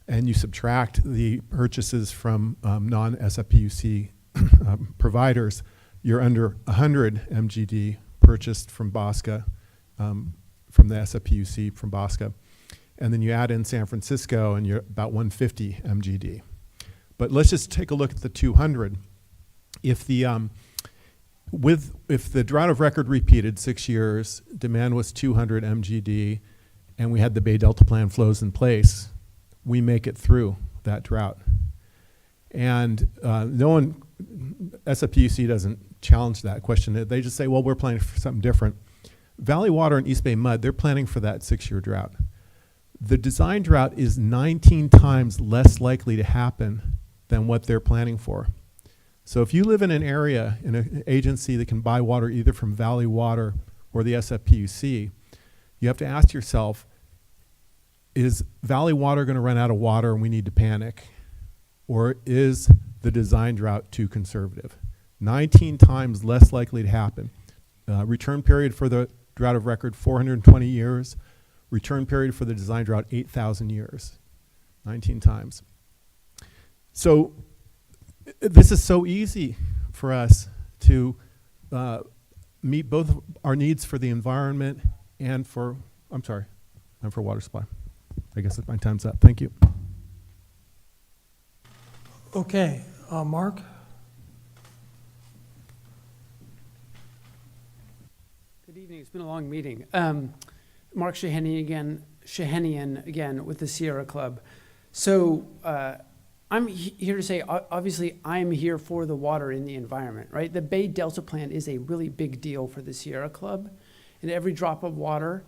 and you subtract the purchases from non-SFPUC providers, you're under 100 MGD purchased from BAWSCA, from the SFPUC from BAWSCA. And then you add in San Francisco and you're about 150 MGD. But let's just take a look at the 200. If the drought of record repeated 6 years, demand was 200 MGD, and we had the Bay Delta Plan flows in place, we make it through that drought. And SFPUC doesn't challenge that question. They just say, well, we're planning for something different. Valley Water and East Bay Mud, they're planning for that 6-year drought. The design drought is 19 times less likely to happen than what they're planning for. So if you live in an area, in an agency that can buy water either from Valley Water or the SFPUC, you have to ask yourself, is Valley Water going to run out of water and we need to panic? Or is the design drought too conservative? 19 times less likely to happen. Return period for the drought of record, 420 years. Return period for the design drought, 8,000 years. 19 times. So this is so easy for us to meet both our needs for the environment and for, and for water supply. I guess my time's up. Thank you. Okay, Mark? Good evening. It's been a long meeting. Mark Shahenian again with the Sierra Club. So I'm here to say, obviously, I'm here for the water in the environment, right? The Bay Delta Plan is a really big deal for the Sierra Club, and every drop of water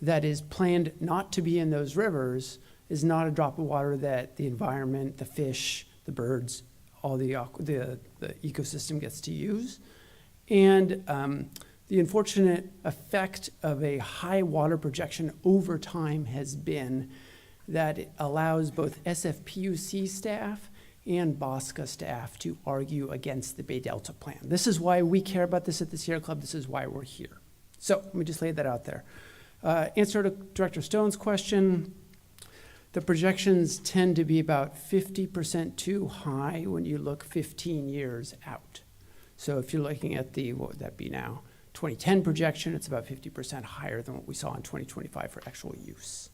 that is planned not to be in those rivers is not a drop of water that the environment, the fish, the birds, all the ecosystem gets to use. And the unfortunate effect of a high water projection over time has been that it allows both SFPUC staff and BAWSCA staff to argue against the Bay Delta Plan. This is why we care about this at the Sierra Club. This is why we're here. So let me just lay that out there. Answer to Director Stone's question, the projections tend to be about 50% too high when you look 15 years out. So if you're looking at the, what would that be now, 2010 projection, it's about 50% higher than what we saw in 2025 for actual use.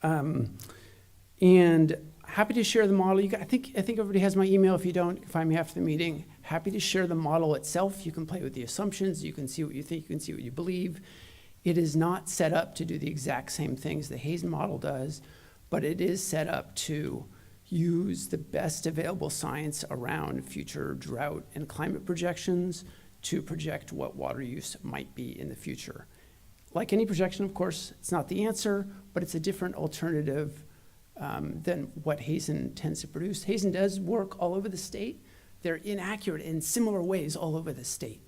And happy to share the model. I think everybody has my email. If you don't, you can find me after the meeting. Happy to share the model itself. You can play with the assumptions. You can see what you think. You can see what you believe. It is not set up to do the exact same things the Hazen model does, but it is set up to use the best available science around future drought and climate projections to project what water use might be in the future. Like any projection, of course, it's not the answer, but it's a different alternative than what Hazen tends to produce. Hazen does work all over the state. They're inaccurate in similar ways all over the state.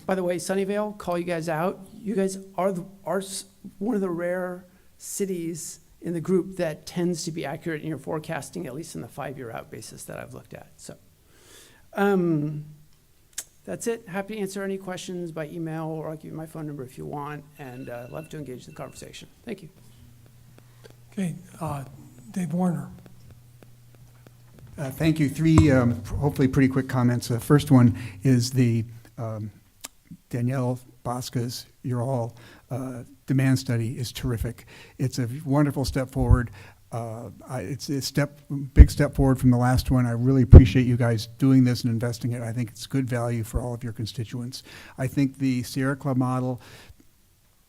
By the way, Sunnyvale, call you guys out. You guys are one of the rare cities in the group that tends to be accurate in your forecasting, at least in the 5-year out basis that I've looked at. So that's it. Happy to answer any questions by email, or I'll give you my phone number if you want, and love to engage in the conversation. Thank you. Okay, Dave Warner. Thank you. 3 hopefully pretty quick comments. The first one is the Danielle BAWSCA's You're All demand study is terrific. It's a wonderful step forward. It's a big step forward from the last one. I really appreciate you guys doing this and investing it. I think it's good value for all of your constituents. I think the Sierra Club model,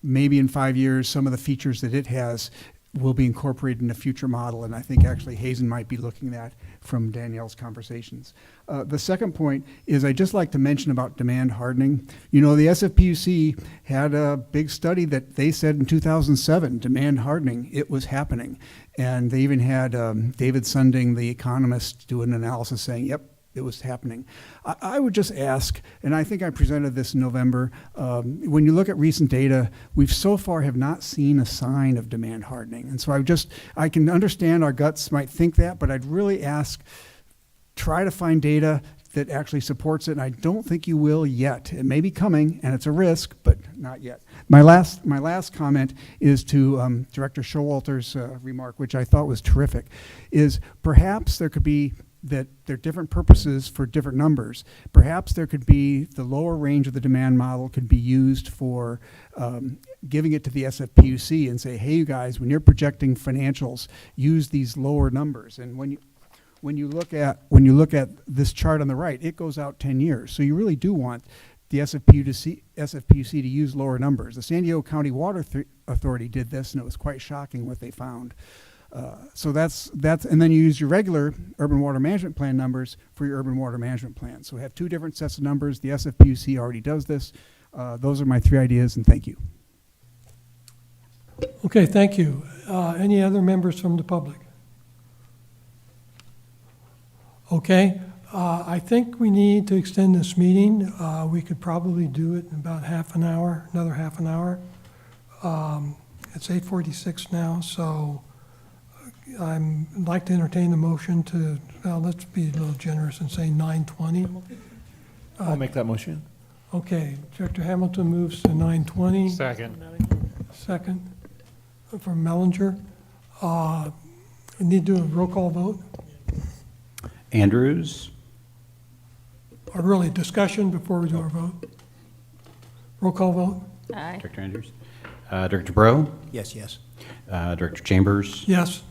maybe in 5 years, some of the features that it has will be incorporated in a future model, and I think actually Hazen might be looking at from Danielle's conversations. The second point is I'd just like to mention about demand hardening. You know, the SFPUC had a big study that they said in 2007, demand hardening, it was happening. And they even had David Sunding, the economist, do an analysis saying, yep, it was happening. I would just ask, and I think I presented this in November, when you look at recent data, we've so far have not seen a sign of demand hardening. And so I can understand our guts might think that, but I'd really ask, try to find data that actually supports it, and I don't think you will yet. It may be coming, and it's a risk, but not yet. My last comment is to Director Showalter's remark, which I thought was terrific, is perhaps there could be that there are different purposes for different numbers. Perhaps there could be the lower range of the demand model could be used for giving it to the SFPUC and say, hey, you guys, when you're projecting financials, use these lower numbers. And when you look at this chart on the right, it goes out 10 years. So you really do want the SFPUC to use lower numbers. The San Diego County Water Authority did this, and it was quite shocking what they found. So that's, and then you use your regular urban water management plan numbers for your urban water management plan. So we have two different sets of numbers. The SFPUC already does this. Those are my three ideas, and thank you. Okay, thank you. Any other members from the public? Okay, I think we need to extend this meeting. We could probably do it in about half an hour, another half an hour. It's 8:46 now, so I'd like to entertain the motion to, well, let's be a little generous and say 9:20. I'll make that motion. Okay, Director Hamilton moves to 9:20. Second. Second from Mellinger. We need to do a roll call vote, Andrews? or really discussion before we do our vote. Roll call vote? Aye. Director Andrews? Director Bro? Yes, yes. Director Chambers? Yes.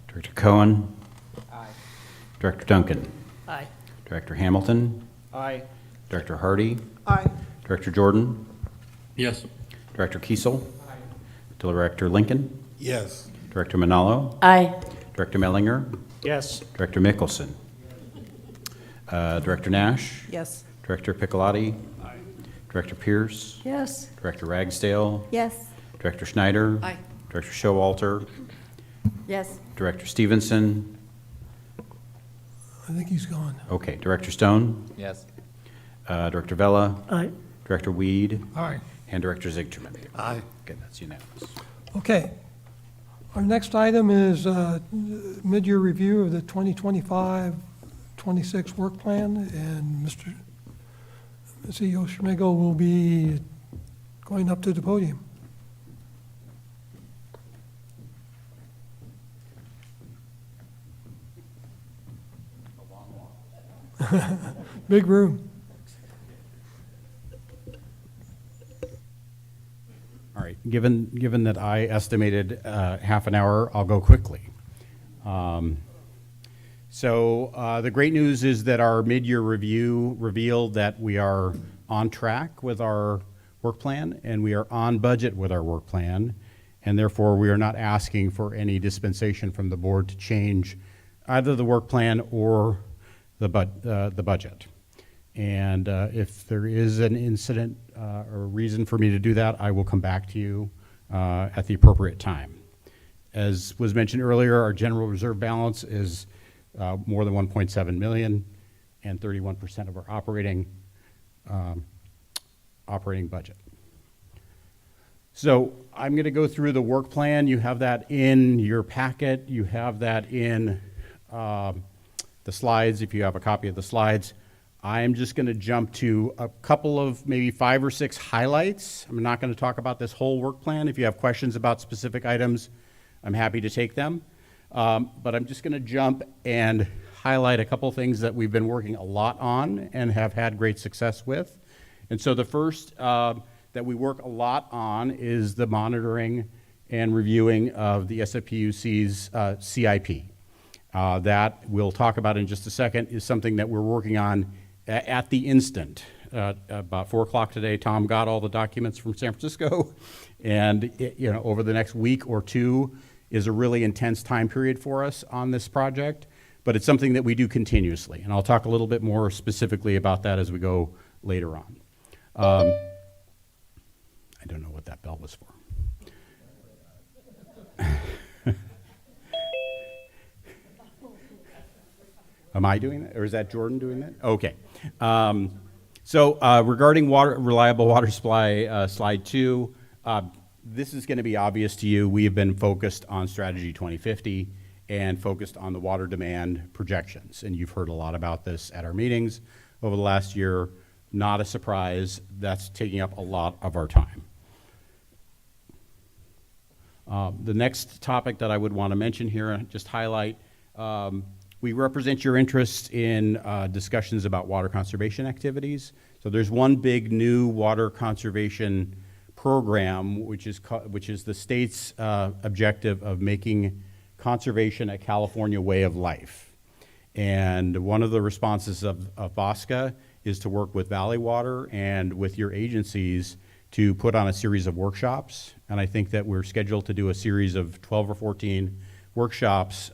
Director Cohen? Aye. Director Duncan? Aye. Director Hamilton? Aye. Director Hardy? Aye. Director Jordan? Yes. Director Kiesel? Director Lincoln? Yes. Director Manalo? Aye. Director Mellinger? Yes. Director Mickelson? Director Nash? Yes. Director Piccolotti? Director Pierce? Yes. Director Ragsdale? Yes. Director Schneider? Aye. Director Showalter? Yes. Director Stevenson? I think he's gone. Okay, Director Stone? Yes. Director Vella? Aye. Director Weed? Aye. And Director Ziegterman? Aye. Okay, that's unanimous. Okay. Our next item is mid-year review of the 2025-26 work plan, and Mr. CEO Schmigel will be going up to the podium. Big room. All right, given that I estimated half an hour, I'll go quickly. So the great news is that our mid-year review revealed that we are on track with our work plan, and we are on budget with our work plan, and therefore we are not asking for any dispensation from the board to change either the work plan or the budget. And if there is an incident or reason for me to do that, I will come back to you at the appropriate time. As was mentioned earlier, our general reserve balance is more than 1.7 million and 31% of our operating budget. So I'm going to go through the work plan. You have that in your packet. You have that in the slides, if you have a copy of the slides. I am just going to jump to a couple of maybe 5 or 6 highlights. I'm not going to talk about this whole work plan. If you have questions about specific items, I'm happy to take them. But I'm just going to jump and highlight a couple things that we've been working a lot on and have had great success with. And so the first that we work a lot on is the monitoring and reviewing of the SFPUC's CIP. That we'll talk about in just a second is something that we're working on at the instant. About 4 o'clock today, Tom got all the documents from San Francisco, and over the next week or two is a really intense time period for us on this project, but it's something that we do continuously, and I'll talk a little bit more specifically about that as we go later on. I don't know what that bell was for. Am I doing that, or is that Jordan doing that? Okay. So regarding reliable water supply, slide 2, this is going to be obvious to you. We have been focused on Strategy 2050 and focused on the water demand projections. And you've heard a lot about this at our meetings over the last year. Not a surprise. That's taking up a lot of our time. The next topic that I would want to mention here and just highlight, we represent your interest in discussions about water conservation activities. So there's one big new water conservation program, which is the state's objective of making conservation a California way of life. And one of the responses of BAWSCA is to work with Valley Water and with your agencies to put on a series of workshops. And I think that we're scheduled to do a series of 12 or 14 workshops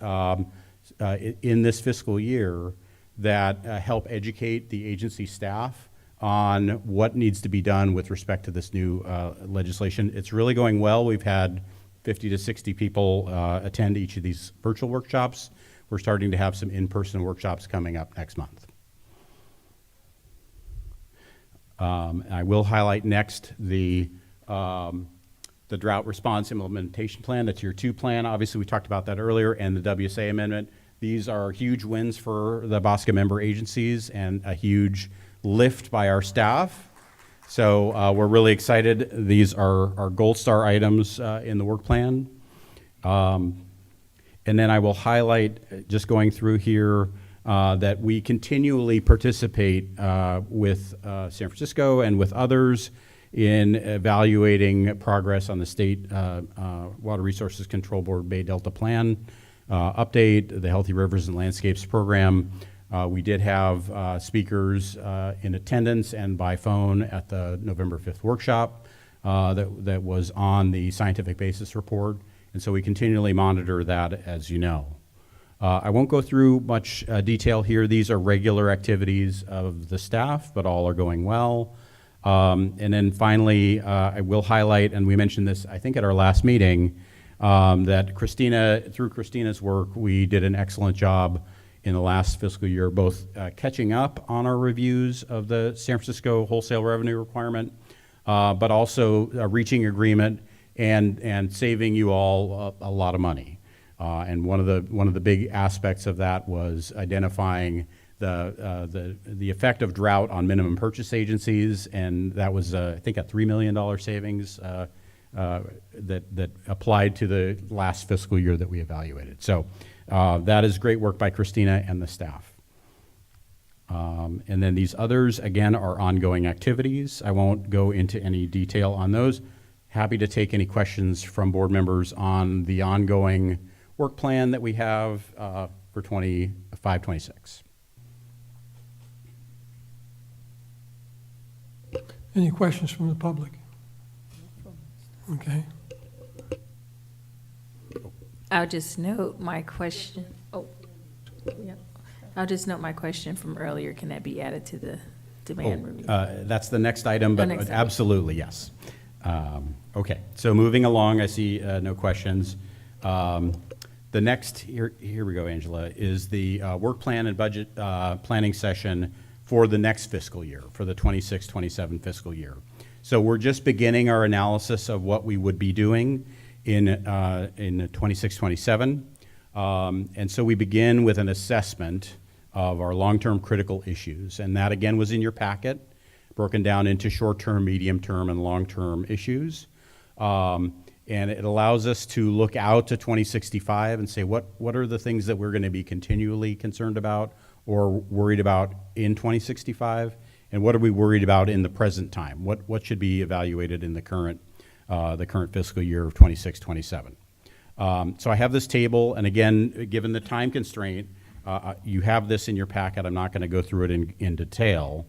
in this fiscal year that help educate the agency staff on what needs to be done with respect to this new legislation. It's really going well. We've had 50 to 60 people attend each of these virtual workshops. We're starting to have some in-person workshops coming up next month. I will highlight next the drought response implementation plan, the Tier 2 plan. Obviously, we talked about that earlier, and the WSA amendment. These are huge wins for the BAWSCA member agencies and a huge lift by our staff. So we're really excited. These are gold star items in the work plan. And then I will highlight, just going through here, that we continually participate with San Francisco and with others in evaluating progress on the State Water Resources Control Board Bay Delta Plan update, the Healthy Rivers and Landscapes Program. We did have speakers in attendance and by phone at the November 5th workshop that was on the scientific basis report. And so we continually monitor that, as you know. I won't go through much detail here. These are regular activities of the staff, but all are going well. And then finally, I will highlight, and we mentioned this, I think, at our last meeting, that through Christina's work, we did an excellent job in the last fiscal year, both catching up on our reviews of the San Francisco wholesale revenue requirement, but also reaching agreement and saving you all a lot of money. And one of the big aspects of that was identifying the effect of drought on minimum purchase agencies, and that was I think a $3 million savings that applied to the last fiscal year that we evaluated. So that is great work by Christina and the staff. And then these others, again, are ongoing activities. I won't go into any detail on those. Happy to take any questions from board members on the ongoing work plan that we have for 25-26. Any questions from the public? Okay. I'll just note my question. Oh, yeah. I'll just note my question from earlier. Can that be added to the demand review? That's the next item, but next item. absolutely, yes. Okay, so moving along, I see no questions. The next, here we go, Angela, is the work plan and budget planning session for the next fiscal year, for the 26-27 fiscal year. So we're just beginning our analysis of what we would be doing in 26-27. And so we begin with an assessment of our long-term critical issues. And that, again, was in your packet, broken down into short-term, medium-term, and long-term issues. And it allows us to look out to 2065 and say, what are the things that we're going to be continually concerned about or worried about in 2065? And what are we worried about in the present time? What should be evaluated in the current fiscal year of 26-27? So I have this table, and again, given the time constraint, you have this in your packet. I'm not going to go through it in detail.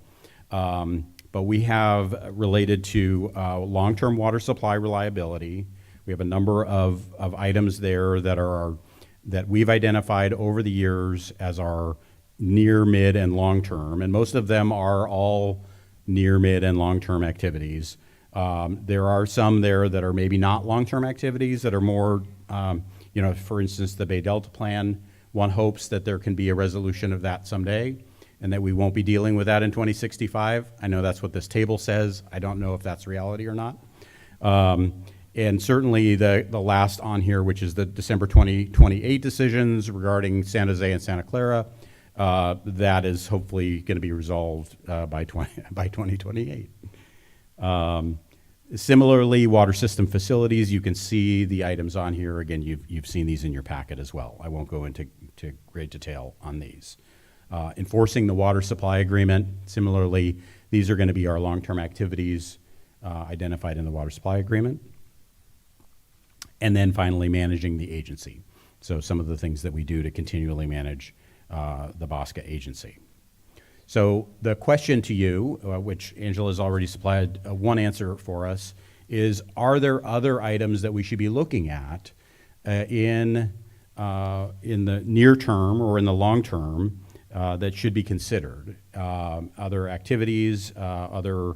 But we have related to long-term water supply reliability. We have a number of items there that we've identified over the years as our near, mid, and long-term, and most of them are all near, mid, and long-term activities. There are some there that are maybe not long-term activities that are more, for instance, the Bay Delta Plan. One hopes that there can be a resolution of that someday and that we won't be dealing with that in 2065. I know that's what this table says. I don't know if that's reality or not. And certainly the last on here, which is the December 2028 decisions regarding San Jose and Santa Clara, that is hopefully going to be resolved by 2028. Similarly, water system facilities, you can see the items on here. Again, you've seen these in your packet as well. I won't go into great detail on these. Enforcing the water supply agreement, similarly, these are going to be our long-term activities identified in the water supply agreement. And then finally, managing the agency. So some of the things that we do to continually manage the BAWSCA agency. So the question to you, which Angela has already supplied one answer for us, is are there other items that we should be looking at in in the near term or in the long term that should be considered. Other activities, other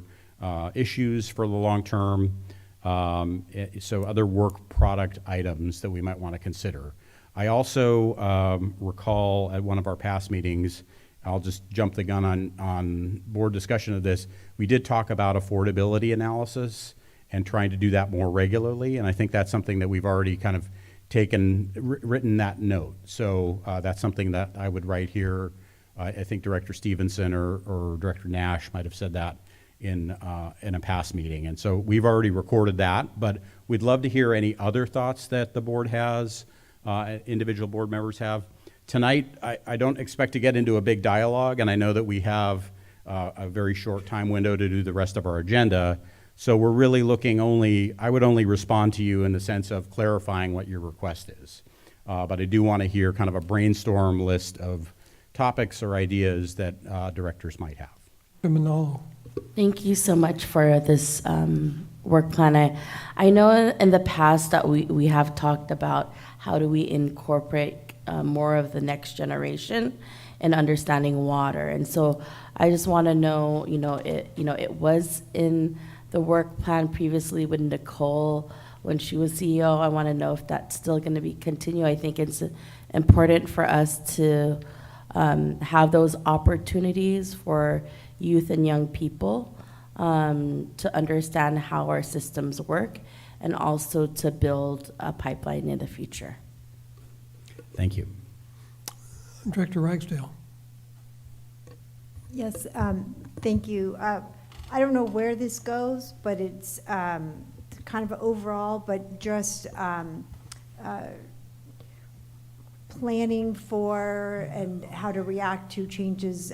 issues for the long term, so other work product items that we might want to consider. I also recall at one of our past meetings, I'll just jump the gun on board discussion of this, we did talk about affordability analysis and trying to do that more regularly, and I think that's something that we've already kind of written that note. So that's something that I would write here. I think Director Stevenson or Director Nash might have said that in a past meeting. And so we've already recorded that, but we'd love to hear any other thoughts that the board has, individual board members have. Tonight, I don't expect to get into a big dialogue, and I know that we have a very short time window to do the rest of our agenda. So we're really looking I would only respond to you in the sense of clarifying what your request is. But I do want to hear kind of a brainstorm list of topics or ideas that directors might have. Manolo. Thank you so much for this work plan. I know in the past that we have talked about how do we incorporate more of the next generation in understanding water. And so I just want to know, it was in the work plan previously with Nicole when she was CEO. I want to know if that's still going to be continue. I think it's important for us to have those opportunities for youth and young people to understand how our systems work and also to build a pipeline in the future. Thank you. Director Ragsdale. Yes, thank you. I don't know where this goes, but it's kind of overall, but just planning for and how to react to changes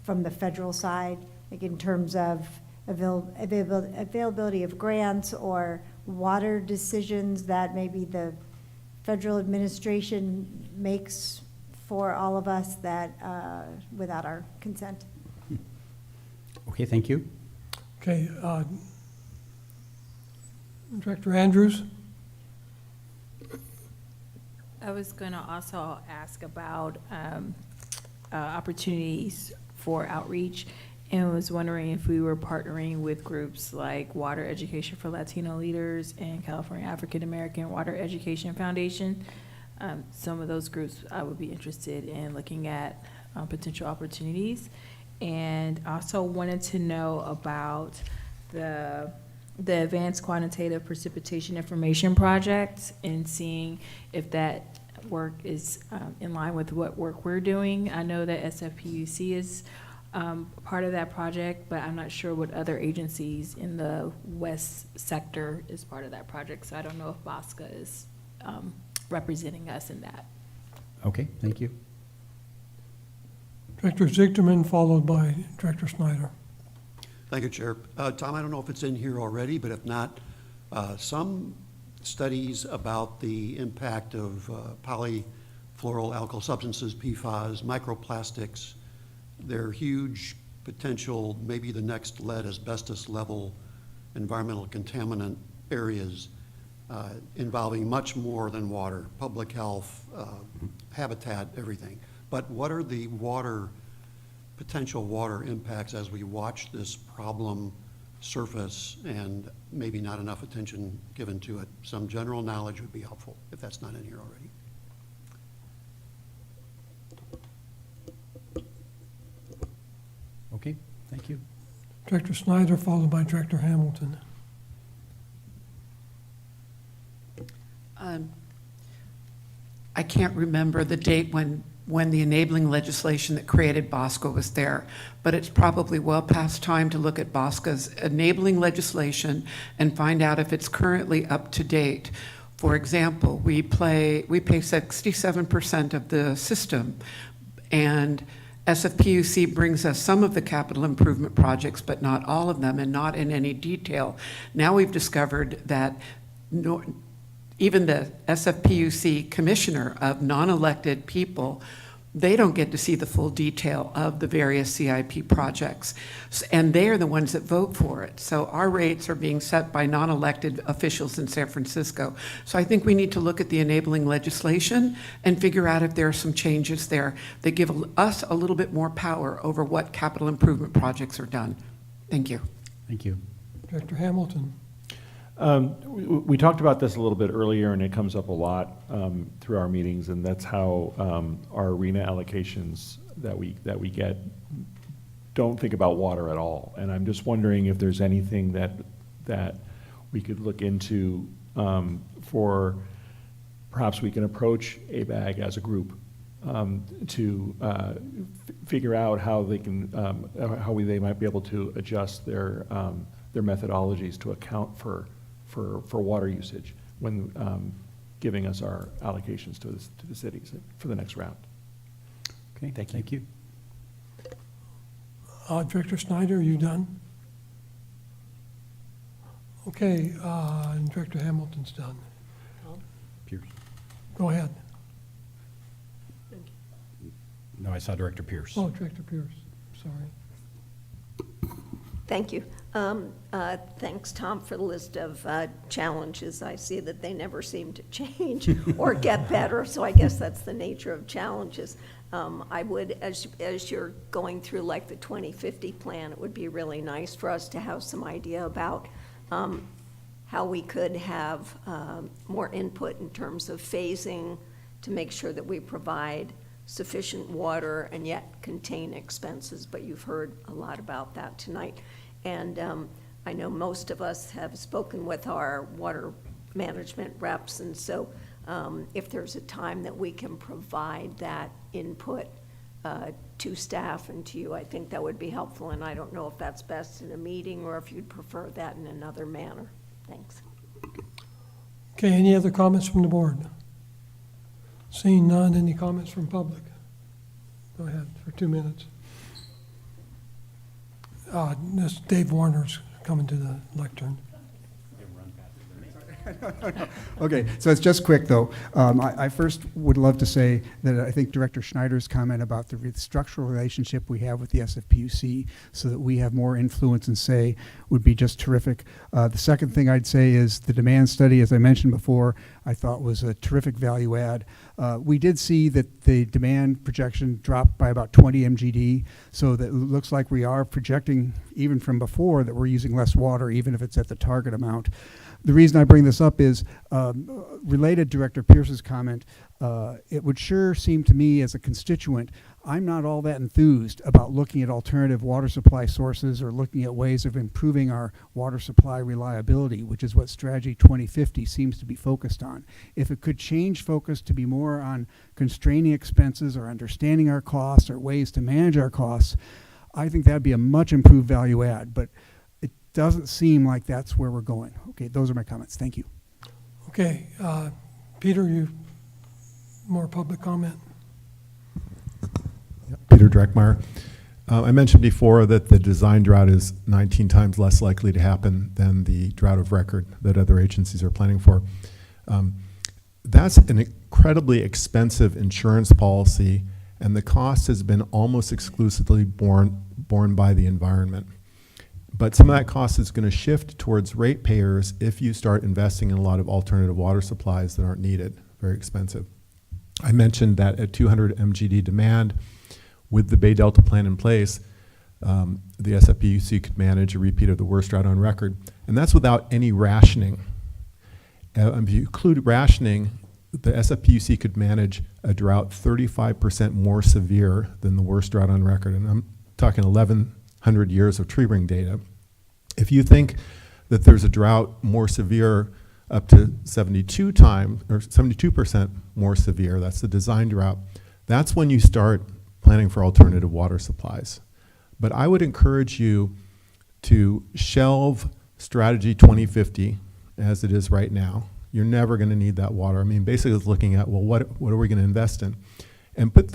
from the federal side, like in terms of availability of grants or water decisions that maybe the federal administration makes for all of us that without our consent. Okay, thank you. Okay, Director Andrews. I was going to also ask about opportunities for outreach, and was wondering if we were partnering with groups like Water Education for Latino Leaders and California African American Water Education Foundation. Some of those groups I would be interested in looking at potential opportunities. And also wanted to know about the Advanced Quantitative Precipitation Information Project and seeing if that work is in line with what work we're doing. I know that SFPUC is part of that project, but I'm not sure what other agencies in the West sector is part of that project. So I don't know if BAWSCA is representing us in that. Okay, thank you. Director Zichterman, followed by Director Snyder. Thank you, Chair. Tom, I don't know if it's in here already, but if not, some studies about the impact of polyfluoroalkyl substances, PFAS, microplastics, they're huge potential, maybe the next lead asbestos level environmental contaminant areas involving much more than water, public health, habitat, everything. But what are the potential water impacts as we watch this problem surface and maybe not enough attention given to it? Some general knowledge would be helpful if that's not in here already. Okay, thank you. Director Snyder, followed by Director Hamilton. I can't remember the date when the enabling legislation that created BAWSCA was there, but it's probably well past time to look at BAWSCA's enabling legislation and find out if it's currently up to date. For example, we pay 67% of the system, and SFPUC brings us some of the capital improvement projects, but not all of them, and not in any detail. Now we've discovered that even the SFPUC commissioner of non-elected people They don't get to see the full detail of the various CIP projects, and they are the ones that vote for it. So our rates are being set by non-elected officials in San Francisco. So I think we need to look at the enabling legislation and figure out if there are some changes there that give us a little bit more power over what capital improvement projects are done. Thank you. Thank you. Director Hamilton. We talked about this a little bit earlier, and it comes up a lot through our meetings, and that's how our arena allocations that we get don't think about water at all. And I'm just wondering if there's anything that we could look into for perhaps we can approach ABAG as a group to figure out how they can they might be able to adjust their methodologies to account for water usage when giving us our allocations to the cities for the next round. Okay, thank you. Director Snyder, are you done? Okay, and Director Hamilton's done. Pierce. Go ahead. No, I saw Director Pierce. Oh, Director Pierce, sorry. Thank you. Thanks, Tom, for the list of challenges. I see that they never seem to change or get better, so I guess that's the nature of challenges. I would, as you're going through like the 2050 plan, it would be really nice for us to have some idea about how we could have more input in terms of phasing to make sure that we provide sufficient water and yet contain expenses, but you've heard a lot about that tonight. And I know most of us have spoken with our water management reps, and so if there's a time that we can provide that input to staff and to you, I think that would be helpful, and I don't know if that's best in a meeting or if you'd prefer that in another manner. Thanks. Okay, any other comments from the board? Seeing none, any comments from public? Go ahead for 2 minutes. This Dave Warner's coming to the lectern. Okay, so it's just quick, though. I first would love to say that I think Director Schneider's comment about the structural relationship we have with the SFPUC so that we have more influence and say would be just terrific. The second thing I'd say is the demand study, as I mentioned before, I thought was a terrific value add. We did see that the demand projection dropped by about 20 MGD, so that it looks like we are projecting, even from before, that we're using less water, even if it's at the target amount. The reason I bring this up is related to Director Pierce's comment. It would sure seem to me as a constituent, I'm not all that enthused about looking at alternative water supply sources or looking at ways of improving our water supply reliability, which is what Strategy 2050 seems to be focused on. If it could change focus to be more on constraining expenses or understanding our costs or ways to manage our costs, I think that'd be a much improved value add. But doesn't seem like that's where we're going. Okay, those are my comments. Thank you. Okay, Peter, you more public comment? Peter Dreckmeyer. I mentioned before that the design drought is 19 times less likely to happen than the drought of record that other agencies are planning for. That's an incredibly expensive insurance policy, and the cost has been almost exclusively borne by the environment. But some of that cost is going to shift towards ratepayers if you start investing in a lot of alternative water supplies that aren't needed, very expensive. I mentioned that at 200 MGD demand, with the Bay Delta plan in place, the SFPUC could manage a repeat of the worst drought on record, and that's without any rationing. If you include rationing, the SFPUC could manage a drought 35% more severe than the worst drought on record, and I'm talking 1,100 years of tree ring data. If you think that there's a drought more severe up to 72% more severe, that's the design drought, that's when you start planning for alternative water supplies. But I would encourage you to shelve Strategy 2050 as it is right now. You're never going to need that water. I mean, basically it's looking at, well, what are we going to invest in? And put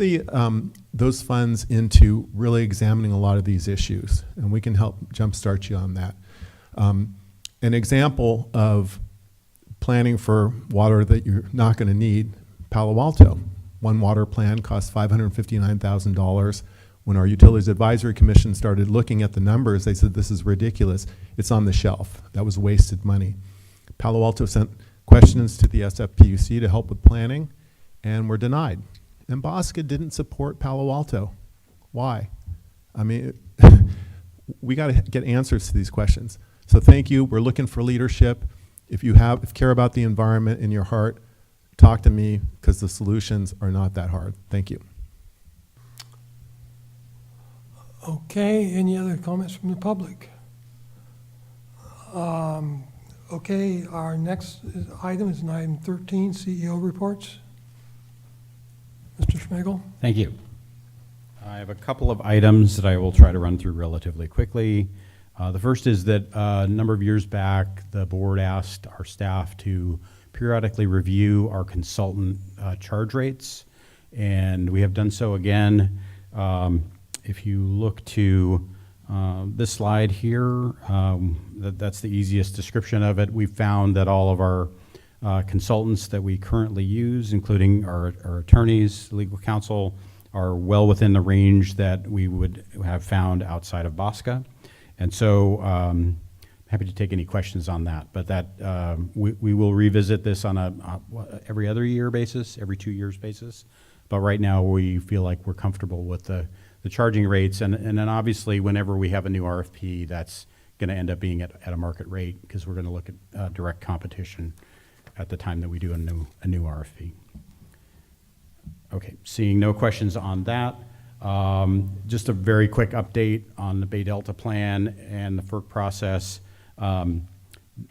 those funds into really examining a lot of these issues, and we can help jumpstart you on that. An example of planning for water that you're not going to need, Palo Alto. one water plan cost $559,000. When our Utilities Advisory Commission started looking at the numbers, they said, this is ridiculous. It's on the shelf. That was wasted money. Palo Alto sent questions to the SFPUC to help with planning, and were denied. And BAWSCA didn't support Palo Alto. Why? I mean, we got to get answers to these questions. So thank you. We're looking for leadership. If you care about the environment in your heart, talk to me, because the solutions are not that hard. Thank you. Okay, any other comments from the public? Okay, our next item is item 13, CEO reports. Mr. Schmegel? Thank you. I have a couple of items that I will try to run through relatively quickly. The first is that a number of years back, the board asked our staff to periodically review our consultant charge rates, and we have done so again. If you look to this slide here, that's the easiest description of it. We've found that all of our consultants that we currently use, including our attorneys, legal counsel, are well within the range that we would have found outside of BAWSCA. And so happy to take any questions on that. But that we will revisit this on a every other year basis, every 2 years basis. But right now we feel like we're comfortable with the charging rates. And then obviously whenever we have a new RFP, that's going to end up being at a market rate, because we're going to look at direct competition at the time that we do a new RFP. Okay, seeing no questions on that. Just a very quick update on the Bay Delta plan and the FERC process.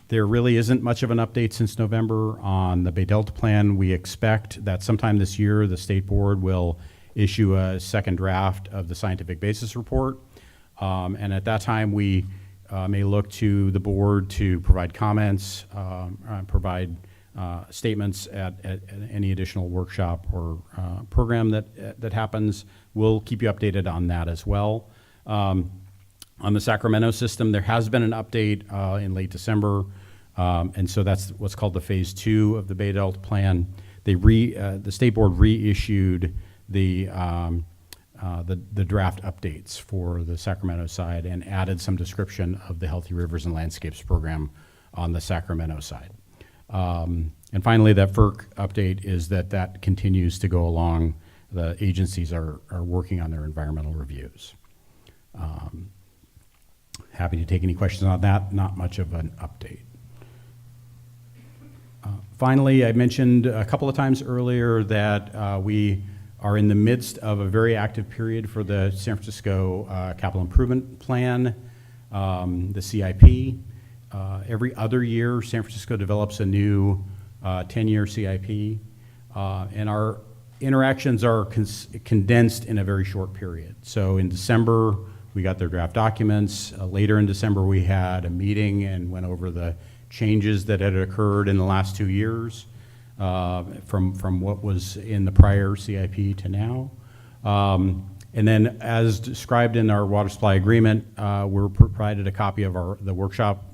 There really isn't much of an update since November on the Bay Delta plan. We expect that sometime this year the State Board will issue a second draft of the scientific basis report. And at that time we may look to the board to provide comments, provide statements at any additional workshop or program that happens. We'll keep you updated on that as well. On the Sacramento system, there has been an update in late December, and so that's what's called the phase 2 of the Bay Delta plan. The State Board reissued the draft updates for the Sacramento side and added some description of the Healthy Rivers and Landscapes program on the Sacramento side. And finally, that FERC update is that continues to go along. The agencies are working on their environmental reviews. Happy to take any questions on that. Not much of an update. Finally, I mentioned a couple of times earlier that we are in the midst of a very active period for the San Francisco Capital Improvement Plan, the CIP. Every other year, San Francisco develops a new 10-year CIP, and our interactions are condensed in a very short period. So in December, we got their draft documents. Later in December, we had a meeting and went over the changes that had occurred in the last 2 years, from what was in the prior CIP to now. And then, as described in our water supply agreement, we're provided a copy of the workshop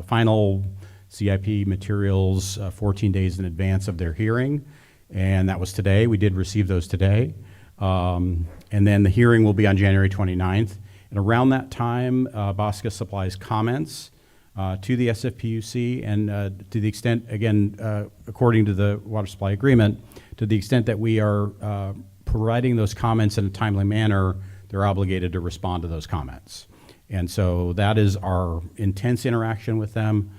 final CIP materials 14 days in advance of their hearing, and that was today. We did receive those today. And then the hearing will be on January 29th. And around that time, BAWSCA supplies comments to the SFPUC, and to the extent, again, according to the water supply agreement, to the extent that we are providing those comments in a timely manner, they're obligated to respond to those comments. And so that is our intense interaction with them.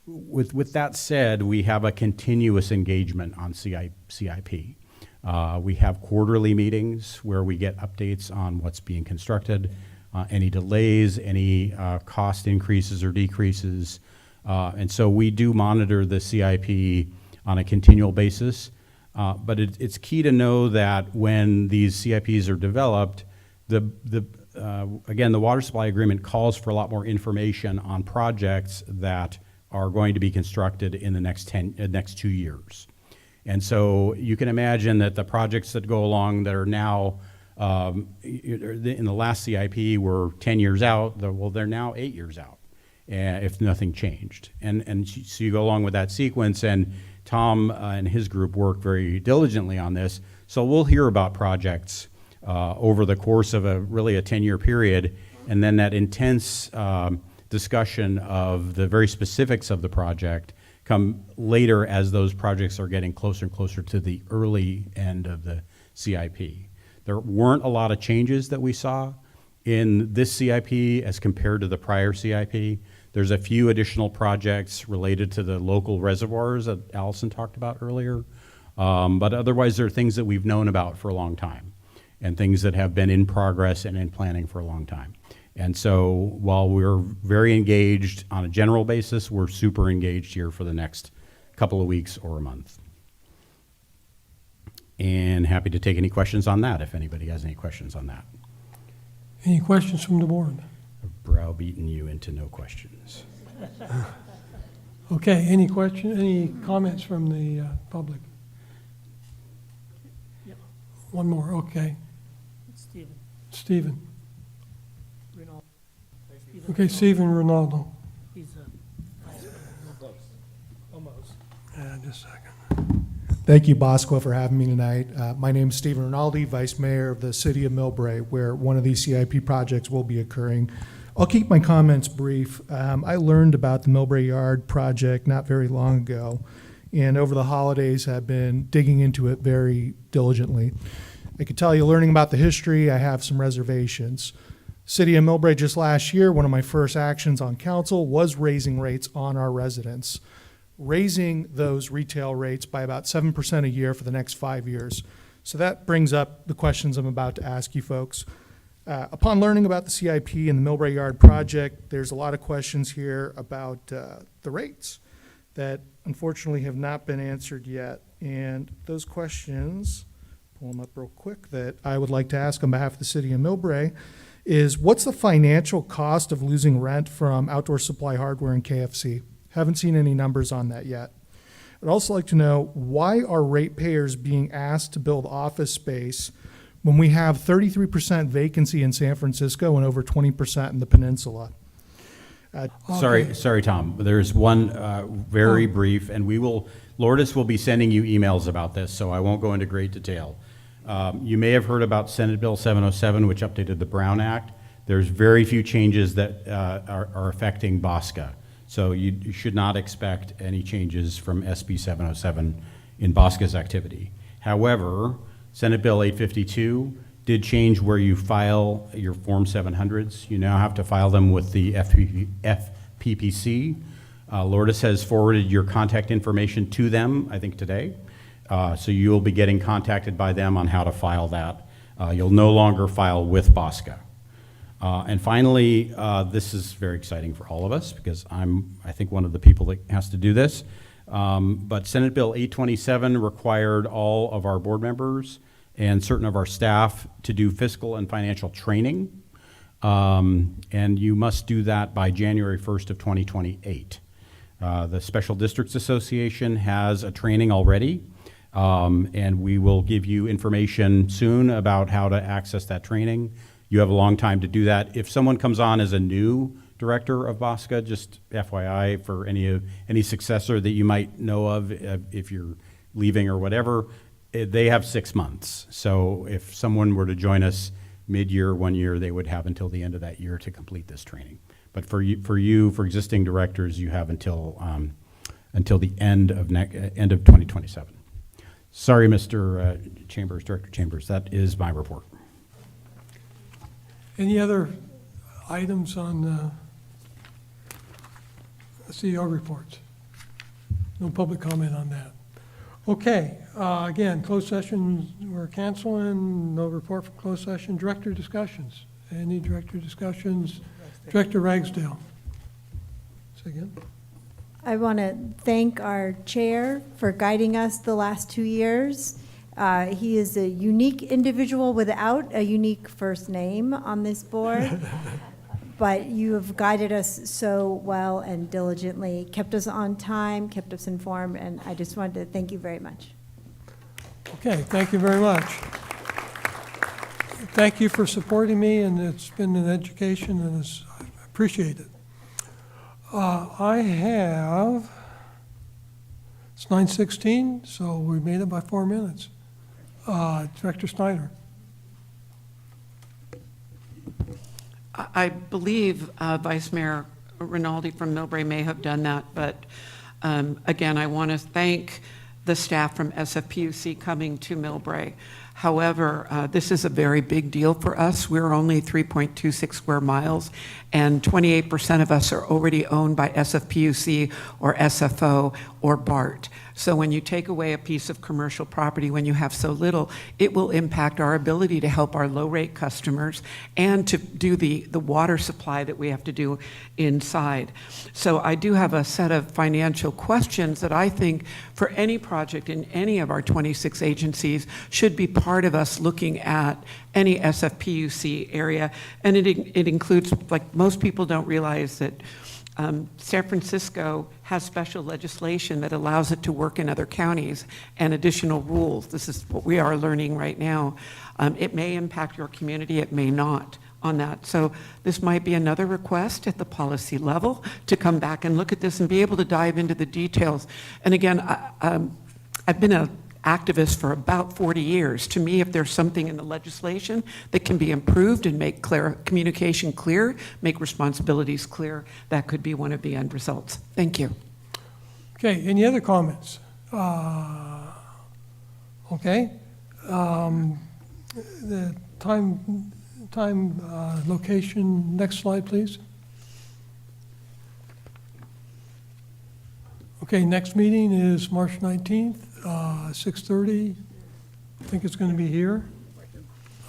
With that said, we have a continuous engagement on CIP. We have quarterly meetings where we get updates on what's being constructed, any delays, any cost increases or decreases. And so we do monitor the CIP on a continual basis. But it's key to know that when these CIPs are developed, again, the water supply agreement calls for a lot more information on projects that are going to be constructed in the next 2 years. And so you can imagine that the projects that go along that are now, in the last CIP were 10 years out, well, they're now 8 years out, if nothing changed. And so you go along with that sequence, and Tom and his group worked very diligently on this. So we'll hear about projects over the course of really a 10-year period, and then that intense discussion of the very specifics of the project come later as those projects are getting closer and closer to the early end of the CIP. There weren't a lot of changes that we saw in this CIP as compared to the prior CIP. There's a few additional projects related to the local reservoirs that Allison talked about earlier. But otherwise, there are things that we've known about for a long time and things that have been in progress and in planning for a long time. And so while we're very engaged on a general basis, we're super engaged here for the next couple of weeks or a month. And happy to take any questions on that if anybody has any questions on that. Any questions from the board? I've browbeaten you into no questions. Okay, any comments from the public? One more, okay. Stephen. Okay, Stephen Ronaldo. Almost. Just a second. Thank you, BAWSCA, for having me tonight. My name is Stephen Rinaldi, Vice Mayor of the City of Millbrae, where one of these CIP projects will be occurring. I'll keep my comments brief. I learned about the Millbrae Yard project not very long ago, and over the holidays have been digging into it very diligently. I could tell you, learning about the history, I have some reservations. City of Millbrae just last year, one of my first actions on council was raising rates on our residents, raising those retail rates by about 7% a year for the next 5 years. So that brings up the questions I'm about to ask you folks. Upon learning about the CIP and the Millbrae Yard project, there's a lot of questions here about the rates that unfortunately have not been answered yet. And those questions, pull them up real quick, that I would like to ask on behalf of the City of Millbrae is, what's the financial cost of losing rent from Outdoor Supply Hardware and KFC? Haven't seen any numbers on that yet. I'd also like to know, why are ratepayers being asked to build office space when we have 33% vacancy in San Francisco and over 20% in the peninsula? Sorry, Tom. There's one very brief, and Lourdes will be sending you emails about this, so I won't go into great detail. You may have heard about Senate Bill 707, which updated the Brown Act. There's very few changes that are affecting BAWSCA. So you should not expect any changes from SB 707 in BAWSCA's activity. However, Senate Bill 852 did change where you file your Form 700s. You now have to file them with the FPPC. Lourdes has forwarded your contact information to them, I think today. So you'll be getting contacted by them on how to file that. You'll no longer file with BAWSCA. And finally, this is very exciting for all of us because I think, one of the people that has to do this. But Senate Bill 827 required all of our board members and certain of our staff to do fiscal and financial training. And you must do that by January 1st of 2028. The Special Districts Association has a training already. And we will give you information soon about how to access that training. You have a long time to do that. If someone comes on as a new director of BAWSCA, just FYI for any successor that you might know of, if you're leaving or whatever, they have 6 months. So if someone were to join us mid-year, 1 year, they would have until the end of that year to complete this training. But for existing directors, you have until the end of 2027. Sorry, Mr. Chambers, Director Chambers, that is my report. Any other items on CEO reports? No public comment on that. Okay, again, closed session, we're canceling, no report from closed session. Director discussions. Any director discussions? Director Ragsdale. Say again. I want to thank our chair for guiding us the last 2 years. He is a unique individual without a unique first name on this board, but you have guided us so well and diligently, kept us on time, kept us informed, and I just wanted to thank you very much. Okay, thank you very much. Thank you for supporting me, and it's been an education, and I appreciate it. I have It's 9:16, so we made it by 4 minutes. Director Snyder. I believe Vice Mayor Rinaldi from Millbrae may have done that, but again, I want to thank the staff from SFPUC coming to Millbrae. However, this is a very big deal for us. We're only 3.26 square miles, and 28% of us are already owned by SFPUC or SFO or BART. So when you take away a piece of commercial property, when you have so little, it will impact our ability to help our low-rate customers and to do the water supply that we have to do inside. So I do have a set of financial questions that I think for any project in any of our 26 agencies should be part of us looking at any SFPUC area. And it includes, like most people don't realize that San Francisco has special legislation that allows it to work in other counties and additional rules. This is what we are learning right now. It may impact your community, it may not on that. So this might be another request at the policy level to come back and look at this and be able to dive into the details. And again, I've been an activist for about 40 years. To me, if there's something in the legislation that can be improved and make communication clear, make responsibilities clear, that could be one of the end results. Thank you. Okay, any other comments? Okay. The time, location, next slide, please. Okay, next meeting is March 19th, 6:30. I think it's going to be here.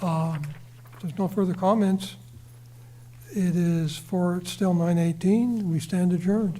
If there's no further comments, it is still 9:18. We stand adjourned.